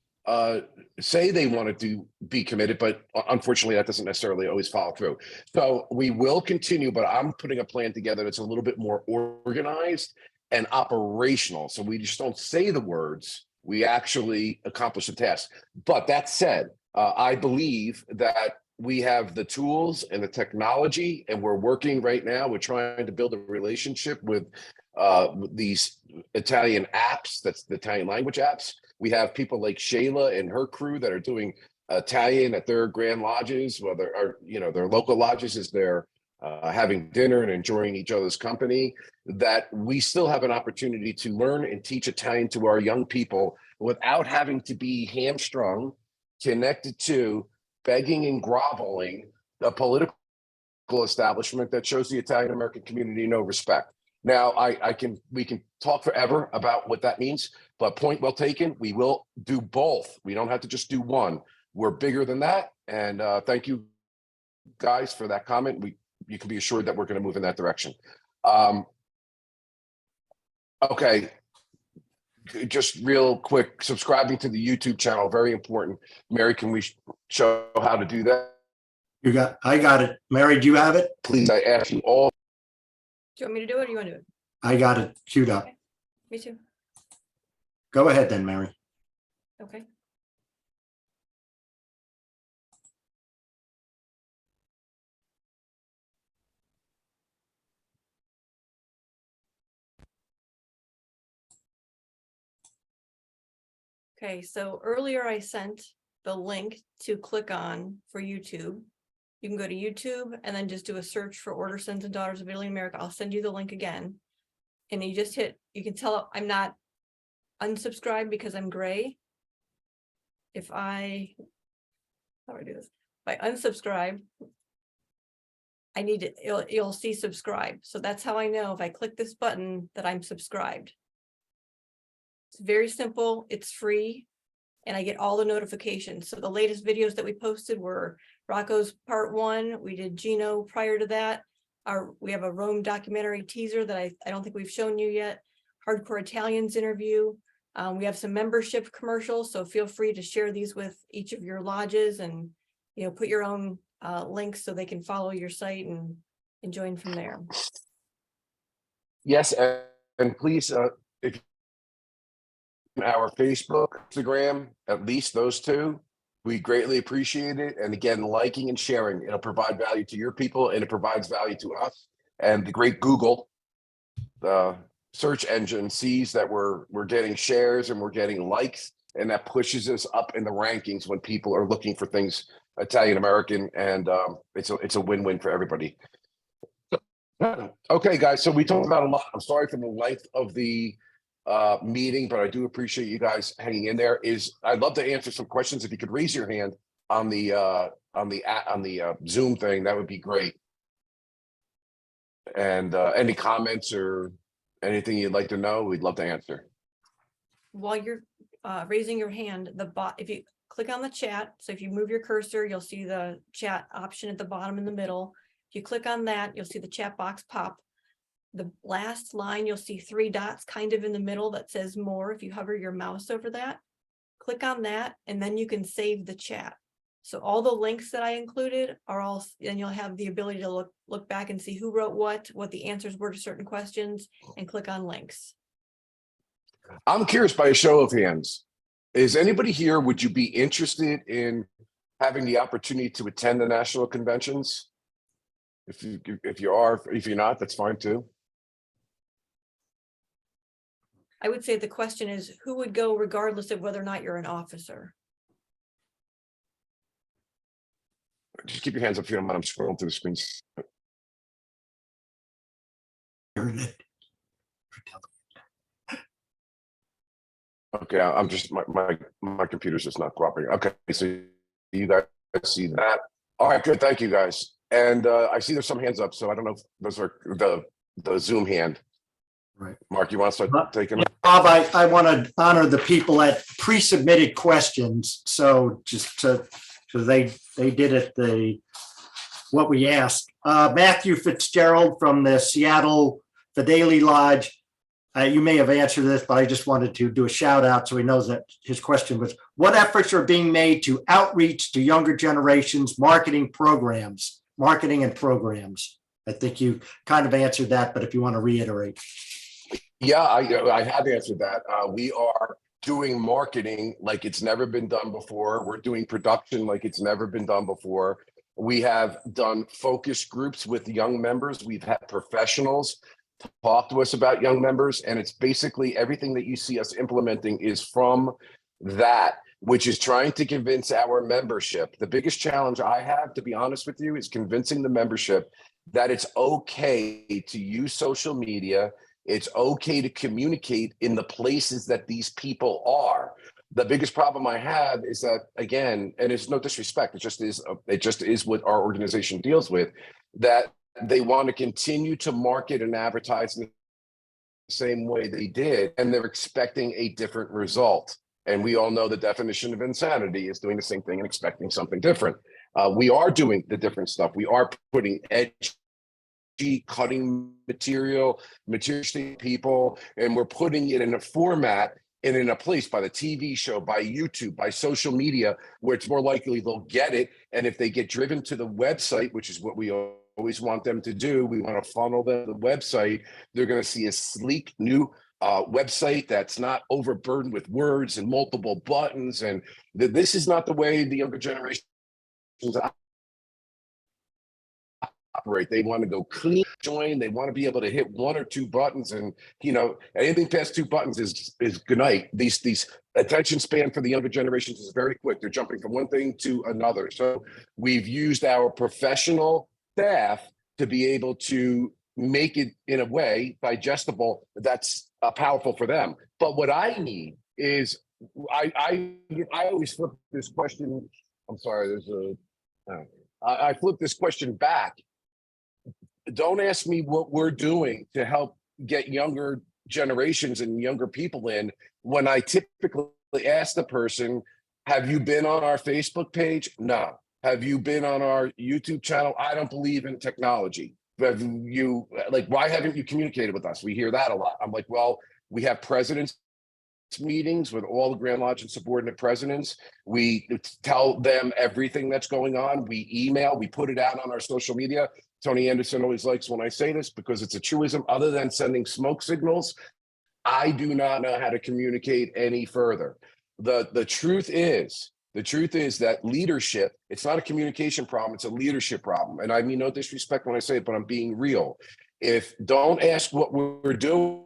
say they want to be committed, but unfortunately that doesn't necessarily always follow through. So we will continue, but I'm putting a plan together that's a little bit more organized and operational. So we just don't say the words, we actually accomplish the task. But that said, I believe that we have the tools and the technology, and we're working right now. We're trying to build a relationship with these Italian apps, that's the Italian language apps. We have people like Shayla and her crew that are doing Italian at their grand lodges, whether or their local lodges, as they're having dinner and enjoying each other's company. That we still have an opportunity to learn and teach Italian to our young people without having to be hamstrung, connected to, begging and groveling a political establishment that shows the Italian American community no respect. Now, we can talk forever about what that means, but point well taken. We will do both. We don't have to just do one. We're bigger than that. And thank you guys for that comment. You can be assured that we're going to move in that direction. Okay. Just real quick, subscribing to the YouTube channel, very important. Mary, can we show how to do that? I got it. Mary, do you have it? Please, I ask you all. Do you want me to do it or do you want to do it? I got it queued up. Okay. Me too. Go ahead then, Mary. Okay. Okay, so earlier I sent the link to click on for YouTube. You can go to YouTube and then just do a search for Order Sons and Daughters of Italy in America. I'll send you the link again. And you just hit, you can tell I'm not unsubscribed because I'm gray. How do I do this? If I unsubscribe, I need to, you'll see subscribe. So that's how I know if I click this button that I'm subscribed. It's very simple, it's free, and I get all the notifications. So the latest videos that we posted were Rocco's part 1. We did Gino prior to that. We have a Rome documentary teaser that I don't think we've shown you yet. Hardcore Italians interview. We have some membership commercials, so feel free to share these with each of your lodges and put your own links so they can follow your site and join from there. Yes, and please, if our Facebook, Instagram, at least those two, we greatly appreciate it. And again, liking and sharing, it'll provide value to your people and it provides value to us. And the great Google, the search engine, sees that we're getting shares and we're getting likes, and that pushes us up in the rankings when people are looking for things Italian American, and it's a win-win for everybody. Okay, guys, so we talked about a lot. I'm sorry for the length of the meeting, but I do appreciate you guys hanging in there. I'd love to answer some questions. If you could raise your hand on the Zoom thing, that would be great. And any comments or anything you'd like to know, we'd love to answer. While you're raising your hand, if you click on the chat, so if you move your cursor, you'll see the chat option at the bottom in the middle. If you click on that, you'll see the chat box pop. The last line, you'll see 3 dots kind of in the middle that says more. If you hover your mouse over that, click on that, and then you can save the chat. So all the links that I included are all, and you'll have the ability to look back and see who wrote what the answers were to certain questions, and click on links. I'm curious, by a show of hands, is anybody here, would you be interested in having the opportunity to attend the national conventions? If you are, if you're not, that's fine too. I would say the question is, who would go regardless of whether or not you're an officer? Just keep your hands up if you don't mind. I'm scrolling through the screens. Okay, I'm just my computer's just not cooperating. Okay, so you guys see that. All right, good. Thank you, guys. And I see there's some hands up, so I don't know if those are the Zoom hand. Right. Mark, you want to start taking it? Bob, I want to honor the people that pre-submitted questions. So so they did it what we asked. Matthew Fitzgerald from the Seattle Fidelity Lodge. You may have answered this, but I just wanted to do a shout out so he knows that his question was, what efforts are being made to outreach to younger generations, marketing and programs? I think you kind of answered that, but if you want to reiterate. Yeah, I have answered that. We are doing marketing like it's never been done before. We're doing production like it's never been done before. We have done focus groups with young members. We've had professionals talk to us about young members, and it's basically everything that you see us implementing is from that, which is trying to convince our membership. The biggest challenge I have, to be honest with you, is convincing the membership that it's okay to use social media. It's okay to communicate in the places that these people are. The biggest problem I have is that, again, and it's no disrespect, it just is what our organization deals with, that they want to continue to market and advertise in the same way they did, and they're expecting a different result. And we all know the definition of insanity is doing the same thing and expecting something different. We are doing the different stuff. We are putting edgy, cutting material to people, and we're putting it in a format and in a place by the TV show, by YouTube, by social media, where it's more likely they'll get it. And if they get driven to the website, which is what we always want them to do, we want to funnel them to the website. They're going to see a sleek new website that's not overburdened with words and multiple buttons. And this is not the way the younger generations operate. They want to go clean, join. They want to be able to hit one or two buttons, and anything past two buttons is good night. These attention span for the younger generations is very quick. They're jumping from one thing to another. So we've used our professional staff to be able to make it in a way digestible that's powerful for them. But what I need is I always flip this question. I'm sorry. I flip this question back. Don't ask me what we're doing to help get younger generations and younger people in, when I typically ask the person, have you been on our Facebook page? No. Have you been on our YouTube channel? I don't believe in technology. Have you, why haven't you communicated with us? We hear that a lot. I'm like, well, we have presidents meetings with all the Grand Lodge and subordinate presidents. We tell them everything that's going on. We email, we put it out on our social media. Tony Anderson always likes when I say this because it's a truism. Other than sending smoke signals, I do not know how to communicate any further. The truth is that leadership, it's not a communication problem, it's a leadership problem. And I mean no disrespect when I say it, but I'm being real. Don't ask what we're doing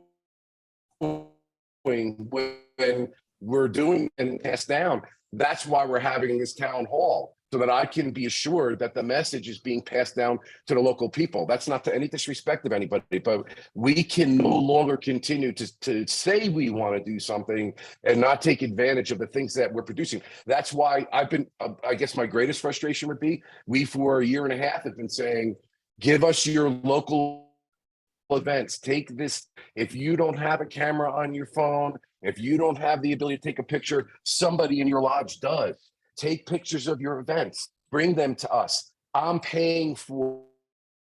when we're doing and pass down. That's why we're having this town hall, so that I can be assured that the message is being passed down to the local people. That's not to any disrespect of anybody, but we can no longer continue to say we want to do something and not take advantage of the things that we're producing. That's why I've been, I guess my greatest frustration would be, we for a year and a half have been saying, give us your local events. Take this. If you don't have a camera on your phone, if you don't have the ability to take a picture, somebody in your lodge does. Take pictures of your events, bring them to us. I'm paying for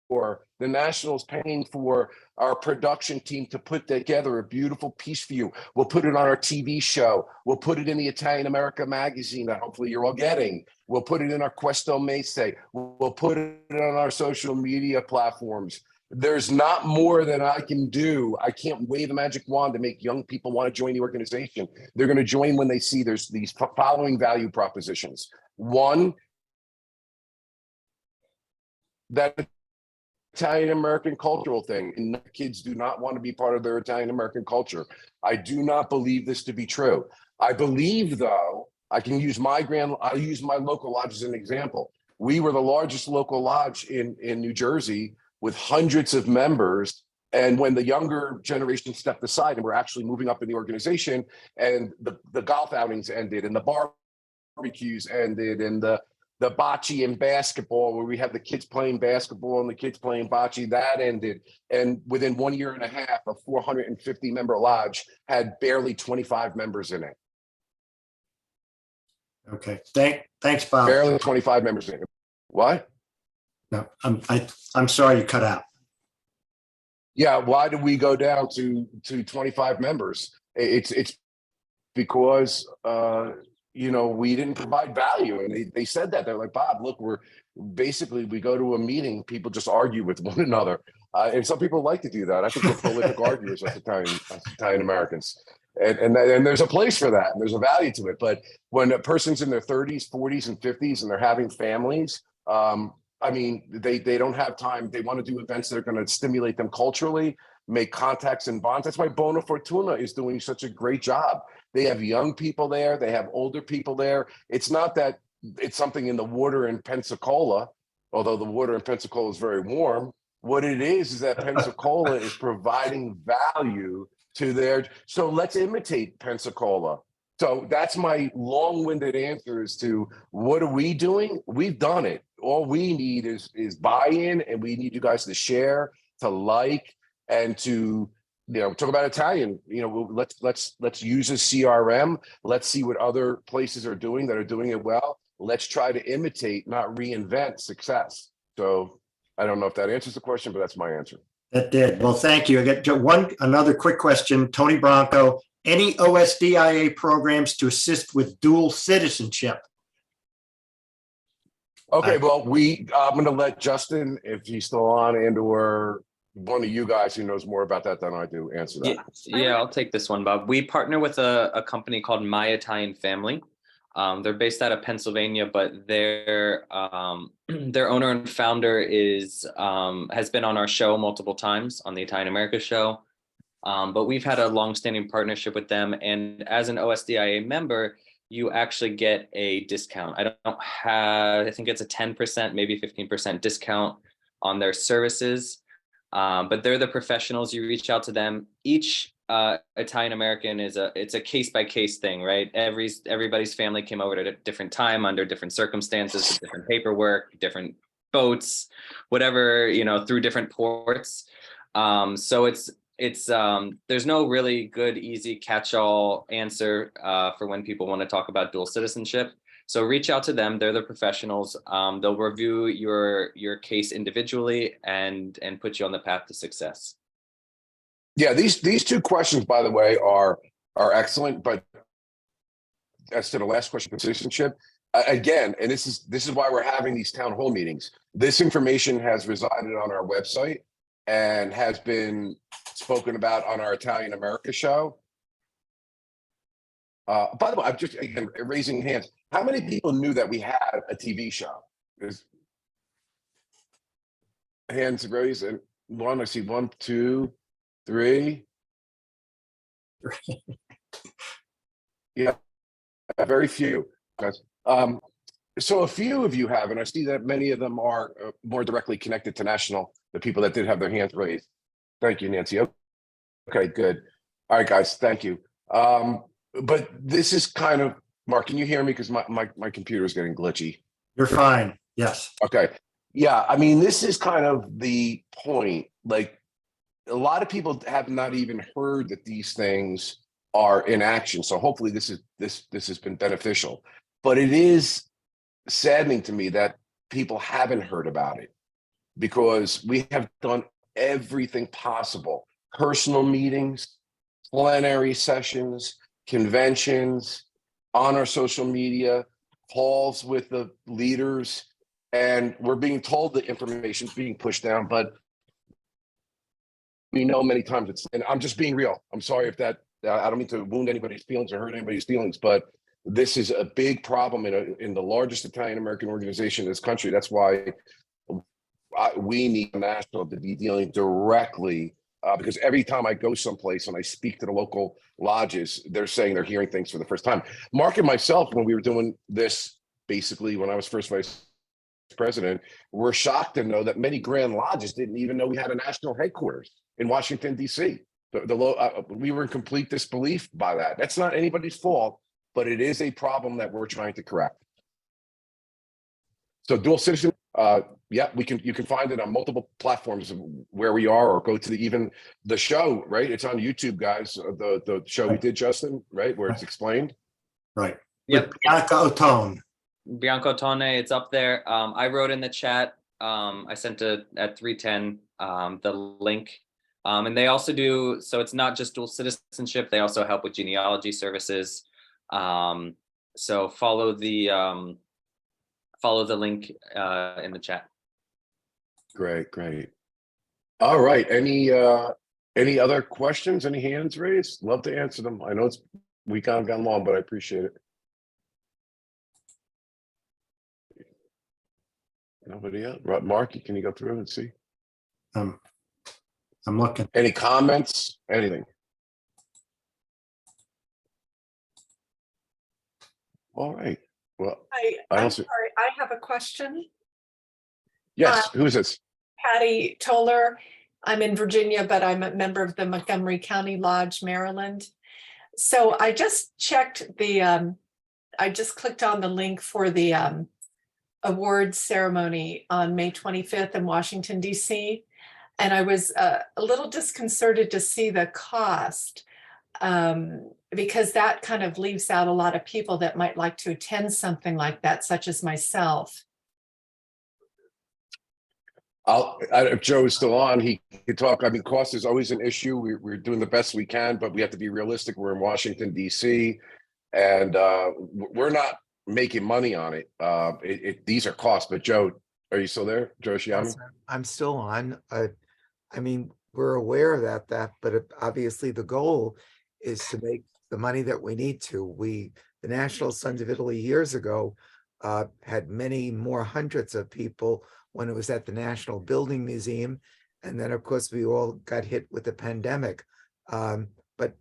the Nationals, paying for our production team to put together a beautiful piece for you. We'll put it on our TV show. We'll put it in the Italian America magazine that hopefully you're all getting. We'll put it in our Questo Mese. We'll put it on our social media platforms. There's not more than I can do. I can't wave a magic wand to make young people want to join the organization. They're going to join when they see there's these following value propositions. One, that Italian American cultural thing, and kids do not want to be part of their Italian American culture. I do not believe this to be true. I believe, though, I use my local lodge as an example. We were the largest local lodge in New Jersey, with hundreds of members. And when the younger generation stepped aside and we're actually moving up in the organization, and the golf outings ended and the barbecues ended and the bocce and basketball, where we have the kids playing basketball and the kids playing bocce, that ended. And within 1 year and a half, a 450 member lodge had barely 25 members in it. Okay, thanks, Bob. Barely 25 members in it. What? No, I'm sorry you cut out. Yeah, why did we go down to 25 members? It's because we didn't provide value. And they said that. They're like, Bob, look, we go to a meeting, people just argue with one another. And some people like to do that. I think we're prolific arguers as Italian Americans. And there's a place for that. And there's a value to it. But when a person's in their 30s, 40s, and 50s, and they're having families, they don't have time. They want to do events that are going to stimulate them culturally, make contacts and bonds. That's why Bona Fortuna is doing such a great job. They have young people there. They have older people there. It's not that it's something in the water in Pensacola, although the water in Pensacola is very warm. What it is that Pensacola is providing value to so let's imitate Pensacola. So that's my long-winded answer as to what are we doing? We've done it. All we need is buy-in, and we need you guys to share, to like, and to talk about Italian. Let's use a CRM. Let's see what other places are doing that are doing it well. Let's try to imitate, not reinvent success. So I don't know if that answers the question, but that's my answer. That did. Well, thank you. I got another quick question. Tony Bronco, any OSDIA programs to assist with dual citizenship? Okay, well, I'm going to let Justin, if he's still on, or one of you guys who knows more about that than I do, answer that. Yeah, I'll take this one, Bob. We partner with a company called My Italian Family. They're based out of Pennsylvania, but their owner and founder has been on our show multiple times, on the Italian America show. But we've had a longstanding partnership with them, and as an OSDIA member, you actually get a discount. I think it's a 10%, maybe 15% discount on their services. But they're the professionals. You reach out to them. Each Italian American it's a case by case thing, right? Everybody's family came over at a different time, under different circumstances, different paperwork, different boats, whatever, through different ports. So it's there's no really good, easy catch-all answer for when people want to talk about dual citizenship. So reach out to them. They're the professionals. They'll review your case individually and put you on the path to success. Yeah, these two questions, by the way, are excellent. But as to the last question, citizenship, again, and this is why we're having these town hall meetings. This information has resided on our website and has been spoken about on our Italian America show. By the way, I'm just again raising hands. How many people knew that we had a TV show? There's hands raised, and one. I see 1, 2, 3. Yeah, very few. So a few of you have, and I see that many of them are more directly connected to national. The people that did have their hands raised. Thank you, Nancy. Okay, good. All right, guys. Thank you. But this is kind of, Mark, can you hear me? Because my computer is getting glitchy. You're fine. Yes. Okay. Yeah. I mean, this is kind of the point. Like, a lot of people have not even heard that these things are in action. So hopefully this has been beneficial. But it is saddening to me that people haven't heard about it, because we have done everything possible. Personal meetings, plenary sessions, conventions, on our social media, calls with the leaders, and we're being told the information is being pushed down, but we know many times and I'm just being real. I'm sorry if that, I don't mean to wound anybody's feelings or hurt anybody's feelings, but this is a big problem in the largest Italian American organization in this country. That's why we need national to be dealing directly, because every time I go someplace and I speak to the local lodges, they're saying they're hearing things for the first time. Mark and myself, when we were doing this, basically when I was first vice president, were shocked to know that many Grand Lodges didn't even know we had a national headquarters in Washington, D.C. We were in complete disbelief by that. That's not anybody's fault, but it is a problem that we're trying to correct. So dual citizen, yeah, you can find it on multiple platforms of where we are, or go to even the show, right? It's on YouTube, guys. The show we did, Justin, right, where it's explained. Right. Yep. Bianca Ottone. Bianca Ottone, it's up there. I wrote in the chat. I sent it at 3:10 the link. And they also do, so it's not just dual citizenship. They also help with genealogy services. So follow the link in the chat. Great, great. All right. Any other questions? Any hands raised? Love to answer them. I know we kind of gone long, but I appreciate it. Nobody else? Mark, can you go through and see? I'm looking. Any comments? Anything? All right. Well, I I'm don't see. sorry, I have a question. Yes, who is this? Patty Toller. I'm in Virginia, but I'm a member of the Montgomery County Lodge, Maryland. So I just checked I just clicked on the link for the awards ceremony on May 25th in Washington, DC. And I was a little disconcerted to see the cost because that kind of leaves out a lot of people that might like to attend something like that, such as myself. If Joe is still on, he could talk. I mean, cost is always an issue. We're doing the best we can, but we have to be realistic. We're in Washington, D.C., and we're not making money on it. These are costs. But Joe, are you still there? Joe Shiami? Yes, I'm still on. I mean, we're aware of that, but obviously the goal is to make the money that we need to. The National Sons of Italy years ago had many more hundreds of people when it was at the National Building Museum. And then, of course, we all got hit with the pandemic. But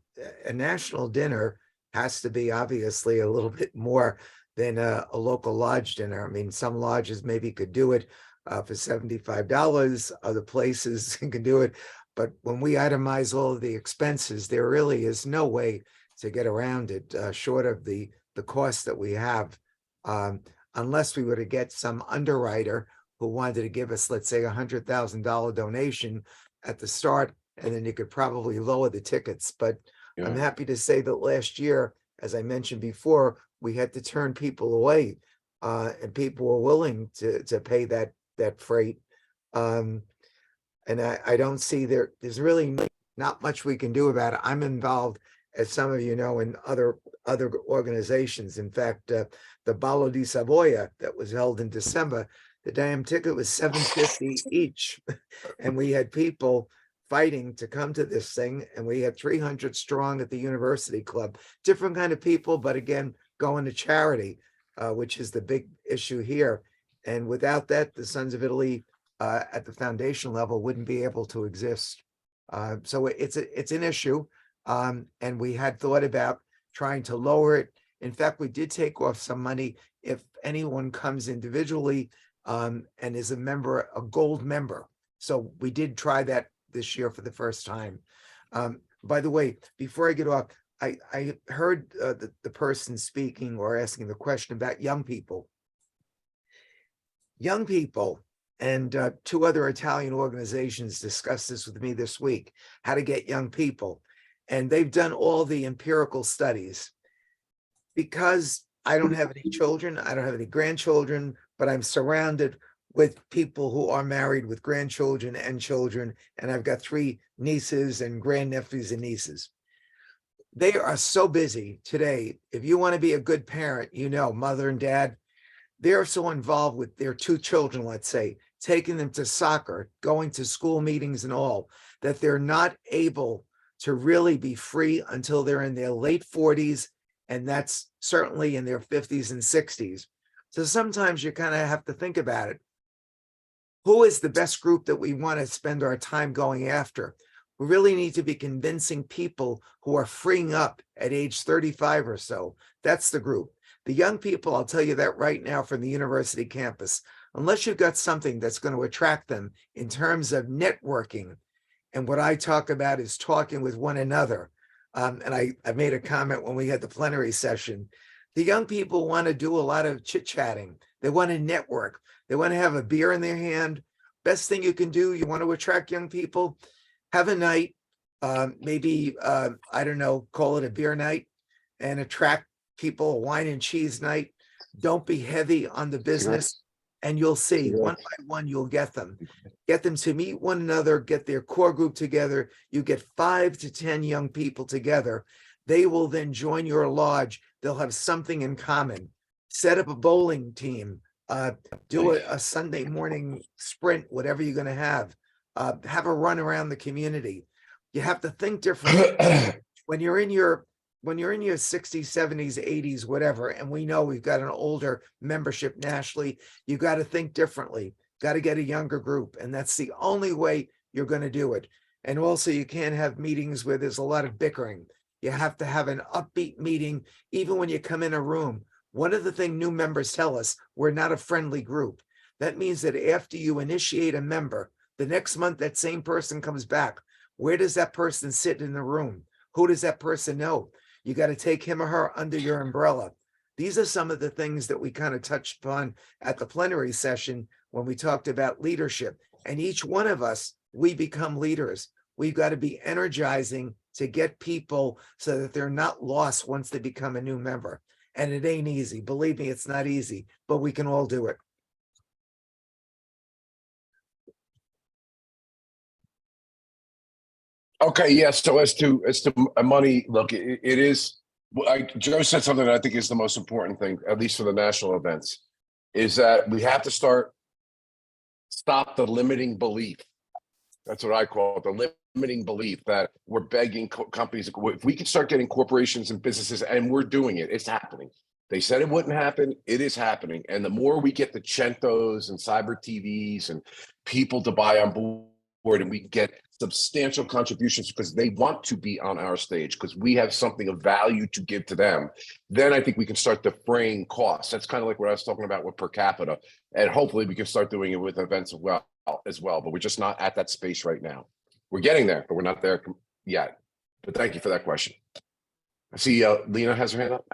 a national dinner has to be obviously a little bit more than a local lodge dinner. I mean, some lodges maybe could do it for $75, other places can do it. But when we itemize all of the expenses, there really is no way to get around it short of the cost that we have, unless we were to get some underwriter who wanted to give us, let's say, $100,000 donation at the start, and then you could probably lower the tickets. But I'm happy to say that last year, as I mentioned before, we had to turn people away, and people were willing to pay that freight. And I don't see there's really not much we can do about it. I'm involved, as some of you know, in other organizations. In fact, the Ballo di Savoia that was held in December, the damn ticket was $7.50 each. And we had people fighting to come to this thing. And we had 300 strong at the University Club, different kind of people, but again, going to charity, which is the big issue here. And without that, the Sons of Italy at the foundation level wouldn't be able to exist. So it's an issue. And we had thought about trying to lower it. In fact, we did take off some money if anyone comes individually and is a gold member. So we did try that this year for the first time. By the way, before I get off, I heard the person speaking or asking the question about young people. Young people, and two other Italian organizations discussed this with me this week, how to get young people. And they've done all the empirical studies. Because I don't have any children, I don't have any grandchildren, but I'm surrounded with people who are married with grandchildren and children. And I've got 3 nieces and grandnephews and nieces. They are so busy today. If you want to be a good parent, mother and dad, they're so involved with their 2 children, let's say, taking them to soccer, going to school meetings and all, that they're not able to really be free until they're in their late 40s. And that's certainly in their 50s and 60s. So sometimes you kind of have to think about it. Who is the best group that we want to spend our time going after? We really need to be convincing people who are freeing up at age 35 or so. That's the group. The young people, I'll tell you that right now from the university campus, unless you've got something that's going to attract them in terms of networking. And what I talk about is talking with one another. And I made a comment when we had the plenary session. The young people want to do a lot of chit-chatting. They want to network. They want to have a beer in their hand. Best thing you can do, you want to attract young people, have a night, maybe, I don't know, call it a beer night, and attract people, a wine and cheese night. Don't be heavy on the business. And you'll see one by one, you'll get them to meet one another, get their core group together. You get 5 to 10 young people together. They will then join your lodge. they'll have something in common. Set up a bowling team, do a Sunday morning sprint, whatever you're gonna have a run around the community. You have to think differently. When you're in your 60s, 70s, 80s, whatever, and we know we've got an older membership nationally, you got to think differently. Got to get a younger group, and that's the only way you're going to do it. And also, you can't have meetings where there's a lot of bickering. You have to have an upbeat meeting, even when you come in a room. One of the things new members tell us, we're not a friendly group. That means that after you initiate a member, the next month that same person comes back. Where does that person sit in the room? Who does that person know? You got to take him or her under your umbrella. These are some of the things that we kind of touched upon at the plenary session when we talked about leadership. And each one of us, we become leaders. We've got to be energizing to get people so that they're not lost once they become a new member. And it ain't easy. Believe me, it's not easy, but we can all do it. Okay, yes. So as to money, look, it is. Joe said something that I think is the most important thing, at least for the national events, is that we have to stop the limiting belief. That's what I call it, the limiting belief that we're begging companies. If we can start getting corporations and businesses, and we're doing it, it's happening. They said it wouldn't happen. It is happening. And the more we get the Centos and Cyber TVs and people to buy on board, and we get substantial contributions because they want to be on our stage because we have something of value to give to them, then I think we can start defraying costs. That's kind of like what I was talking about with per capita. And hopefully we can start doing it with events as well, but we're just not at that space right now. We're getting there, but we're not there yet. But thank you for that question. I see Lena has her hand up.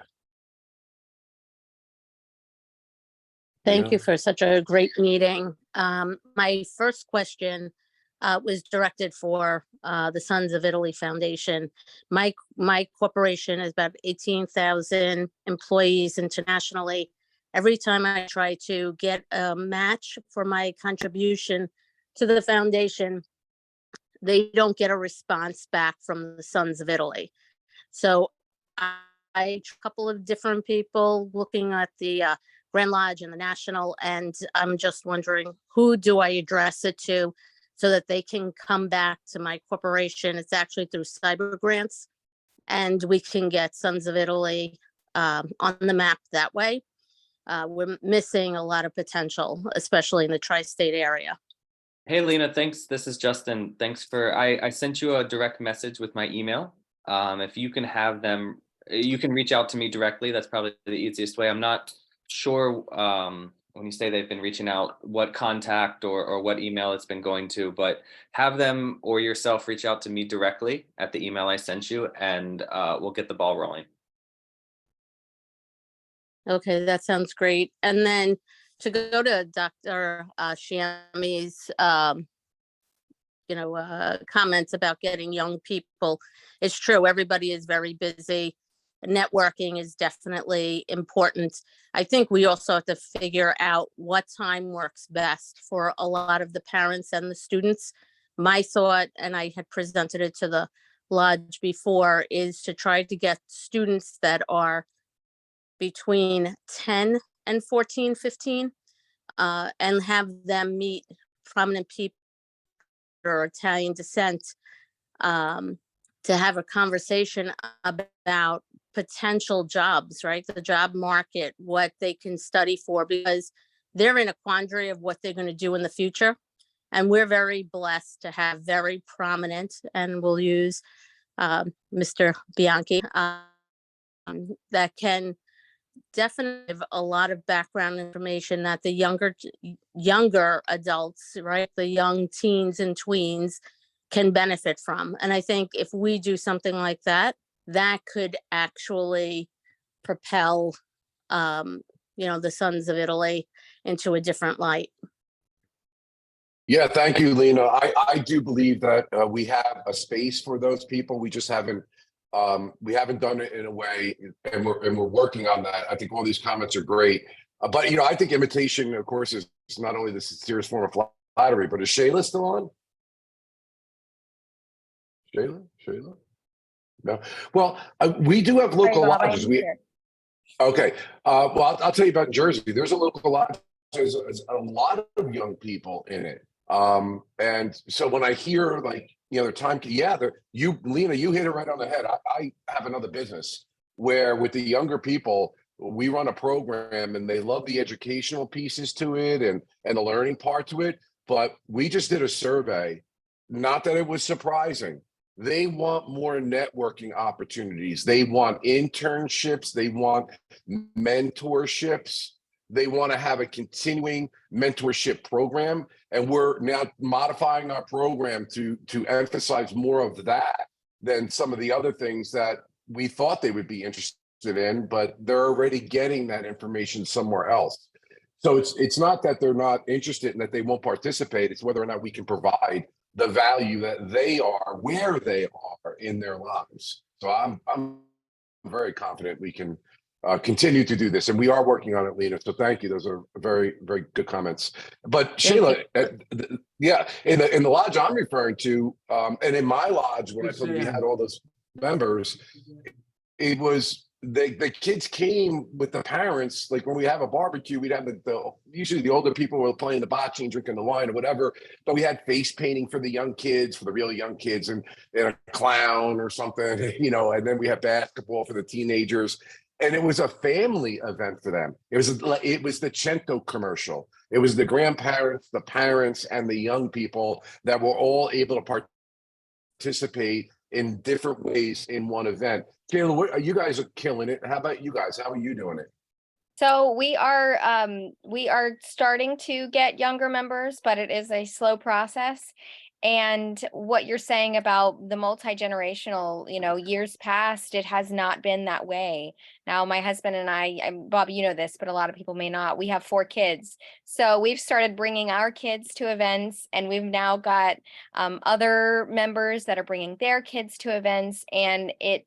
Thank you for such a great meeting. My first question was directed for the Sons of Italy Foundation. My corporation is about 18,000 employees internationally. Every time I try to get a match for my contribution to the foundation, they don't get a response back from the Sons of Italy. So a couple of different people looking at the Grand Lodge and the National, and I'm just wondering, who do I address it to so that they can come back to my corporation? It's actually through cyber grants, and we can get Sons of Italy on the map that way. We're missing a lot of potential, especially in the tri-state area. Hey, Lena, thanks. This is Justin. Thanks for, I sent you a direct message with my email. If you can have them, you can reach out to me directly. That's probably the easiest way. I'm not sure when you say they've been reaching out, what contact or what email it's been going to, but have them or yourself reach out to me directly at the email I sent you, and we'll get the ball rolling. Okay, that sounds great. And then to go to Dr. Shiami's, comments about getting young people, it's true. Everybody is very busy. Networking is definitely important. I think we also have to figure out what time works best for a lot of the parents and the students. My thought, and I had presented it to the lodge before, is to try to get students that are between 10 and 14, 15, and have them meet prominent people or Italian descent to have a conversation about potential jobs, right? The job market, what they can study for, because they're in a quandary of what they're going to do in the future. And we're very blessed to have very prominent, and we'll use Mr. Bianchi, that can definitely give a lot of background information that the younger adults, right, the young teens and tweens can benefit from. And I think if we do something like that, that could actually propel, the Sons of Italy into a different light. Yeah, thank you, Lena. I do believe that we have a space for those people. We just haven't done it in a way, and we're working on that. I think all these comments are great, but I think imitation, of course, is not only the sincerest form of flattery. But is Shayla still on? Shayla? No. Well, we do have local lodges. Okay. Well, I'll tell you about Jersey. There's a local lodge. There's a lot of young people in it. And so when I hear like, their time, Lena, you hit it right on the head. I have another business where with the younger people, we run a program and they love the educational pieces to it and the learning part to it. But we just did a survey, not that it was surprising. They want more networking opportunities. They want internships. They want mentorships. They want to have a continuing mentorship program. And we're now modifying our program to emphasize more of that than some of the other things that we thought they would be interested in, but they're already getting that information somewhere else. So it's not that they're not interested and that they won't participate. It's whether or not we can provide the value that they are where they are in their lives. So I'm very confident we can continue to do this, and we are working on it, Lena. So thank you. Those are very, very good comments. But Shayla, yeah, in the lodge I'm referring to, and in my lodge when I told you we had all those members, it was the kids came with the parents. Like when we have a barbecue, we'd have usually the older people were playing the bocce and drinking the wine or whatever. But we had face painting for the young kids, for the really young kids, and a clown or something, and then we had basketball for the teenagers. And it was a family event for them. It was the Cento commercial. It was the grandparents, the parents, and the young people that were all able to participate in different ways in one event. Kayla, you guys are killing it. How about you guys? How are you doing it? So we are starting to get younger members, but it is a slow process. And what you're saying about the multi-generational, years past, it has not been that way. Now, my husband and I, Bob, you know this, but a lot of people may not. We have 4 kids. So we've started bringing our kids to events, and we've now got other members that are bringing their kids to events. And it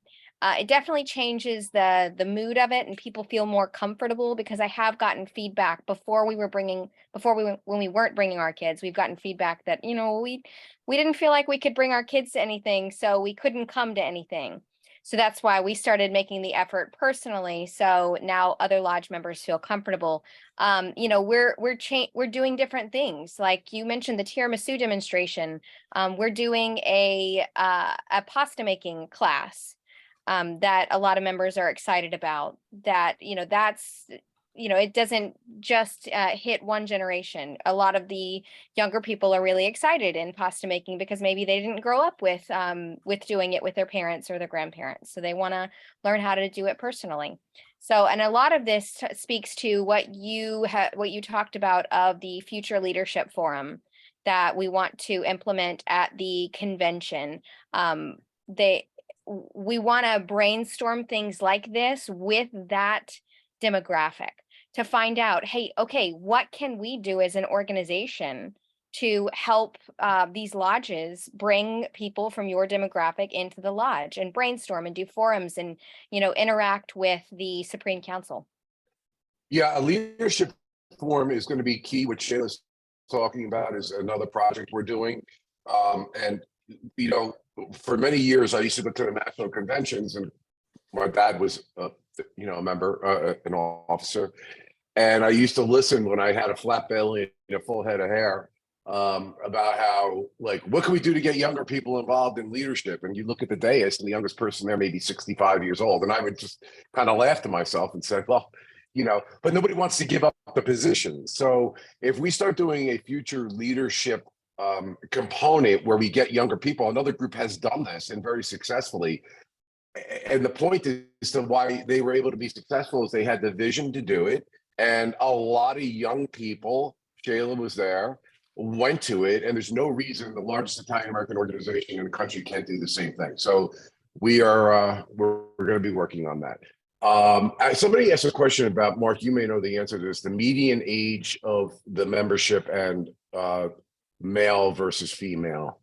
definitely changes the mood of it, and people feel more comfortable, because I have gotten feedback when we weren't bringing our kids. We've gotten feedback that, we didn't feel like we could bring our kids to anything, so we couldn't come to anything. So that's why we started making the effort personally. So now other lodge members feel comfortable. We're doing different things. Like you mentioned, the tiramisu demonstration. We're doing a pasta making class that a lot of members are excited about. That, it doesn't just hit one generation. A lot of the younger people are really excited in pasta making because maybe they didn't grow up with doing it with their parents or their grandparents. So they want to learn how to do it personally. So, and a lot of this speaks to what you talked about of the Future Leadership Forum that we want to implement at the convention. We want to brainstorm things like this with that demographic to find out, hey, okay, what can we do as an organization to help these lodges bring people from your demographic into the lodge, and brainstorm and do forums and, interact with the Supreme Council. Yeah, a leadership forum is going to be key. What Shayla's talking about is another project we're doing. And, for many years, I used to go to the national conventions, and my dad was, a member, an officer. And I used to listen when I had a flat belly and a full head of hair about how, like, what can we do to get younger people involved in leadership? And you look at the dais, and the youngest person there may be 65 years old. And I would just kind of laugh to myself and say, well, but nobody wants to give up the position. So if we start doing a future leadership component where we get younger people, another group has done this and very successfully. And the point is to why they were able to be successful is they had the vision to do it. And a lot of young people, Shayla was there, went to it. And there's no reason the largest Italian American organization in the country can't do the same thing. So we're going to be working on that. Somebody asked a question about, Mark, you may know the answer to this, the median age of the membership and male versus female.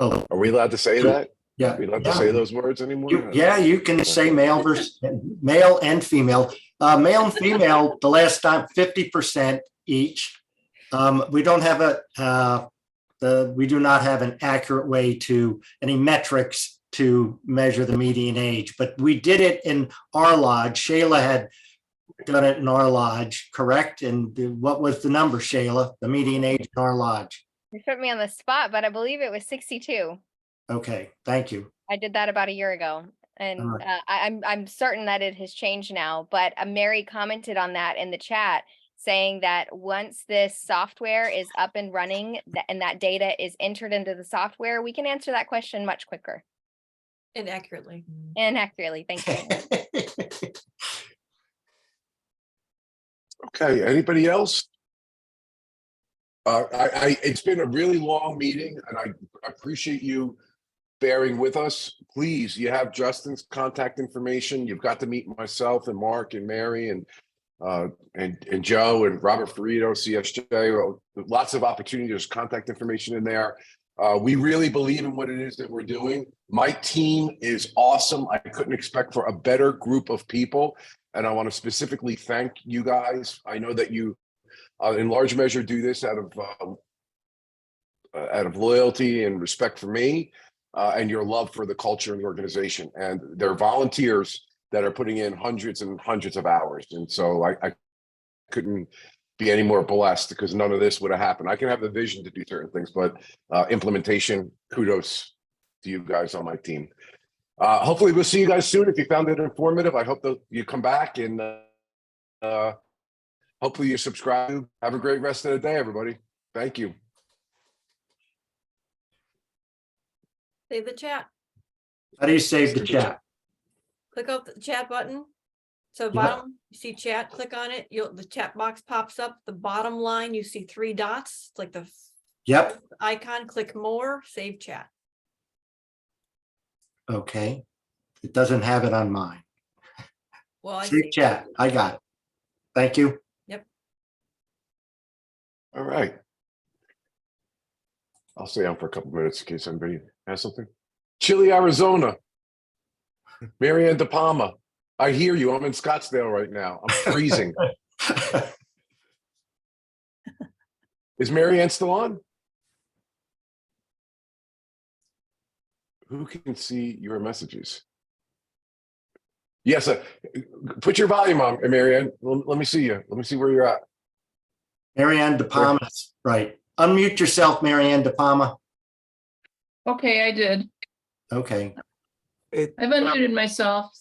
Oh, are we allowed to say that? Yeah. Are we allowed to say those words anymore? You can say male and female. Male and female, the last time 50% each. We don't have we do not have an accurate way to any metrics to measure the median age, but we did it in our lodge. Shayla had done it in our lodge, correct? And what was the number, Shayla? The median age in our lodge? You put me on the spot, but I believe it was 62. Okay, thank you. I did that about a year ago. And Alright. I'm certain that it has changed now, but Mary commented on that in the chat, saying that once this software is up and running and that data is entered into the software, we can answer that question much quicker And accurately. and accurately. Thank you. Okay, anybody else? It's been a really long meeting and I appreciate you bearing with us. Please, you have Justin's contact information. You've got to meet myself and Mark and Mary and Joe and Robert Ferrito, CSJ. Lots of opportunities. There's contact information in there. We really believe in what it is that we're doing. My team is awesome. I couldn't expect for a better group of people. And I want to specifically thank you guys. I know that you, in large measure, do this out of loyalty and respect for me. And your love for the culture and the organization. And there are volunteers that are putting in hundreds and hundreds of hours. And so I couldn't be any more blessed because none of this would have happened. I can have the vision to do certain things, but implementation, kudos to you guys on my team. Hopefully we'll see you guys soon. If you found it informative, I hope that you come back and hopefully you subscribe. Have a great rest of the day, everybody. Thank you. Save the chat. How do you save the chat? Click out the chat button. So Yeah. bottom, you see chat, click on it. The chat box pops up. The bottom line, you see 3 dots. It's like the Yep. icon, click more, save chat. Okay. It doesn't have it on mine. Well, I Save see. chat. I got it. Thank you. Yep. All right. I'll stay on for a couple minutes in case anybody has something. Chile, Arizona. Marianne De Palma. I hear you. I'm in Scottsdale right now. I'm freezing. Is Marianne still on? Who can see your messages? Yes, put your volume on, Marianne. Let me see you. Let me see where you're at. Marianne De Palma, right. Unmute yourself, Marianne De Palma. Okay, I did. Okay. I've unmuted myself.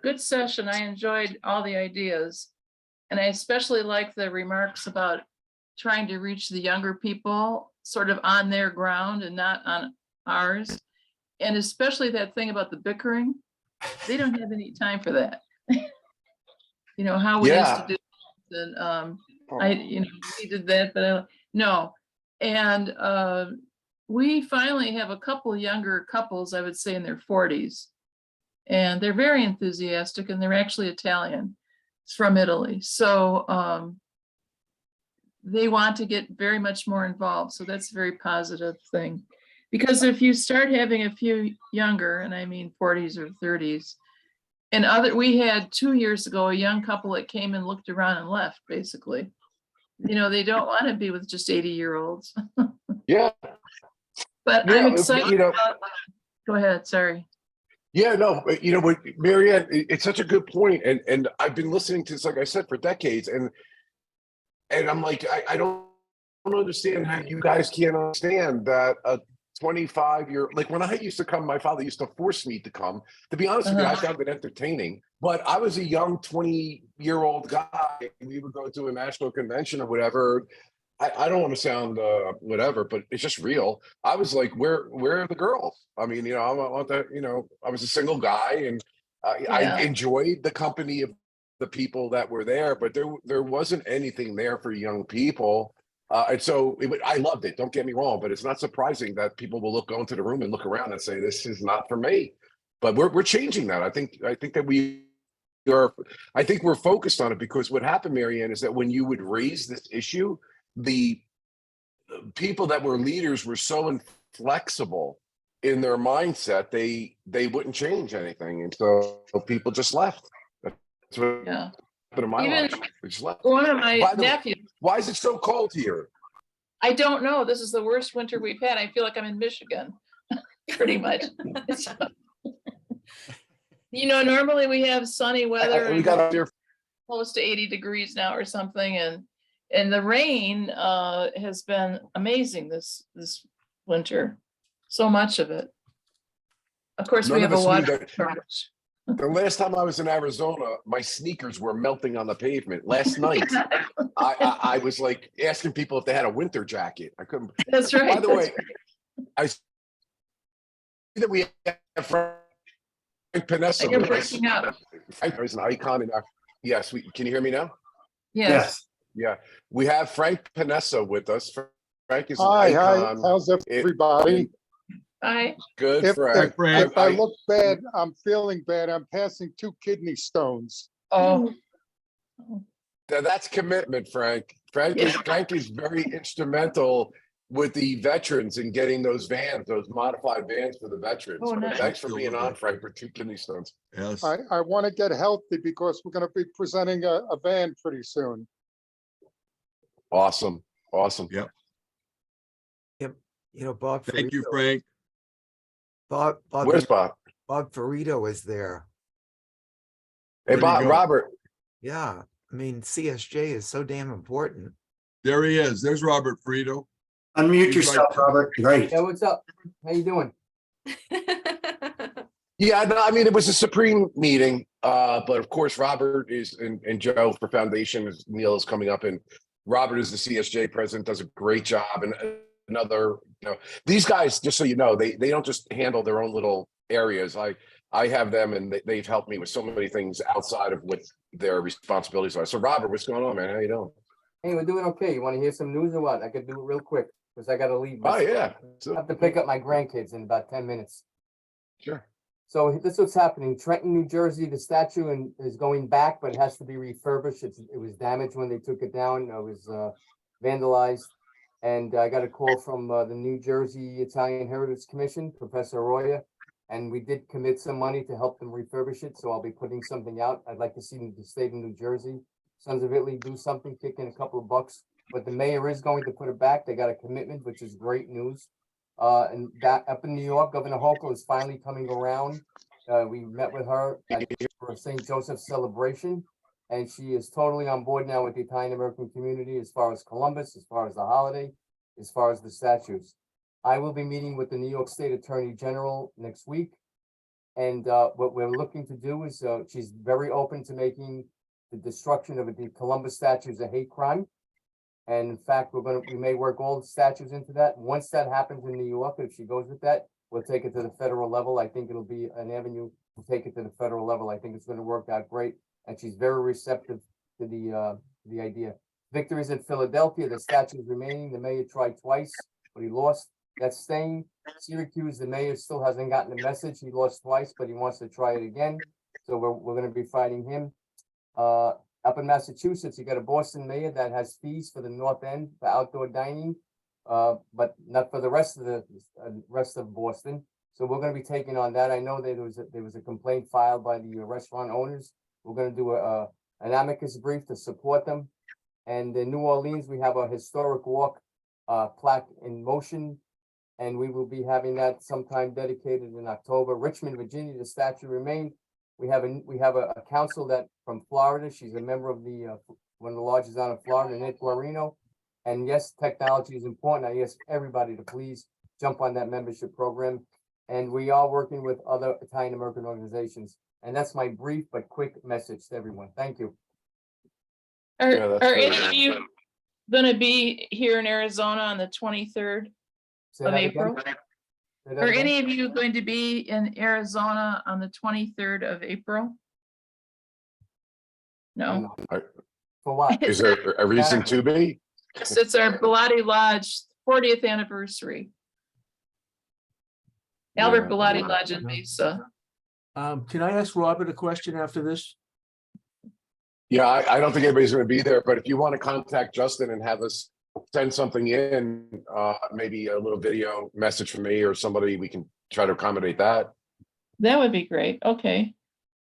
Good session. I enjoyed all the ideas. And I especially like the remarks about trying to reach the younger people sort of on their ground and not on ours. And especially that thing about the bickering. They don't have any time for that. You know, how we used to do it. And we did that, but no. And we finally have a couple younger couples, I would say in their 40s. And they're very enthusiastic and they're actually Italian. It's from Italy. So they want to get very much more involved. So that's a very positive thing. Because if you start having a few younger, and I mean 40s or 30s, and we had 2 years ago, a young couple that came and looked around and left, basically. You know, they don't want to be with just 80-year-olds. Yeah. But Yeah, I'm excited about, go ahead, sorry. Yeah, no, you know what, Marianne, it's such a good point. And I've been listening to this, like I said, for decades. And I'm like, I don't understand how you guys can't understand that a 25-year, like when I used to come, my father used to force me to come. To be honest with you, I found it entertaining. But I was a young 20-year-old guy. We would go to a national convention or whatever. I don't want to sound whatever, but it's just real. I was like, where are the girls? I mean, you know, I want that, you know, I was a single guy and I enjoyed the company of the people that were there, but there wasn't anything there for young people. And so I loved it. Don't get me wrong, but it's not surprising that people will go into the room and look around and say, this is not for me. But we're changing that. I think that I think we're focused on it because what happened, Marianne, is that when you would raise this issue, the people that were leaders were so inflexible in their mindset, they wouldn't change anything. And so people just left. That's what happened in my life. They just left. One of my nephews. Why is it so cold here? I don't know. This is the worst winter we've had. I feel like I'm in Michigan, pretty much. You know, normally we have sunny weather. We got up here. close to 80 degrees now or something, and the rain has been amazing this winter. So much of it. Of course, we None have of a us knew water that. shortage. The last time I was in Arizona, my sneakers were melting on the pavement. Last night, I was like asking people if they had a winter jacket. I couldn't. That's right. By the way, I see that we have Frank Panessa. You're with us. breaking up. Frank is an icon in our. Yes, can you hear me now? Yes. Yeah, we have Frank Panessa with us. Frank is an Hi, icon. how's everybody? Hi. Good, If, Frank. if I look bad, I'm feeling bad. I'm passing 2 kidney stones. Oh. That's commitment, Frank. Frank is very instrumental with the veterans in getting those vans, those modified vans for the veterans. Oh, nice. Thanks for being on, Frank, for 2 kidney stones. Yes. I want to get healthy because we're going to be presenting a van pretty soon. Awesome. Yep. Yep. You know, Bob. Thank you, Ferrito- Frank. Bob. Where's Bob? Bob Ferrito is there. Hey, Where'd he Bob, go? Robert. Yeah. I mean, CSJ is so damn important. There he is. There's Robert Frito. Unmute He's yourself, right there. Robert. Great. Yeah, what's up? How you doing? Yeah, no, I mean, it was a supreme meeting, but of course, Robert is, and Joe for Foundation, as Neil is coming up, and Robert is the CSJ president, does a great job. And another, these guys, just so you know, they don't just handle their own little areas. I have them, and they've helped me with so many things outside of what their responsibilities are. So, Robert, what's going on, man? How you doing? Hey, we're doing okay. You want to hear some news or what? I could do it real quick because I got to leave. Oh, yeah. I have to pick up my grandkids in about 10 minutes. Sure. So this is what's happening. Trenton, New Jersey, the statue is going back, but it has to be refurbished. It was damaged when they took it down. It was vandalized. And I got a call from the New Jersey Italian Heritage Commission, Professor Arroyo, and we did commit some money to help them refurbish it. So I'll be putting something out. I'd like to see the state of New Jersey, Sons of Italy, do something, kick in a couple of bucks. But the mayor is going to put it back. They got a commitment, which is great news. And that up in New York, Governor Hochul is finally coming around. We met with her for a St. Joseph's celebration, and she is totally on board now with the Italian American community as far as Columbus, as far as the holiday, as far as the statues. I will be meeting with the New York State Attorney General next week. And what we're looking to do is she's very open to making the destruction of the Columbus statues a hate crime. And in fact, we may work all the statues into that. Once that happens in New York, if she goes with that, we'll take it to the federal level. I think it'll be an avenue to take it to the federal level. I think it's going to work out great. And she's very receptive to the idea. Victor is in Philadelphia. The statue is remaining. The mayor tried twice, but he lost. That's staying. Syracuse, the mayor still hasn't gotten the message. He lost twice, but he wants to try it again. So we're going to be fighting him. Up in Massachusetts, you got a Boston mayor that has fees for the North End for outdoor dining, but not for the rest of Boston. So we're going to be taking on that. I know that there was a complaint filed by the restaurant owners. We're going to do an amicus brief to support them. And in New Orleans, we have a historic walk plaque in motion, and we will be having that sometime dedicated in October. Richmond, Virginia, the statue remained. We have a council that from Florida. She's a member of the one of the lodges down in Florida, Nate Guarino. And yes, technology is important. I ask everybody to please jump on that membership program. And we are working with other Italian American organizations. And that's my brief but quick message to everyone. Thank you. Are any of you going to be here in Arizona on the 23rd of April? Are any of you going to be in Arizona on the 23rd of April? No. For what? Is there a reason to be? It's our Bellotti Lodge 40th anniversary. Albert Bellotti Lodge in Mesa. Can I ask Robert a question after this? Yeah, I don't think anybody's going to be there, but if you want to contact Justin and have us send something in, maybe a little video message from me or somebody, we can try to accommodate that. That would be great. Okay.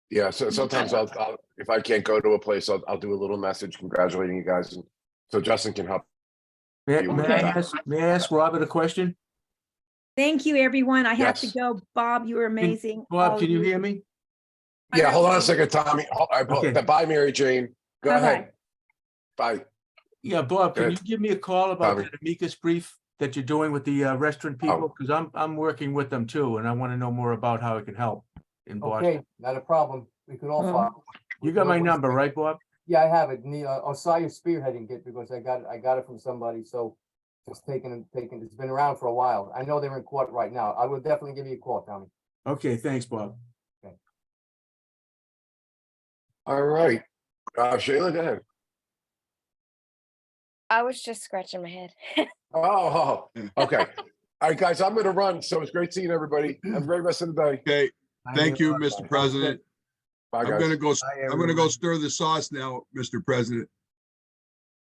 Yeah, so sometimes I'll if I can't go to a place, I'll do a little message congratulating you guys, and so Justin can help. May I ask Robert a question? Thank you, everyone. I have to Yes. go. Bob, you were amazing. Bob, All can of you hear me? Yeah, hold on a second, Tommy. Okay. Bye, Mary Jane. Go Bye-bye. ahead. Bye. Yeah, Bob, can you Good. give me a call about Tommy. that amicus brief that you're doing with the restaurant people? Because I'm working with them too, and I want to know more about how it can help in Boston. Okay, not a problem. We could all follow. You got my number, right, Bob? Yeah, I have it. Osaya spearheading it because I got it from somebody, so just taking, it's been around for a while. I know they're in court right now. I will definitely give you a call, Tommy. Okay, thanks, Bob. All right. Shayla, go ahead. I was just scratching my head. Oh, okay. All right, guys, I'm going to run. So it's great seeing everybody. Have a great rest of the day. Okay, thank you, Mr. President. Bye, I'm guys. gonna go, I'm gonna go stir the sauce now, Mr. President.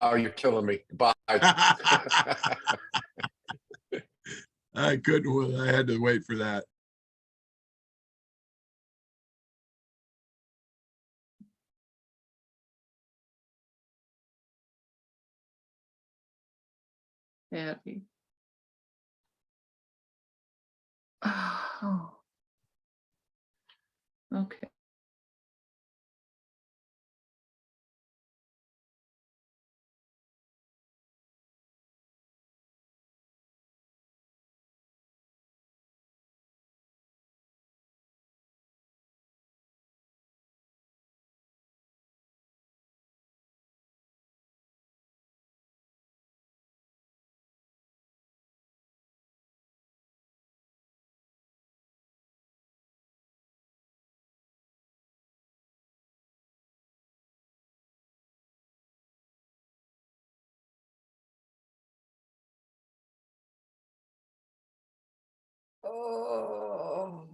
Oh, you're killing me. Bye. I couldn't, I had to wait for that. Happy. Oh. Okay. Oh.